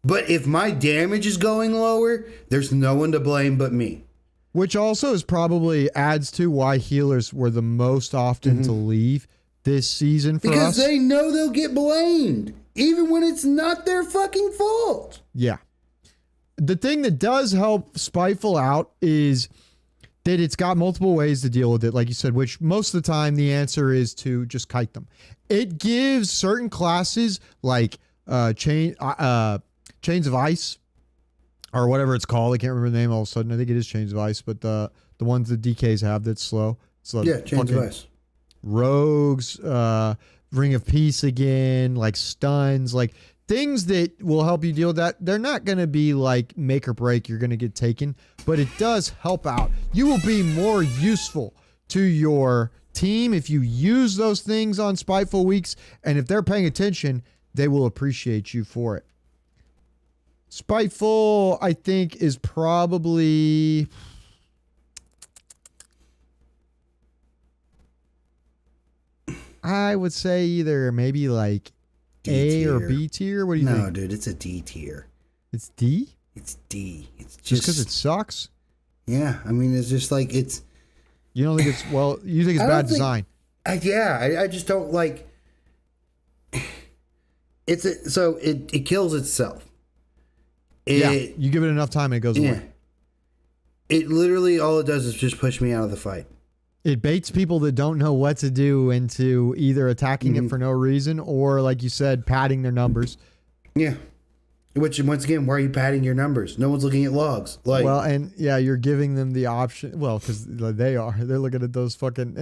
Speaker 1: But if my damage is going lower, there's no one to blame but me.
Speaker 2: Which also is probably adds to why healers were the most often to leave this season for us.
Speaker 1: Because they know they'll get blamed, even when it's not their fucking fault.
Speaker 2: Yeah. The thing that does help Spiteful out is that it's got multiple ways to deal with it, like you said, which most of the time the answer is to just kite them. It gives certain classes like Chains of Ice, or whatever it's called. I can't remember the name all of a sudden. I think it is Chains of Ice, but the ones that DKs have that's slow.
Speaker 1: Yeah, Chains of Ice.
Speaker 2: Rogues, Ring of Peace again, like stuns, like things that will help you deal with that. They're not going to be like make or break. You're going to get taken, but it does help out. You will be more useful to your team if you use those things on Spiteful weeks, and if they're paying attention, they will appreciate you for it. Spiteful, I think, is probably... I would say either maybe like D or B tier. What do you think?
Speaker 1: No, dude, it's a D tier.
Speaker 2: It's D?
Speaker 1: It's D. It's
Speaker 2: just because it sucks?
Speaker 1: Yeah, I mean, it's just like it's...
Speaker 2: You don't think it's... Well, you think it's bad design.
Speaker 1: I just don't like... So it kills itself.
Speaker 2: You give it enough time and it goes away.
Speaker 1: It literally, all it does is just push me out of the fight.
Speaker 2: It baits people that don't know what to do into either attacking it for no reason or, like you said, padding their numbers.
Speaker 1: Yeah. Which, once again, why are you padding your numbers? No one's looking at logs. Like,
Speaker 2: well, and you're giving them the option. Well, because they're looking at those fucking,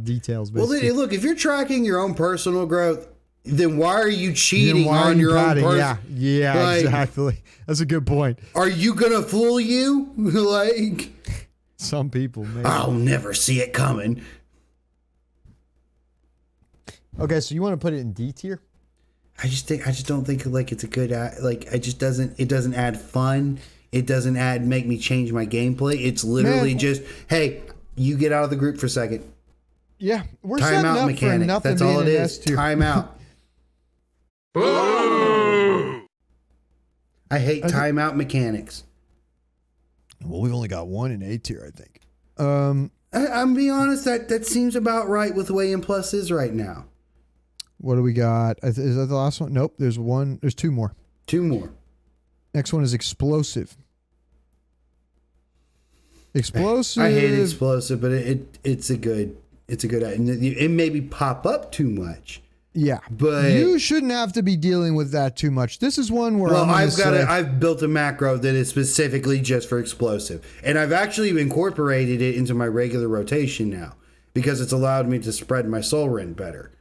Speaker 2: details. Basically.
Speaker 1: Well, look, if you're tracking your own personal growth, then why are you cheating on your own person?
Speaker 2: Yeah, exactly. That's a good point.
Speaker 1: Are you going to fool you? Like...
Speaker 2: Some people, maybe.
Speaker 1: I'll never see it coming.
Speaker 2: Okay, so you want to put it in D tier?
Speaker 1: I just don't think like it's a good it doesn't add fun. It doesn't make me change my gameplay. It's literally just, hey, you get out of the group for a second.
Speaker 2: Yeah, we're setting up mechanic. For nothing. That's all it is.
Speaker 1: Timeout. I hate timeout mechanics.
Speaker 2: Well, we've only got one in A tier, I think.
Speaker 1: I'm being honest, that seems about right with the way M Plus is right now.
Speaker 2: What do we got? Is that the last one? Nope. There's one. There's two more.
Speaker 1: Two more.
Speaker 2: Next one is explosive. Explosive.
Speaker 1: I hate explosive, but it's a good. It maybe pop up too much.
Speaker 2: Yeah,
Speaker 1: but
Speaker 2: you shouldn't have to be dealing with that too much. This is one where
Speaker 1: I've built a macro that is specifically just for explosive, and I've actually incorporated it into my regular rotation now because it's allowed me to spread my soul rend better.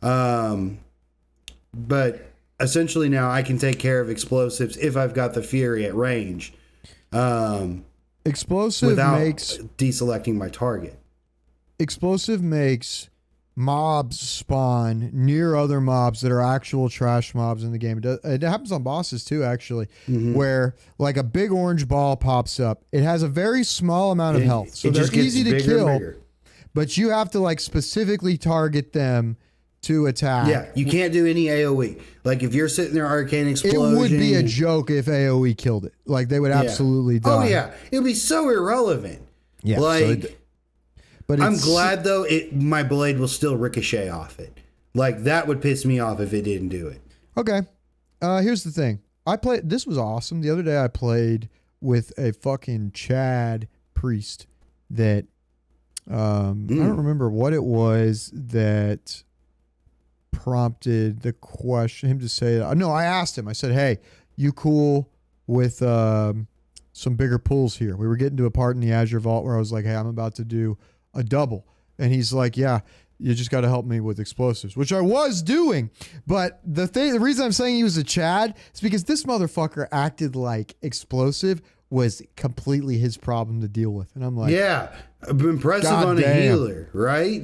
Speaker 1: But essentially now I can take care of explosives if I've got the Fury at range.
Speaker 2: Explosive
Speaker 1: without
Speaker 2: makes
Speaker 1: deselecting my target.
Speaker 2: Explosive makes mobs spawn near other mobs that are actual trash mobs in the game. It happens on bosses too, actually, where like a big orange ball pops up. It has a very small amount of health, so they're easy to kill, but you have to like specifically target them to attack.
Speaker 1: Yeah, you can't do any AoE. Like if you're sitting there arcane explosion,
Speaker 2: it would be a joke if AoE killed it. Like they would absolutely die.
Speaker 1: Oh yeah, it would be so irrelevant.
Speaker 2: Yeah,
Speaker 1: like. But I'm glad though my blade will still ricochet off it. Like that would piss me off if it didn't do it.
Speaker 2: Okay. Here's the thing. This was awesome. The other day I played with a fucking Chad priest that I don't remember what it was that prompted the question him to say that. No, I asked him. I said, "Hey, you cool with some bigger pulls here?" We were getting to a part in the Azure Vault where I was like, "Hey, I'm about to do a double." And he's like, "Yeah, you just got to help me with explosives," which I was doing. But the reason I'm saying he was a Chad is because this motherfucker acted like explosive was completely his problem to deal with. And I'm like,
Speaker 1: yeah, impressive on a healer, right?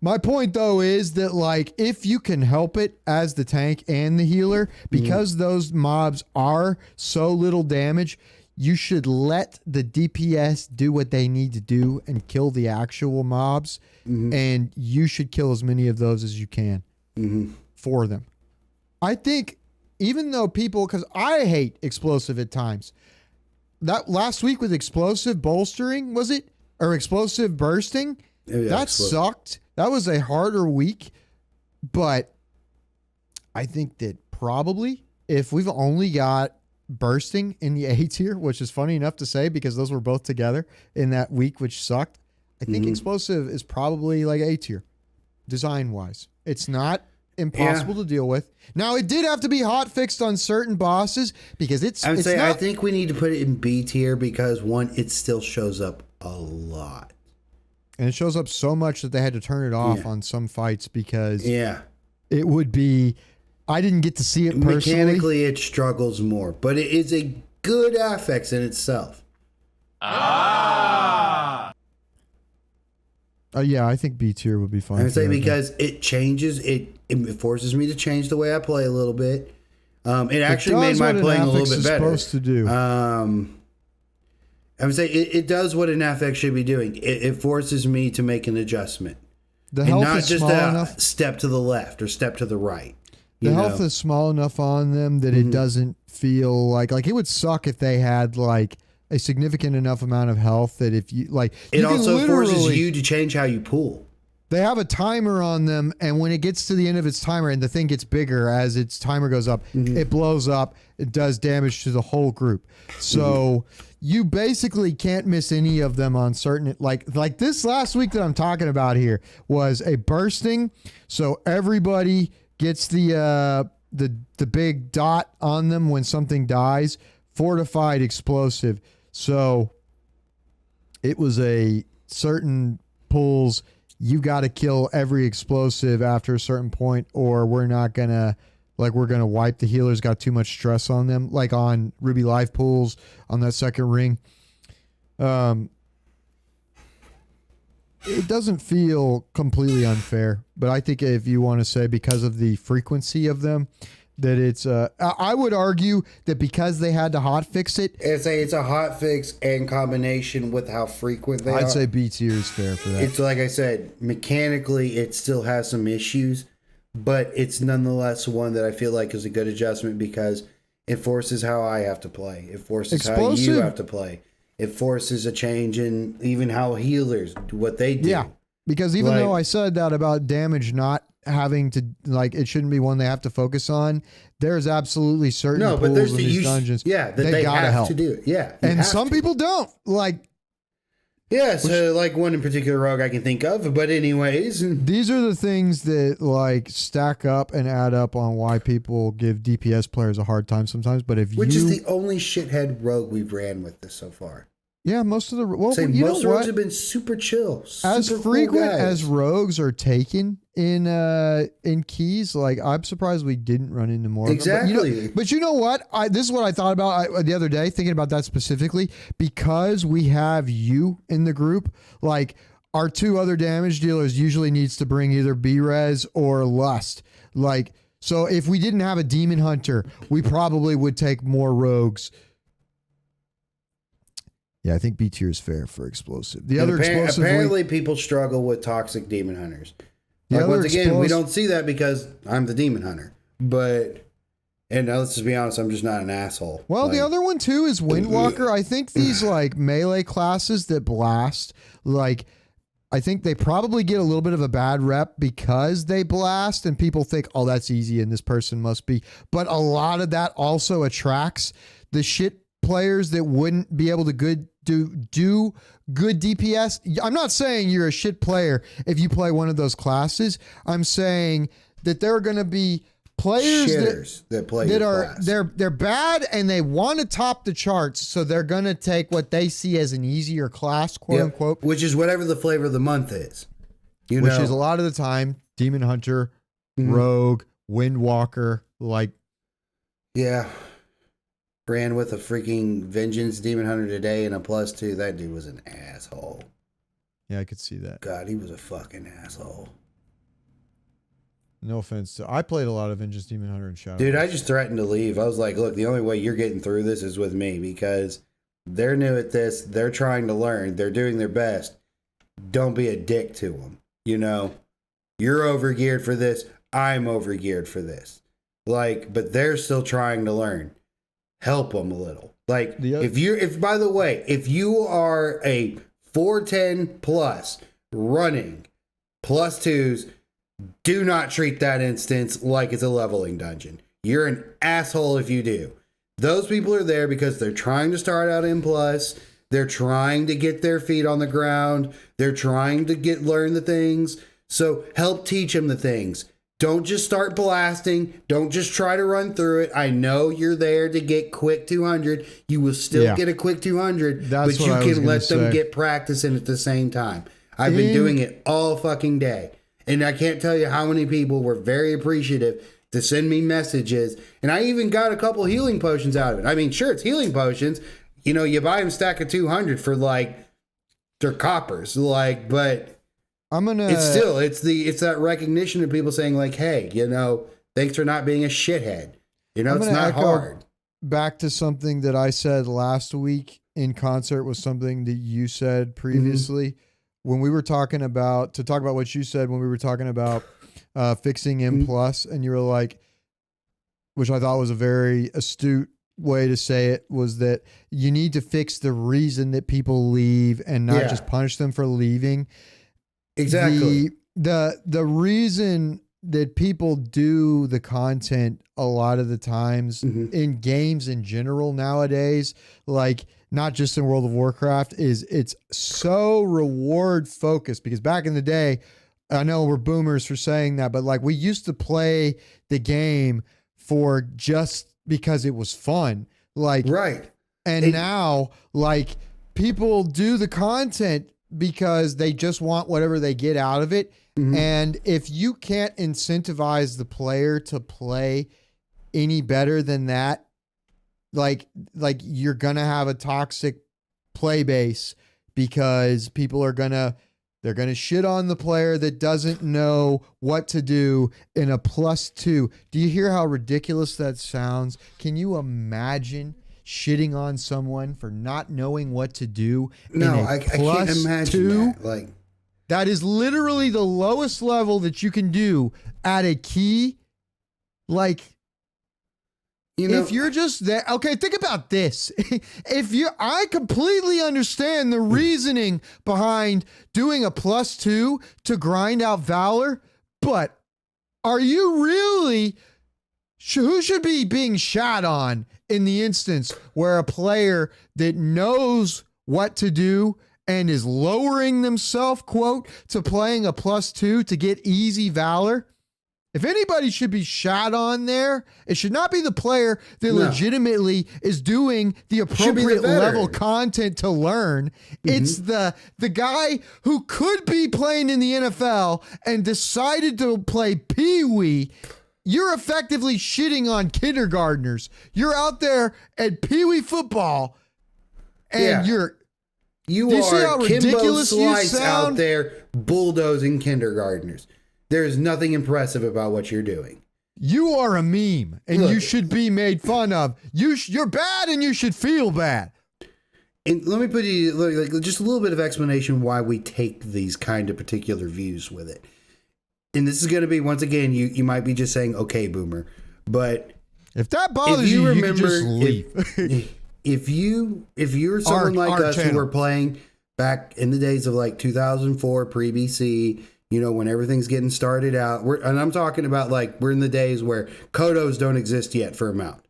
Speaker 2: My point though is that like if you can help it as the tank and the healer, because those mobs are so little damage, you should let the DPS do what they need to do and kill the actual mobs. And you should kill as many of those as you can for them. I think even though because I hate explosive at times. That last week with explosive bolstering, was it? Or explosive bursting?
Speaker 1: Yeah,
Speaker 2: that sucked. That was a harder week. But I think that probably if we've only got bursting in the A tier, which is funny enough to say because those were both together in that week, which sucked. I think explosive is probably like A tier design wise. It's not impossible to deal with. Now it did have to be hot fixed on certain bosses because I
Speaker 1: think we need to put it in B tier because one, it still shows up a lot.
Speaker 2: And it shows up so much that they had to turn it off on some fights because
Speaker 1: it
Speaker 2: would be, I didn't get to see it personally.
Speaker 1: Mechanically, it struggles more, but it is a good affix in itself.
Speaker 2: Yeah, I think B tier would be fine.
Speaker 1: I would say because it changes, it forces me to change the way I play a little bit. It actually made my playing a little bit better.
Speaker 2: Supposed to do.
Speaker 1: I would say it does what an affix should be doing. It forces me to make an adjustment.
Speaker 2: The health
Speaker 1: not
Speaker 2: is
Speaker 1: just
Speaker 2: small
Speaker 1: a
Speaker 2: enough.
Speaker 1: Step to the left or step to the right.
Speaker 2: The health is small enough on them that it doesn't feel like it would suck if they had like a significant enough amount of health that if you like
Speaker 1: it also forces you to change how you pull.
Speaker 2: They have a timer on them, and when it gets to the end of its timer and the thing gets bigger as its timer goes up, it blows up. It does damage to the whole group. So you basically can't miss any of them on certain like this last week that I'm talking about here was a bursting. So everybody gets the big dot on them when something dies. Fortified explosive. So it was a certain pulls. You got to kill every explosive after a certain point, or we're not gonna we're gonna wipe the healers. Got too much stress on them, like on Ruby Life pools on that second ring. It doesn't feel completely unfair, but I think if you want to say because of the frequency of them, that it's I would argue that because they had to hotfix it.
Speaker 1: It's a hotfix and combination with how frequent they are.
Speaker 2: I'd say B tier is fair for that.
Speaker 1: It's like I said, mechanically it still has some issues, but it's nonetheless one that I feel like is a good adjustment because it forces how I have to play. It forces how you have to play. It forces a change in even how healers do what they do.
Speaker 2: Yeah, because even though I said that about damage not having to like it shouldn't be one they have to focus on. There's absolutely certain pools in these dungeons.
Speaker 1: Yeah, that they
Speaker 2: gotta
Speaker 1: have
Speaker 2: help
Speaker 1: to do it. Yeah,
Speaker 2: and some people don't like.
Speaker 1: Yeah, so like one in particular rogue I can think of, but anyways,
Speaker 2: these are the things that like stack up and add up on why people give DPS players a hard time sometimes. But
Speaker 1: which is the only shithead rogue we've ran with this so far.
Speaker 2: Yeah, most of the
Speaker 1: most rogues have been super chill.
Speaker 2: As frequent as rogues are taken in keys, like I'm surprised we didn't run into more.
Speaker 1: Exactly.
Speaker 2: But you know what? This is what I thought about the other day, thinking about that specifically, because we have you in the group. Like our two other damage dealers usually needs to bring either B-Res or Lust. Like so, if we didn't have a Demon Hunter, we probably would take more rogues. Yeah, I think B tier is fair for explosive. The other explosive.
Speaker 1: Apparently, people struggle with toxic demon hunters. Like, once again, we don't see that because I'm the demon hunter. But, and let's just be honest, I'm just not an asshole.
Speaker 2: Well, the other one too is Windwalker. I think these like melee classes that blast, like, I think they probably get a little bit of a bad rep because they blast, and people think, oh, that's easy, and this person must be. But a lot of that also attracts the shit players that wouldn't be able to do good DPS. I'm not saying you're a shit player if you play one of those classes. I'm saying that there are going to be players that play that are class. They're bad and they want to top the charts, so they're going to take what they see as an easier class, quote unquote,
Speaker 1: which is whatever the flavor of the month is.
Speaker 2: Which is a lot of the time Demon Hunter, Rogue, Windwalker, like
Speaker 1: ran with a freaking Vengeance Demon Hunter today and a +2. That dude was an asshole.
Speaker 2: Yeah, I could see that.
Speaker 1: God, he was a fucking asshole.
Speaker 2: No offense. I played a lot of Vengeance Demon Hunter and Shadow.
Speaker 1: Dude, I just threatened to leave. I was like, look, the only way you're getting through this is with me because they're new at this. They're trying to learn. They're doing their best. Don't be a dick to them. You know, you're overgeared for this. I'm overgeared for this. Like, but they're still trying to learn. Help them a little. Like, if you are a 410 plus running +2s, do not treat that instance like it's a leveling dungeon. You're an asshole if you do. Those people are there because they're trying to start out in plus. They're trying to get their feet on the ground. They're trying to learn the things. So help teach them the things. Don't just start blasting. Don't just try to run through it. I know you're there to get quick 200. You will still get a quick 200, but you can let them get practicing at the same time. I've been doing it all fucking day. And I can't tell you how many people were very appreciative to send me messages. And I even got a couple healing potions out of it. I mean, sure, it's healing potions. You know, you buy them stack of 200 for like, they're coppers. Like, but it's that recognition of people saying like, hey, you know, thanks for not being a shithead. You know, it's not hard.
Speaker 2: Back to something that I said last week in concert with something that you said previously. When we were talking about what you said when we were talking about fixing M+, and you were like, which I thought was a very astute way to say it, was that you need to fix the reason that people leave and not just punish them for leaving.
Speaker 1: Exactly.
Speaker 2: The reason that people do the content a lot of the times in games in general nowadays, like not just in World of Warcraft, is it's so reward focused. Because back in the day, I know we're boomers for saying that, but like we used to play the game for just because it was fun. Like, right. And now like people do the content because they just want whatever they get out of it. And if you can't incentivize the player to play any better than that, like you're going to have a toxic play base because people are they're going to shit on the player that doesn't know what to do in a +2. Do you hear how ridiculous that sounds? Can you imagine shitting on someone for not knowing what to do?
Speaker 1: No, I can't imagine that. Like,
Speaker 2: that is literally the lowest level that you can do at a key. Like, you know, if you're just there, okay, think about this. I completely understand the reasoning behind doing a +2 to grind out Valor, but are you really, who should be being shat on in the instance where a player that knows what to do and is lowering themselves, quote, to playing a +2 to get easy Valor? If anybody should be shot on there, it should not be the player that legitimately is doing the appropriate level content to learn. It's the guy who could be playing in the NFL and decided to play Pee-wee. You're effectively shitting on kindergartners. You're out there at Pee-wee football, and
Speaker 1: you are Kimbo Slice out there bulldozing kindergartners. There's nothing impressive about what you're doing.
Speaker 2: You are a meme, and you should be made fun of. You're bad, and you should feel bad.
Speaker 1: And let me put you like just a little bit of explanation why we take these kind of particular views with it. And this is going to be, once again, you might be just saying, okay, boomer. But
Speaker 2: if that bothers you, remember, you can just leave.
Speaker 1: If you're someone like us who were playing back in the days of like 2004, pre-BC, you know, when everything's getting started out, and I'm talking about like we're in the days where KOTWs don't exist yet for a mount.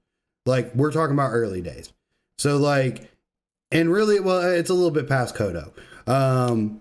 Speaker 1: Like we're talking about early days. So like, and really, well, it's a little bit past KOTW.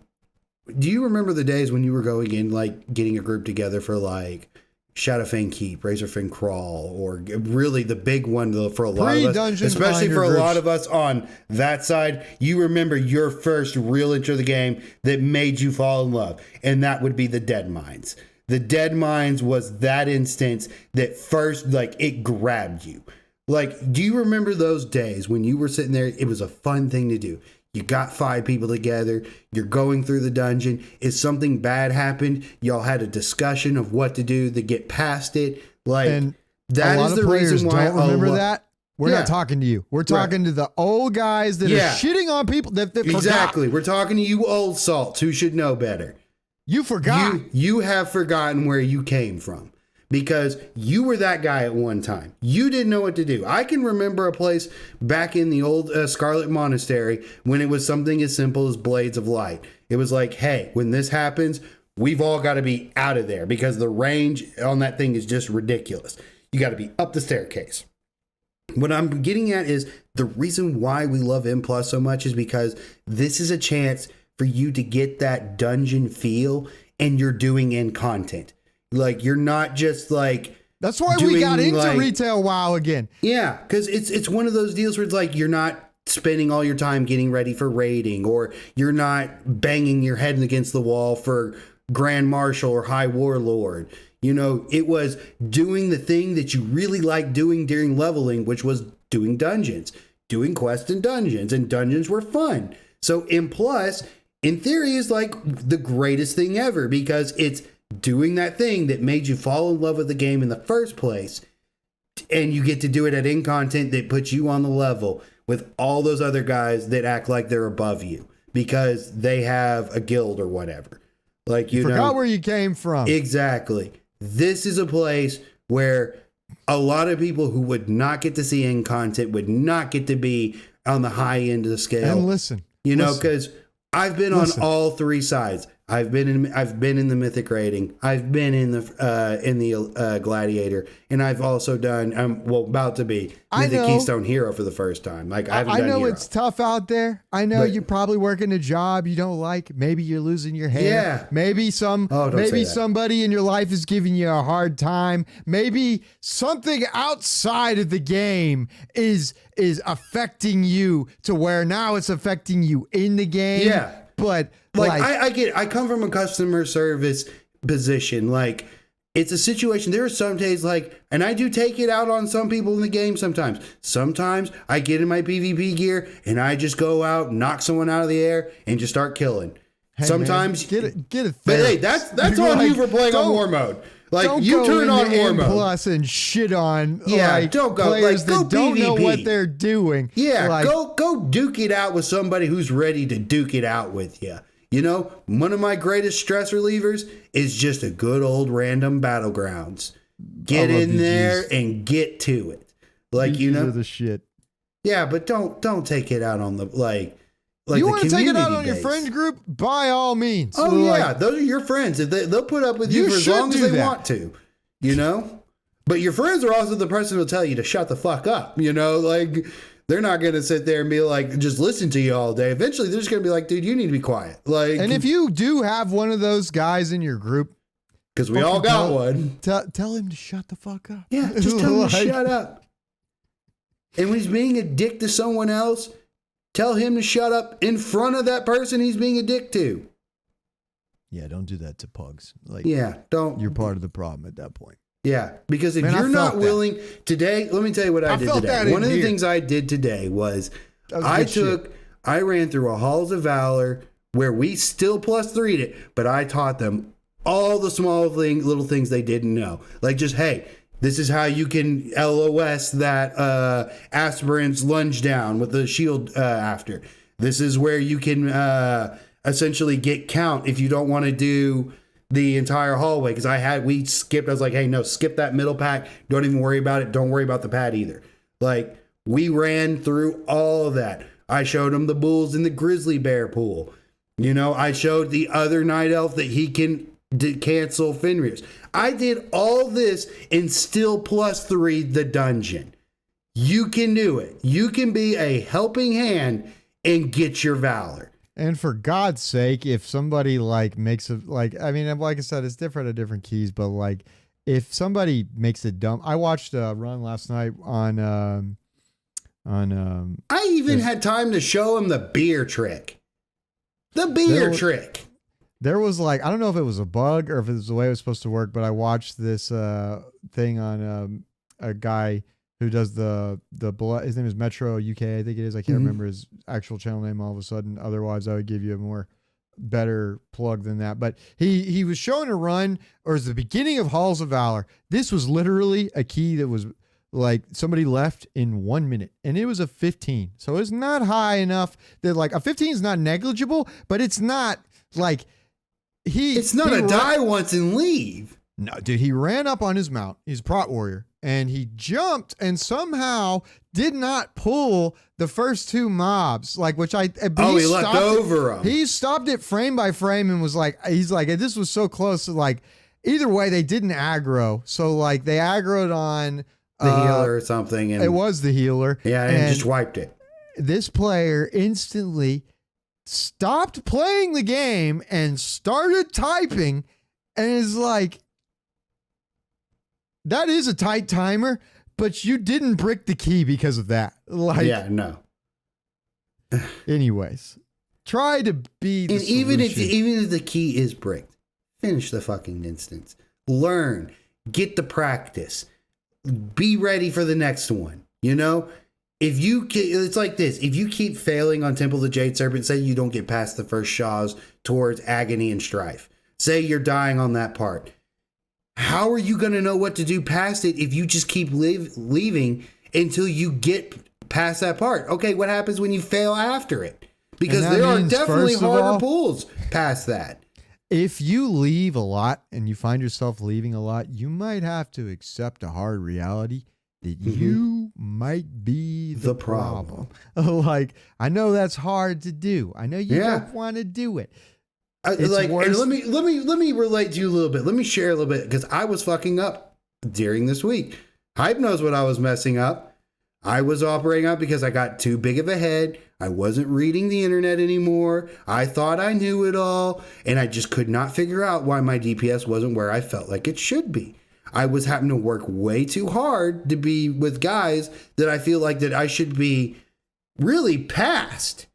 Speaker 1: Do you remember the days when you were going in, like getting a group together for like Shadowfang Keep, Razorfang Crawl, or really the big one for a lot of us, especially for a lot of us on that side? You remember your first real intro to the game that made you fall in love, and that would be the Dead Mines. The Dead Mines was that instance that first, like, it grabbed you. Like, do you remember those days when you were sitting there? It was a fun thing to do. You got 5 people together. You're going through the dungeon. If something bad happened, y'all had a discussion of what to do to get past it. Like, and that is the reason why.
Speaker 2: Don't remember that? We're not talking to you. We're talking to the old guys that are shitting on people that
Speaker 1: exactly. We're talking to you old salts who should know better.
Speaker 2: You forgot.
Speaker 1: You have forgotten where you came from. Because you were that guy at one time. You didn't know what to do. I can remember a place back in the old Scarlet Monastery when it was something as simple as Blades of Light. It was like, hey, when this happens, we've all got to be out of there because the range on that thing is just ridiculous. You got to be up the staircase. What I'm getting at is the reason why we love M Plus so much is because this is a chance for you to get that dungeon feel, and you're doing in content. Like, you're not just like...
Speaker 2: That's why we got into retail WoW again.
Speaker 1: Yeah, because it's one of those deals where it's like you're not spending all your time getting ready for raiding, or you're not banging your head against the wall for Grand Marshal or High Warlord. You know, it was doing the thing that you really like doing during leveling, which was doing dungeons, doing quests and dungeons were fun. So M Plus, in theory, is like the greatest thing ever because it's doing that thing that made you fall in love with the game in the first place, and you get to do it at in content that puts you on the level with all those other guys that act like they're above you because they have a guild or whatever. Like, you
Speaker 2: forgot where you came from.
Speaker 1: Exactly. This is a place where a lot of people who would not get to see in content would not get to be on the high end of the scale.
Speaker 2: And listen,
Speaker 1: know, because I've been on all 3 sides. I've been in the Mythic rating. I've been in the Gladiator, and I've also done about to be Mythic Keystone Hero for the first time. Like, I haven't done
Speaker 2: know
Speaker 1: Hero.
Speaker 2: It's tough out there. I know you're probably working a job you don't like. Maybe you're losing your hair.
Speaker 1: Yeah.
Speaker 2: Maybe somebody in your life is giving you a hard time. Maybe something outside of the game is affecting you to where now it's affecting you in the game.
Speaker 1: Yeah.
Speaker 2: But
Speaker 1: like I get it. I come from a customer service position. Like, it's a situation. There are some days and I do take it out on some people in the game sometimes. Sometimes I get in my PvP gear and I just go out, knock someone out of the air, and just start killing.
Speaker 2: Hey,
Speaker 1: sometimes
Speaker 2: man, get it.
Speaker 1: But hey, that's on you for playing on war mode. Like, you turn on war mode
Speaker 2: plus and shit on
Speaker 1: don't go
Speaker 2: players
Speaker 1: go
Speaker 2: that don't know what they're doing.
Speaker 1: Yeah, go duke it out with somebody who's ready to duke it out with you. You know, one of my greatest stress relievers is just a good old random battlegrounds. Get in there and get to it. Like, you know,
Speaker 2: the shit.
Speaker 1: Yeah, but don't take it out on the like
Speaker 2: you want to take it out on
Speaker 1: base.
Speaker 2: your friend group? By all means.
Speaker 1: Oh, yeah. Those are your friends. They'll put up with you for as long as they want to. you know? But your friends are also the person who'll tell you to shut the fuck up, you know? Like, they're not going to sit there and be like, just listen to you all day. Eventually, they're just going to be like, dude, you need to be quiet. Like,
Speaker 2: and if you do have one of those guys in your group,
Speaker 1: because we all got one,
Speaker 2: tell him to shut the fuck up.
Speaker 1: Yeah, just tell him to shut up. And when he's being a dick to someone else, tell him to shut up in front of that person he's being a dick to.
Speaker 2: Yeah, don't do that to pugs. Like,
Speaker 1: yeah, don't.
Speaker 2: You're part of the problem at that point.
Speaker 1: Yeah, because if you're not willing today, let me tell you what I did today. One of the things I did today was I ran through a Halls of Valor where we still +3'd it, but I taught them all the little things they didn't know. Like just, hey, this is how you can LOS that aspirant's lunge down with the shield after. This is where you can essentially get count if you don't want to do the entire hallway, because we skipped. I was like, hey, no, skip that middle pack. Don't even worry about it. Don't worry about the pad either. Like, we ran through all of that. I showed him the bulls in the grizzly bear pool. You know, I showed the other night elf that he can cancel Fenrir's. I did all this and still +3 the dungeon. You can do it. You can be a helping hand and get your valor.
Speaker 2: And for God's sake, if somebody like makes a, like, I mean, like I said, it's different at different keys, but like if somebody makes a dumb, I watched a run last night on
Speaker 1: I even had time to show him the beer trick. The beer trick.
Speaker 2: There was like, I don't know if it was a bug or if it was the way it was supposed to work, but I watched this thing on a guy who does the blood. His name is Metro UK, I think it is. I can't remember his actual channel name all of a sudden. Otherwise, I would give you a more better plug than that. But he was showing a run, or it was the beginning of Halls of Valor. This was literally a key that was like somebody left in 1 minute, and it was a 15. So it's not high enough that like a 15 is not negligible, but it's not like
Speaker 1: it's not a die once and leave.
Speaker 2: No, dude, he ran up on his mount. He's a prot warrior. And he jumped and somehow did not pull the first two mobs. Like, which he
Speaker 1: left over him.
Speaker 2: He stopped it frame by frame and was like, he's like, this was so close to like, either way, they didn't aggro. So like they aggroed on
Speaker 1: the healer or something. And
Speaker 2: it was the healer.
Speaker 1: Yeah, and just wiped it.
Speaker 2: This player instantly stopped playing the game and started typing and is like, that is a tight timer, but you didn't brick the key because of that. Like,
Speaker 1: yeah, no.
Speaker 2: Anyways, try to be the solution.
Speaker 1: Even if the key is bricked, finish the fucking instance. Learn, get the practice, be ready for the next one. You know, it's like this. If you keep failing on Temple of the Jade Serpent, say you don't get past the first Shaws towards Agony and Strife. Say you're dying on that part. How are you going to know what to do past it if you just keep leaving until you get past that part? Okay, what happens when you fail after it? Because there are definitely harder pulls past that.
Speaker 2: If you leave a lot and you find yourself leaving a lot, you might have to accept a hard reality that you might be the problem. Like, I know that's hard to do. I know you don't want to do it.
Speaker 1: And let me relate to you a little bit. Let me share a little bit, because I was fucking up during this week. Hype knows what I was messing up. I was operating up because I got too big of a head. I wasn't reading the internet anymore. I thought I knew it all, and I just could not figure out why my DPS wasn't where I felt like it should be. I was having to work way too hard to be with guys that I feel like that I should be really past,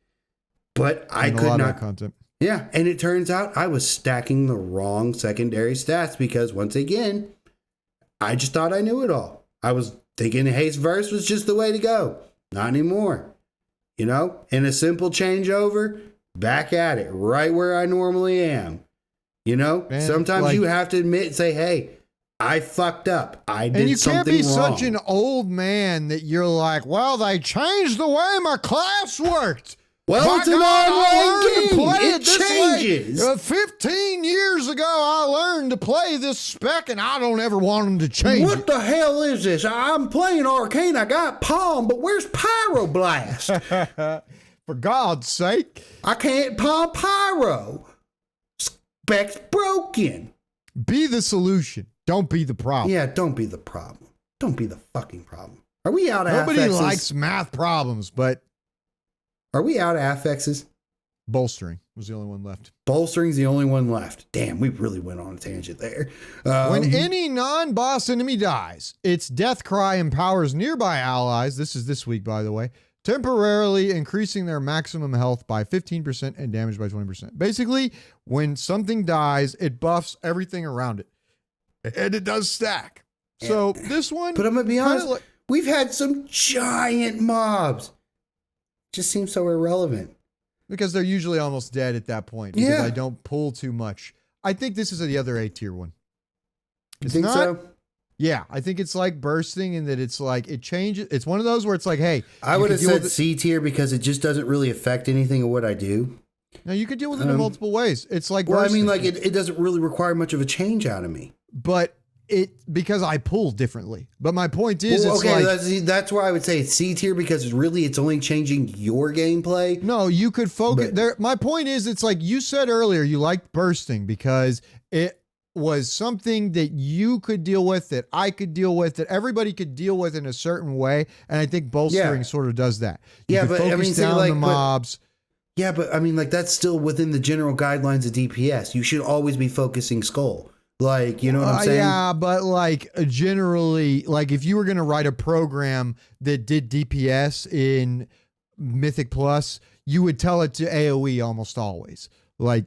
Speaker 1: but I could not.
Speaker 2: Content.
Speaker 1: Yeah, and it turns out I was stacking the wrong secondary stats because, once again, I just thought I knew it all. I was thinking Haste Verse was just the way to go. Not anymore. You know? And a simple changeover, back at it, right where I normally am. You know? Man, sometimes you have to admit and say, hey, I fucked up. I did something wrong. And you can't be
Speaker 2: such an old man that you're like, well, they changed the way my class worked.
Speaker 1: Well, it's an online game. It changes.
Speaker 2: 15 years ago, I learned to play this spec, and I don't ever want them to change
Speaker 1: What the hell is this? I'm playing Arcane. I got Palm, but where's Pyroblast?
Speaker 2: For God's sake.
Speaker 1: I can't Palm Pyro. Spec's broken.
Speaker 2: Be the solution. Don't be the problem.
Speaker 1: Yeah, don't be the problem. Don't be the fucking problem. Are we out of
Speaker 2: Nobody
Speaker 1: affixes?
Speaker 2: likes math problems, but
Speaker 1: Are we out of affixes?
Speaker 2: bolstering was the only one left.
Speaker 1: Bolstering's the only one left. Damn, we really went on a tangent there.
Speaker 2: When any non-boss enemy dies, its death cry empowers nearby allies. This is this week, by the way. Temporarily increasing their maximum health by 15% and damage by 20%. Basically, when something dies, it buffs everything around it. And it does stack. So this one...
Speaker 1: But I'm going to be honest, we've had some giant mobs. Just seems so irrelevant.
Speaker 2: Because they're usually almost dead at that point. Because I don't pull too much. I think this is the other A tier one.
Speaker 1: You think so?
Speaker 2: Yeah, I think it's like bursting in that it's like it changes. It's one of those where it's like, hey,
Speaker 1: I would have said C tier because it just doesn't really affect anything of what I do.
Speaker 2: No, you could deal with it in multiple ways. It's like
Speaker 1: well,
Speaker 2: bursting.
Speaker 1: I mean, like it doesn't really require much of a change out of me.
Speaker 2: But because I pull differently. But my point is,
Speaker 1: well,
Speaker 2: it's
Speaker 1: okay,
Speaker 2: like
Speaker 1: that's why I would say it's C tier because it's only changing your gameplay.
Speaker 2: No, you could focus there. My point is, it's like you said earlier, you liked bursting because it was something that you could deal with, that I could deal with, that everybody could deal with in a certain way. And I think bolstering sort of does that. You
Speaker 1: but
Speaker 2: focus
Speaker 1: I mean,
Speaker 2: down the mobs.
Speaker 1: But I mean, like that's still within the general guidelines of DPS. You should always be focusing skull. Like, you know what I'm saying?
Speaker 2: Yeah, but like generally, like if you were going to write a program that did DPS in Mythic Plus, you would tell it to AoE almost always. Like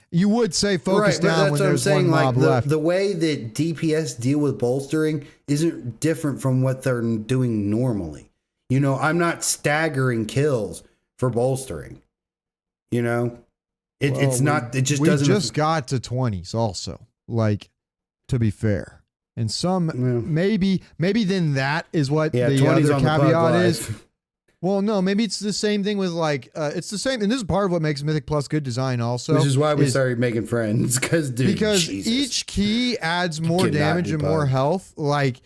Speaker 2: you would say focus down when there's one mob left.
Speaker 1: The way that DPS deal with bolstering isn't different from what they're doing normally. You know, I'm not staggering kills for bolstering. You know, it's not. It just doesn't.
Speaker 2: We just got to 20s also. Like, to be fair, and some maybe then that is what the other caveat is. Well, no, maybe it's the same thing with like it's the same, and this is part of what makes Mythic Plus good design also.
Speaker 1: Which is why we started making friends because
Speaker 2: each key adds more damage and more health. Like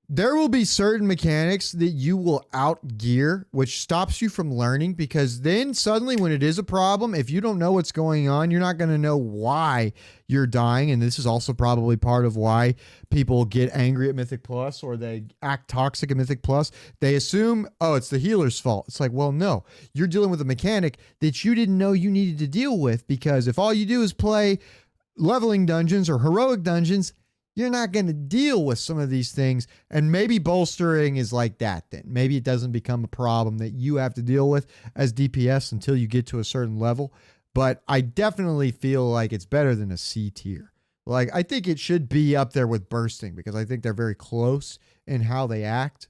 Speaker 2: there will be certain mechanics that you will outgear, which stops you from learning because then suddenly when it is a problem, if you don't know what's going on, you're not going to know why you're dying. And this is also probably part of why people get angry at Mythic Plus or they act toxic at Mythic Plus. They assume, oh, it's the healer's fault. It's like, well, no, you're dealing with a mechanic that you didn't know you needed to deal with because if all you do is play leveling dungeons or heroic dungeons, you're not going to deal with some of these things. And maybe bolstering is like that then. Maybe it doesn't become a problem that you have to deal with as DPS until you get to a certain level. But I definitely feel like it's better than a C tier. Like, I think it should be up there with bursting because I think they're very close in how they act.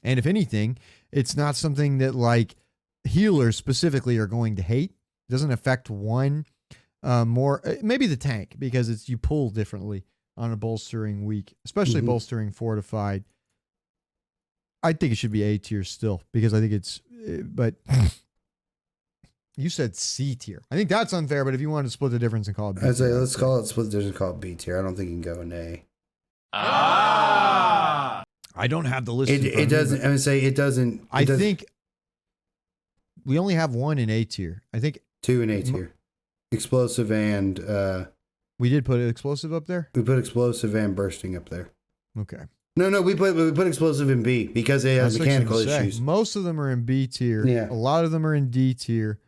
Speaker 2: And if anything, it's not something that like healers specifically are going to hate. It doesn't affect one more, maybe the tank because you pull differently on a bolstering week, especially bolstering fortified. I think it should be A tier still because I think it's, but you said C tier. I think that's unfair, but if you want to split the difference and call it B tier.
Speaker 1: I'd say let's call it split the difference and call it B tier. I don't think you can go in A.
Speaker 2: I don't have the list.
Speaker 1: It doesn't, I would say it doesn't.
Speaker 2: I think we only have one in A tier. I think
Speaker 1: two in A tier. Explosive and
Speaker 2: we did put explosive up there.
Speaker 1: We put explosive and bursting up there.
Speaker 2: Okay.
Speaker 1: No, we put explosive in B because it has mechanical issues.
Speaker 2: Most of them are in B tier.
Speaker 1: Yeah.
Speaker 2: A lot of them are in D tier.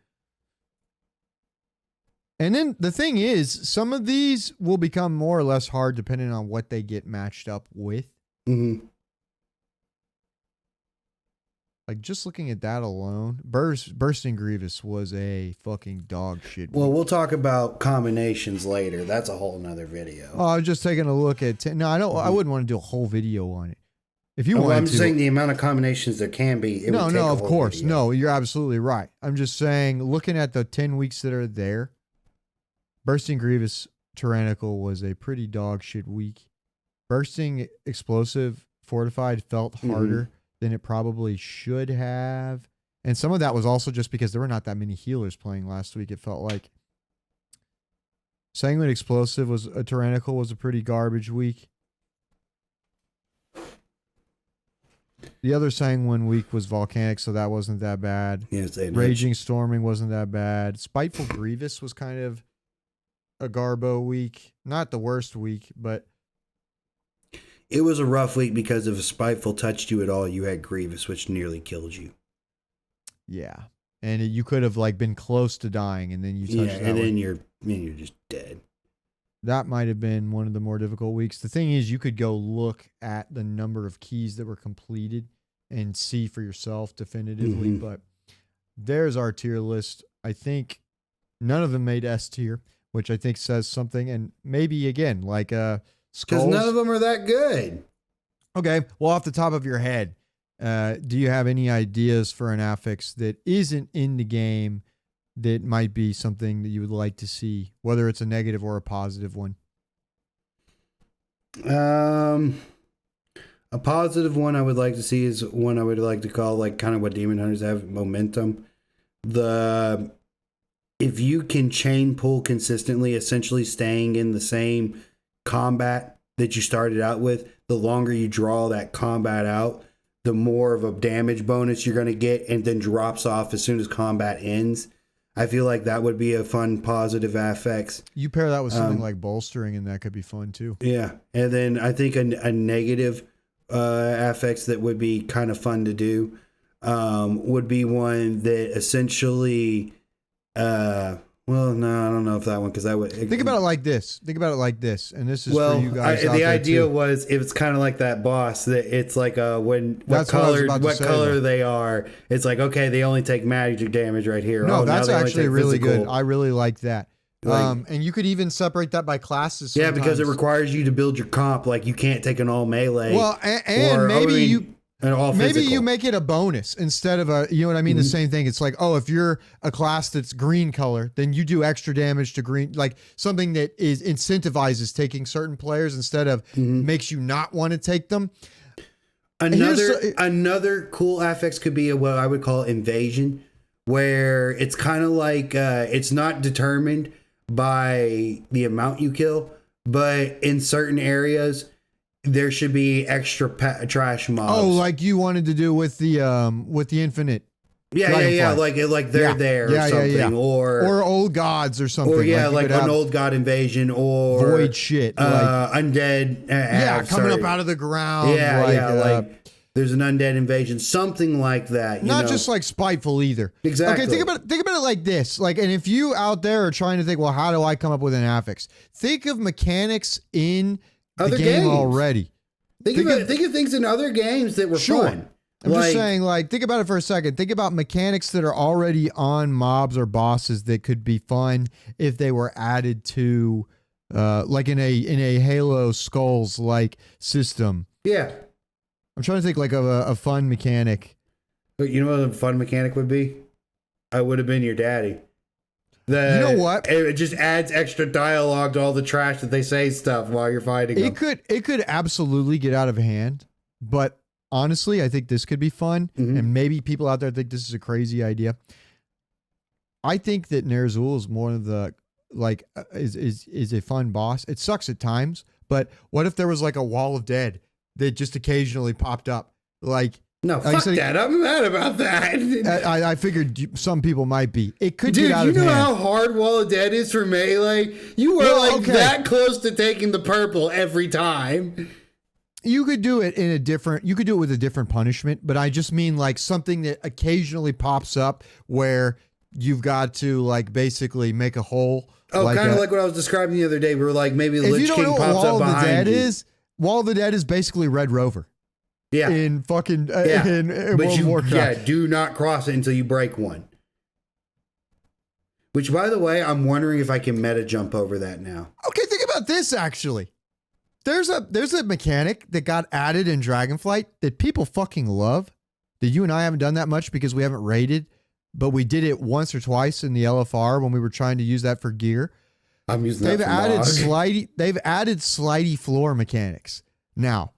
Speaker 2: And then the thing is, some of these will become more or less hard depending on what they get matched up with.
Speaker 1: Mm-hmm.
Speaker 2: Like, just looking at that alone, Bursting Grievous was a fucking dog shit.
Speaker 1: Well, we'll talk about combinations later. That's a whole nother video.
Speaker 2: Oh, I was just taking a look at... No, I don't. I wouldn't want to do a whole video on it. If you want
Speaker 1: I'm just saying the amount of combinations there can be.
Speaker 2: No, of course. Video. No, you're absolutely right. I'm just saying, looking at the 10 weeks that are there, Bursting Grievous Tyrannical was a pretty dog shit week. Bursting Explosive Fortified felt harder than it probably should have. And some of that was also just because there were not that many healers playing last week. It felt like Sanguine Explosive was a Tyrannical was a pretty garbage week. The other Sanguine week was Volcanic, so that wasn't that bad.
Speaker 1: Yeah,
Speaker 2: Raging Storming wasn't that bad. Spiteful Grievous was kind of a garbo week. Not the worst week, but
Speaker 1: it was a rough week because if a Spiteful touched you at all, you had Grievous, which nearly killed you.
Speaker 2: Yeah. And you could have like been close to dying, and then you touched that
Speaker 1: and then
Speaker 2: one.
Speaker 1: you're just dead.
Speaker 2: That might have been one of the more difficult weeks. The thing is, you could go look at the number of keys that were completed and see for yourself definitively. But there's our tier list. I think none of them made S tier, which I think says something. And maybe again, like
Speaker 1: because
Speaker 2: Skulls.
Speaker 1: none of them are that good.
Speaker 2: Okay, well, off the top of your head, do you have any ideas for an affix that isn't in the game that might be something that you would like to see, whether it's a negative or a positive one?
Speaker 1: A positive one I would like to see is one I would like to call like kind of what Demon Hunters have, momentum. If you can chain pull consistently, essentially staying in the same combat that you started out with, the longer you draw that combat out, the more of a damage bonus you're going to get, and then drops off as soon as combat ends. I feel like that would be a fun, positive affix.
Speaker 2: You pair that with something like bolstering, and that could be fun too.
Speaker 1: Yeah. And then I think a negative affix that would be kind of fun to do would be one that essentially, well, no, I don't know if that one, because I would
Speaker 2: think about it like this. And this is for you guys.
Speaker 1: The idea was if it's kind of like that boss that it's like what color they are. It's like, okay, they only take magic damage right here.
Speaker 2: No, that's actually really good. I really like that. And you could even separate that by classes. Sometimes.
Speaker 1: Yeah, because it requires you to build your comp. Like you can't take an all melee.
Speaker 2: Well, and maybe you make it a bonus instead of a, you know what I mean? The same thing. It's like, oh, if you're a class that's green color, then you do extra damage to green, like something that is incentivizes taking certain players instead of makes you not want to take them.
Speaker 1: Another cool affix could be what I would call invasion, where it's kind of like, it's not determined by the amount you kill, but in certain areas, there should be extra trash mobs.
Speaker 2: Oh, like you wanted to do with the infinite.
Speaker 1: Yeah. Like they're there or something,
Speaker 2: or old gods or something.
Speaker 1: Or like an old god invasion or
Speaker 2: void shit,
Speaker 1: undead.
Speaker 2: Coming up out of the ground.
Speaker 1: Like there's an undead invasion, something like that.
Speaker 2: Not just like spiteful either.
Speaker 1: Exactly.
Speaker 2: Okay, think about it like this. Like, and if you out there are trying to think, well, how do I come up with an affix? Think of mechanics in the game already.
Speaker 1: Think of things in other games that were fun.
Speaker 2: I'm just saying, like, think about it for a second. Think about mechanics that are already on mobs or bosses that could be fun if they were added to, like in a Halo Skulls like system.
Speaker 1: Yeah,
Speaker 2: I'm trying to think like of a fun mechanic.
Speaker 1: But you know what a fun mechanic would be? I would have been your daddy.
Speaker 2: You know what?
Speaker 1: It just adds extra dialogue to all the trash that they say stuff while you're fighting them.
Speaker 2: It could absolutely get out of hand, but honestly, I think this could be fun, and maybe people out there think this is a crazy idea. I think that Ner'zhul is one of the is a fun boss. It sucks at times, but what if there was like a wall of dead that just occasionally popped up? Like,
Speaker 1: no, fuck that. I'm mad about that.
Speaker 2: I figured some people might be. It could
Speaker 1: get
Speaker 2: out of hand.
Speaker 1: Dude, you know how hard Wall of Dead is for melee? You were that close to taking the purple every time.
Speaker 2: You could do it with a different punishment, but I just mean like something that occasionally pops up where you've got to like basically make a hole.
Speaker 1: Oh, kind of like what I was describing the other day. Where like maybe the Lich King pops up behind you.
Speaker 2: Wall of the Dead is basically Red Rover.
Speaker 1: Yeah.
Speaker 2: In fucking in World of Warcraft.
Speaker 1: Yeah, do not cross it until you break one. Which, by the way, I'm wondering if I can meta jump over that now.
Speaker 2: Okay, think about this actually. There's a mechanic that got added in Dragonflight that people fucking love. That you and I haven't done that much because we haven't raided, but we did it once or twice in the LFR when we were trying to use that for gear.
Speaker 1: I'm using that for
Speaker 2: They've added slidey floor mechanics now.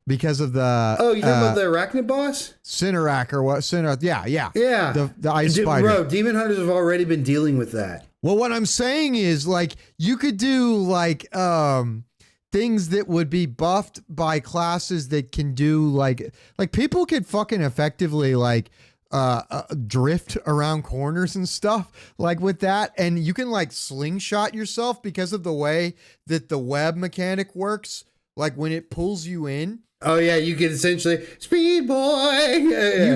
Speaker 2: Because of the
Speaker 1: you talking about the Arachnid boss?
Speaker 2: Cinerak or what? Yeah. The ice spider.
Speaker 1: Bro, Demon Hunters have already been dealing with that.
Speaker 2: Well, what I'm saying is like you could do like things that would be buffed by classes that can do like people could fucking effectively like drift around corners and stuff like with that, and you can like slingshot yourself because of the way that the web mechanic works. like when it pulls you in.
Speaker 1: Oh yeah, you could essentially speed boy.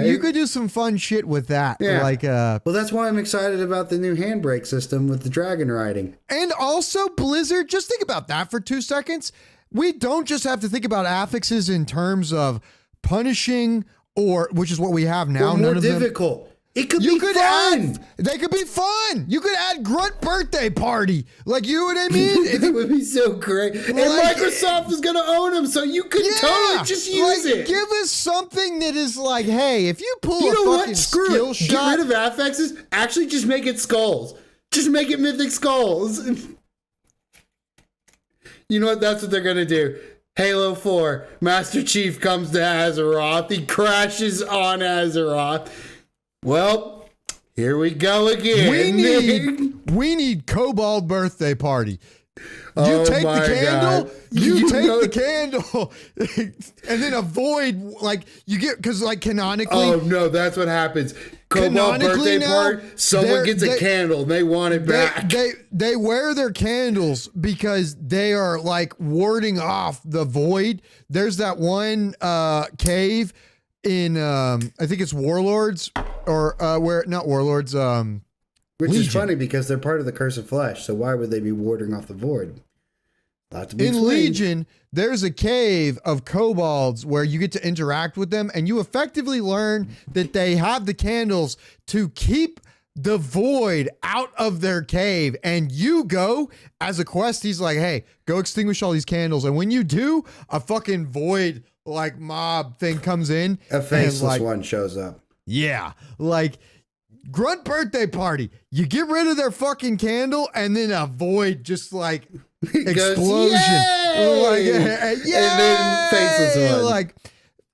Speaker 2: You could do some fun shit with that.
Speaker 1: Yeah.
Speaker 2: Like
Speaker 1: well, that's why I'm excited about the new handbrake system with the dragon riding.
Speaker 2: And also Blizzard, just think about that for 2 seconds. We don't just have to think about affixes in terms of punishing or which is what we have now.
Speaker 1: Or more difficult. It could be fun.
Speaker 2: They could be fun. You could add grunt birthday party. Like, you know what I mean?
Speaker 1: It would be so great. And Microsoft is going to own them, so you could totally just use it.
Speaker 2: Give us something that is like, hey, if you pull a fucking skill shot.
Speaker 1: Get rid of affixes. Actually, just make it skulls. Just make it mythic skulls. You know what? That's what they're going to do. Halo 4, Master Chief comes to Azeroth. He crashes on Azeroth. Well, here we go again.
Speaker 2: We need Kobold birthday party. You take the candle, you take the candle, and then avoid, like, you get, because, like, canonically.
Speaker 1: Oh, no, that's what happens. Kobold birthday party, someone gets a candle, and they want it back.
Speaker 2: They wear their candles because they are, like, warding off the void. There's that one cave in, I think it's Warlords, or, not Warlords,
Speaker 1: which
Speaker 2: Legion.
Speaker 1: is funny because they're part of the Curse of Flesh, so why would they be warding off the void?
Speaker 2: In Legion, there's a cave of kobolds where you get to interact with them, and you effectively learn that they have the candles to keep the void out of their cave. And you go, as a quest, he's like, hey, go extinguish all these candles. And when you do, a fucking void, like, mob thing comes in.
Speaker 1: A faceless one shows up.
Speaker 2: Yeah, like... Grunt birthday party. You get rid of their fucking candle, and then a void just like explosion.
Speaker 1: Yay!
Speaker 2: And
Speaker 1: then faceless one.
Speaker 2: Like,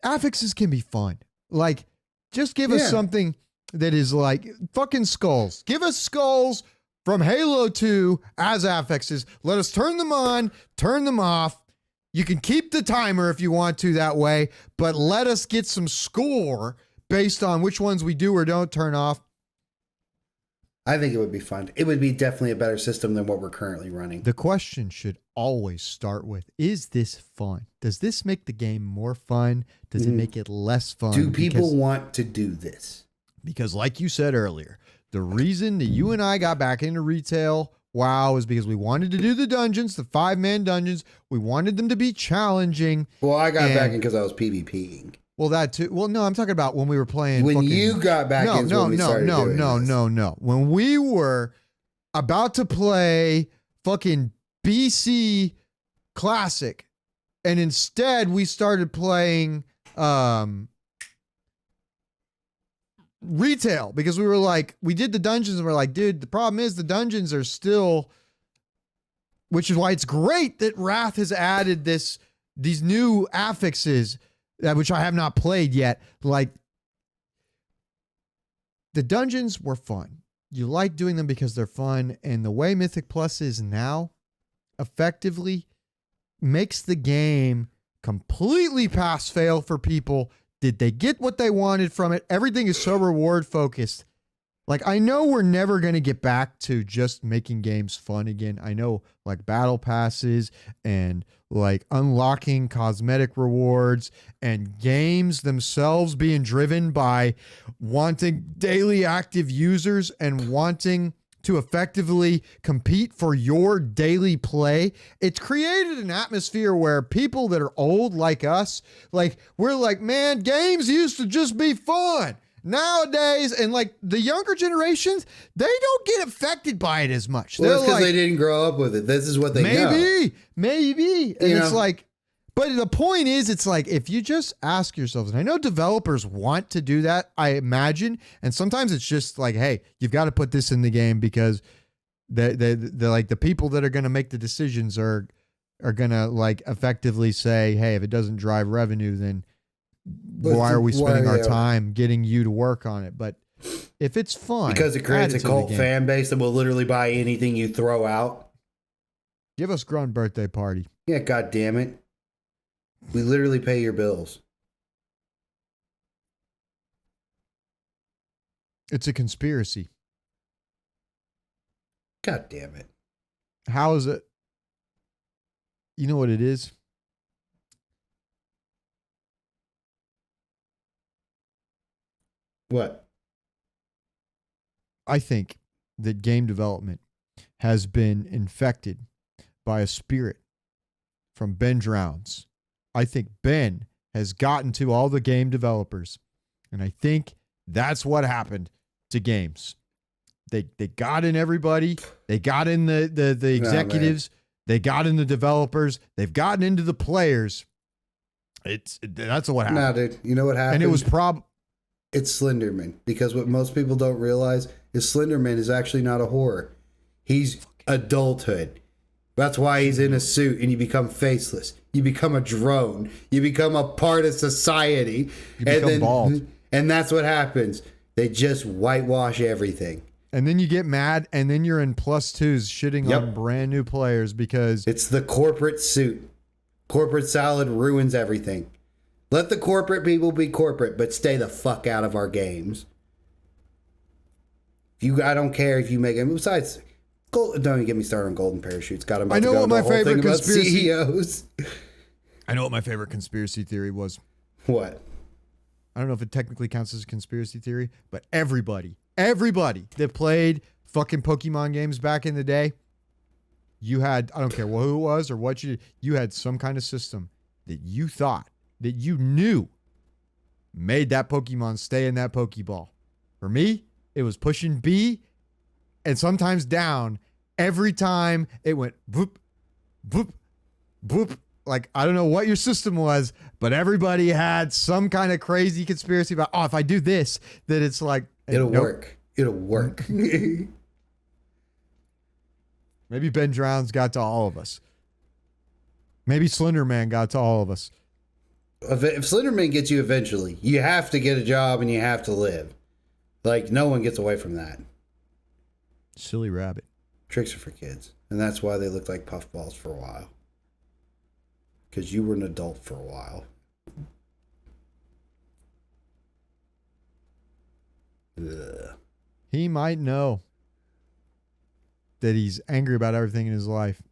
Speaker 2: affixes can be fun. Like, just give us something that is like fucking skulls. Give us skulls from Halo 2 as affixes. Let us turn them on, turn them off. You can keep the timer if you want to that way, but let us get some score based on which ones we do or don't turn off.
Speaker 1: I think it would be fun. It would be definitely a better system than what we're currently running.
Speaker 2: The question should always start with, is this fun? Does this make the game more fun? Does it make it less fun?
Speaker 1: Do people want to do this?
Speaker 2: Because like you said earlier, the reason that you and I got back into retail, WoW, is because we wanted to do the dungeons, the 5-man dungeons. We wanted them to be challenging.
Speaker 1: Well, I got back in because I was PvPing.
Speaker 2: Well, that too. Well, no, I'm talking about when we were playing.
Speaker 1: When you got back in,
Speaker 2: no. When we were about to play fucking BC Classic, and instead we started playing retail because we were like, we did the dungeons and we're like, dude, the problem is the dungeons are still, which is why it's great that Wrath has added these new affixes. Which I have not played yet. Like, the dungeons were fun. You like doing them because they're fun. And the way Mythic Plus is now effectively makes the game completely pass fail for people. Did they get what they wanted from it? Everything is so reward focused. Like, I know we're never going to get back to just making games fun again. I know, like, battle passes and, like, unlocking cosmetic rewards and games themselves being driven by wanting daily active users and wanting to effectively compete for your daily play. It's created an atmosphere where people that are old like us, like, we're like, man, games used to just be fun. Nowadays, and like the younger generations, they don't get affected by it as much.
Speaker 1: Well, that's because they didn't grow up with it. This is what they know.
Speaker 2: Maybe. And it's like, but the point is, it's like, if you just ask yourselves, and I know developers want to do that, I imagine, and sometimes it's just like, hey, you've got to put this in the game because they're like the people that are going to make the decisions are going to like effectively say, hey, if it doesn't drive revenue, then why are we spending our time getting you to work on it? But if it's fun,
Speaker 1: because it creates a cult fan base that will literally buy anything you throw out.
Speaker 2: Give us Grunt birthday party.
Speaker 1: Yeah, God damn it. We literally pay your bills.
Speaker 2: It's a conspiracy.
Speaker 1: God damn it.
Speaker 2: How is it? You know what it is?
Speaker 1: What?
Speaker 2: I think that game development has been infected by a spirit from Ben Drowns. I think Ben has gotten to all the game developers, and I think that's what happened to games. They got in everybody. They got in the executives. They got in the developers. They've gotten into the players. That's what happened.
Speaker 1: Nah, dude. You know what happened?
Speaker 2: And it was
Speaker 1: It's Slenderman, because what most people don't realize is Slenderman is actually not a horror. He's adulthood. That's why he's in a suit and you become faceless. You become a drone. You become a part of society.
Speaker 2: You become bald.
Speaker 1: And that's what happens. They just whitewash everything.
Speaker 2: And then you get mad, and then you're in +2s shitting on brand new players because
Speaker 1: it's the corporate suit. Corporate salad ruins everything. Let the corporate people be corporate, but stay the fuck out of our games. I don't care if you make it. Besides, don't even get me started on golden parachutes. God, I'm about
Speaker 2: I know
Speaker 1: to go
Speaker 2: what my
Speaker 1: the whole
Speaker 2: favorite
Speaker 1: thing about
Speaker 2: conspiracy
Speaker 1: CEOs.
Speaker 2: I know what my favorite conspiracy theory was.
Speaker 1: What?
Speaker 2: I don't know if it technically counts as a conspiracy theory, but everybody that played fucking Pokemon games back in the day, you had, I don't care who it was or what you had some kind of system that you thought, that you knew made that Pokemon stay in that Pokeball. For me, it was pushing B and sometimes down every time it went boop, boop, boop. Like, I don't know what your system was, but everybody had some kind of crazy conspiracy about, if I do this, that it's like,
Speaker 1: it'll work. It'll work.
Speaker 2: Maybe Ben Drowns got to all of us. Maybe Slender Man got to all of us.
Speaker 1: If Slenderman gets you eventually, you have to get a job and you have to live. Like, no one gets away from that.
Speaker 2: Silly rabbit.
Speaker 1: Tricks are for kids. And that's why they looked like puffballs for a while. Because you were an adult for a while. Ugh.
Speaker 2: He might know that he's angry about everything in his life.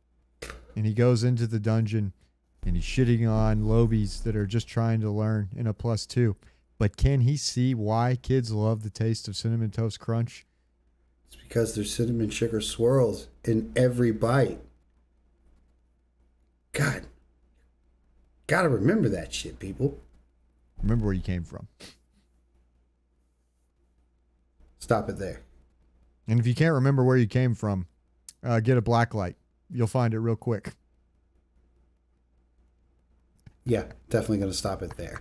Speaker 2: And he goes into the dungeon and he's shitting on lobies that are just trying to learn in a +2. But can he see why kids love the taste of Cinnamon Toast Crunch?
Speaker 1: It's because there's cinnamon sugar swirls in every bite. God. Gotta remember that shit, people.
Speaker 2: Remember where you came from.
Speaker 1: Stop it there.
Speaker 2: And if you can't remember where you came from, get a black light. You'll find it real quick.
Speaker 1: Yeah, definitely going to stop it there.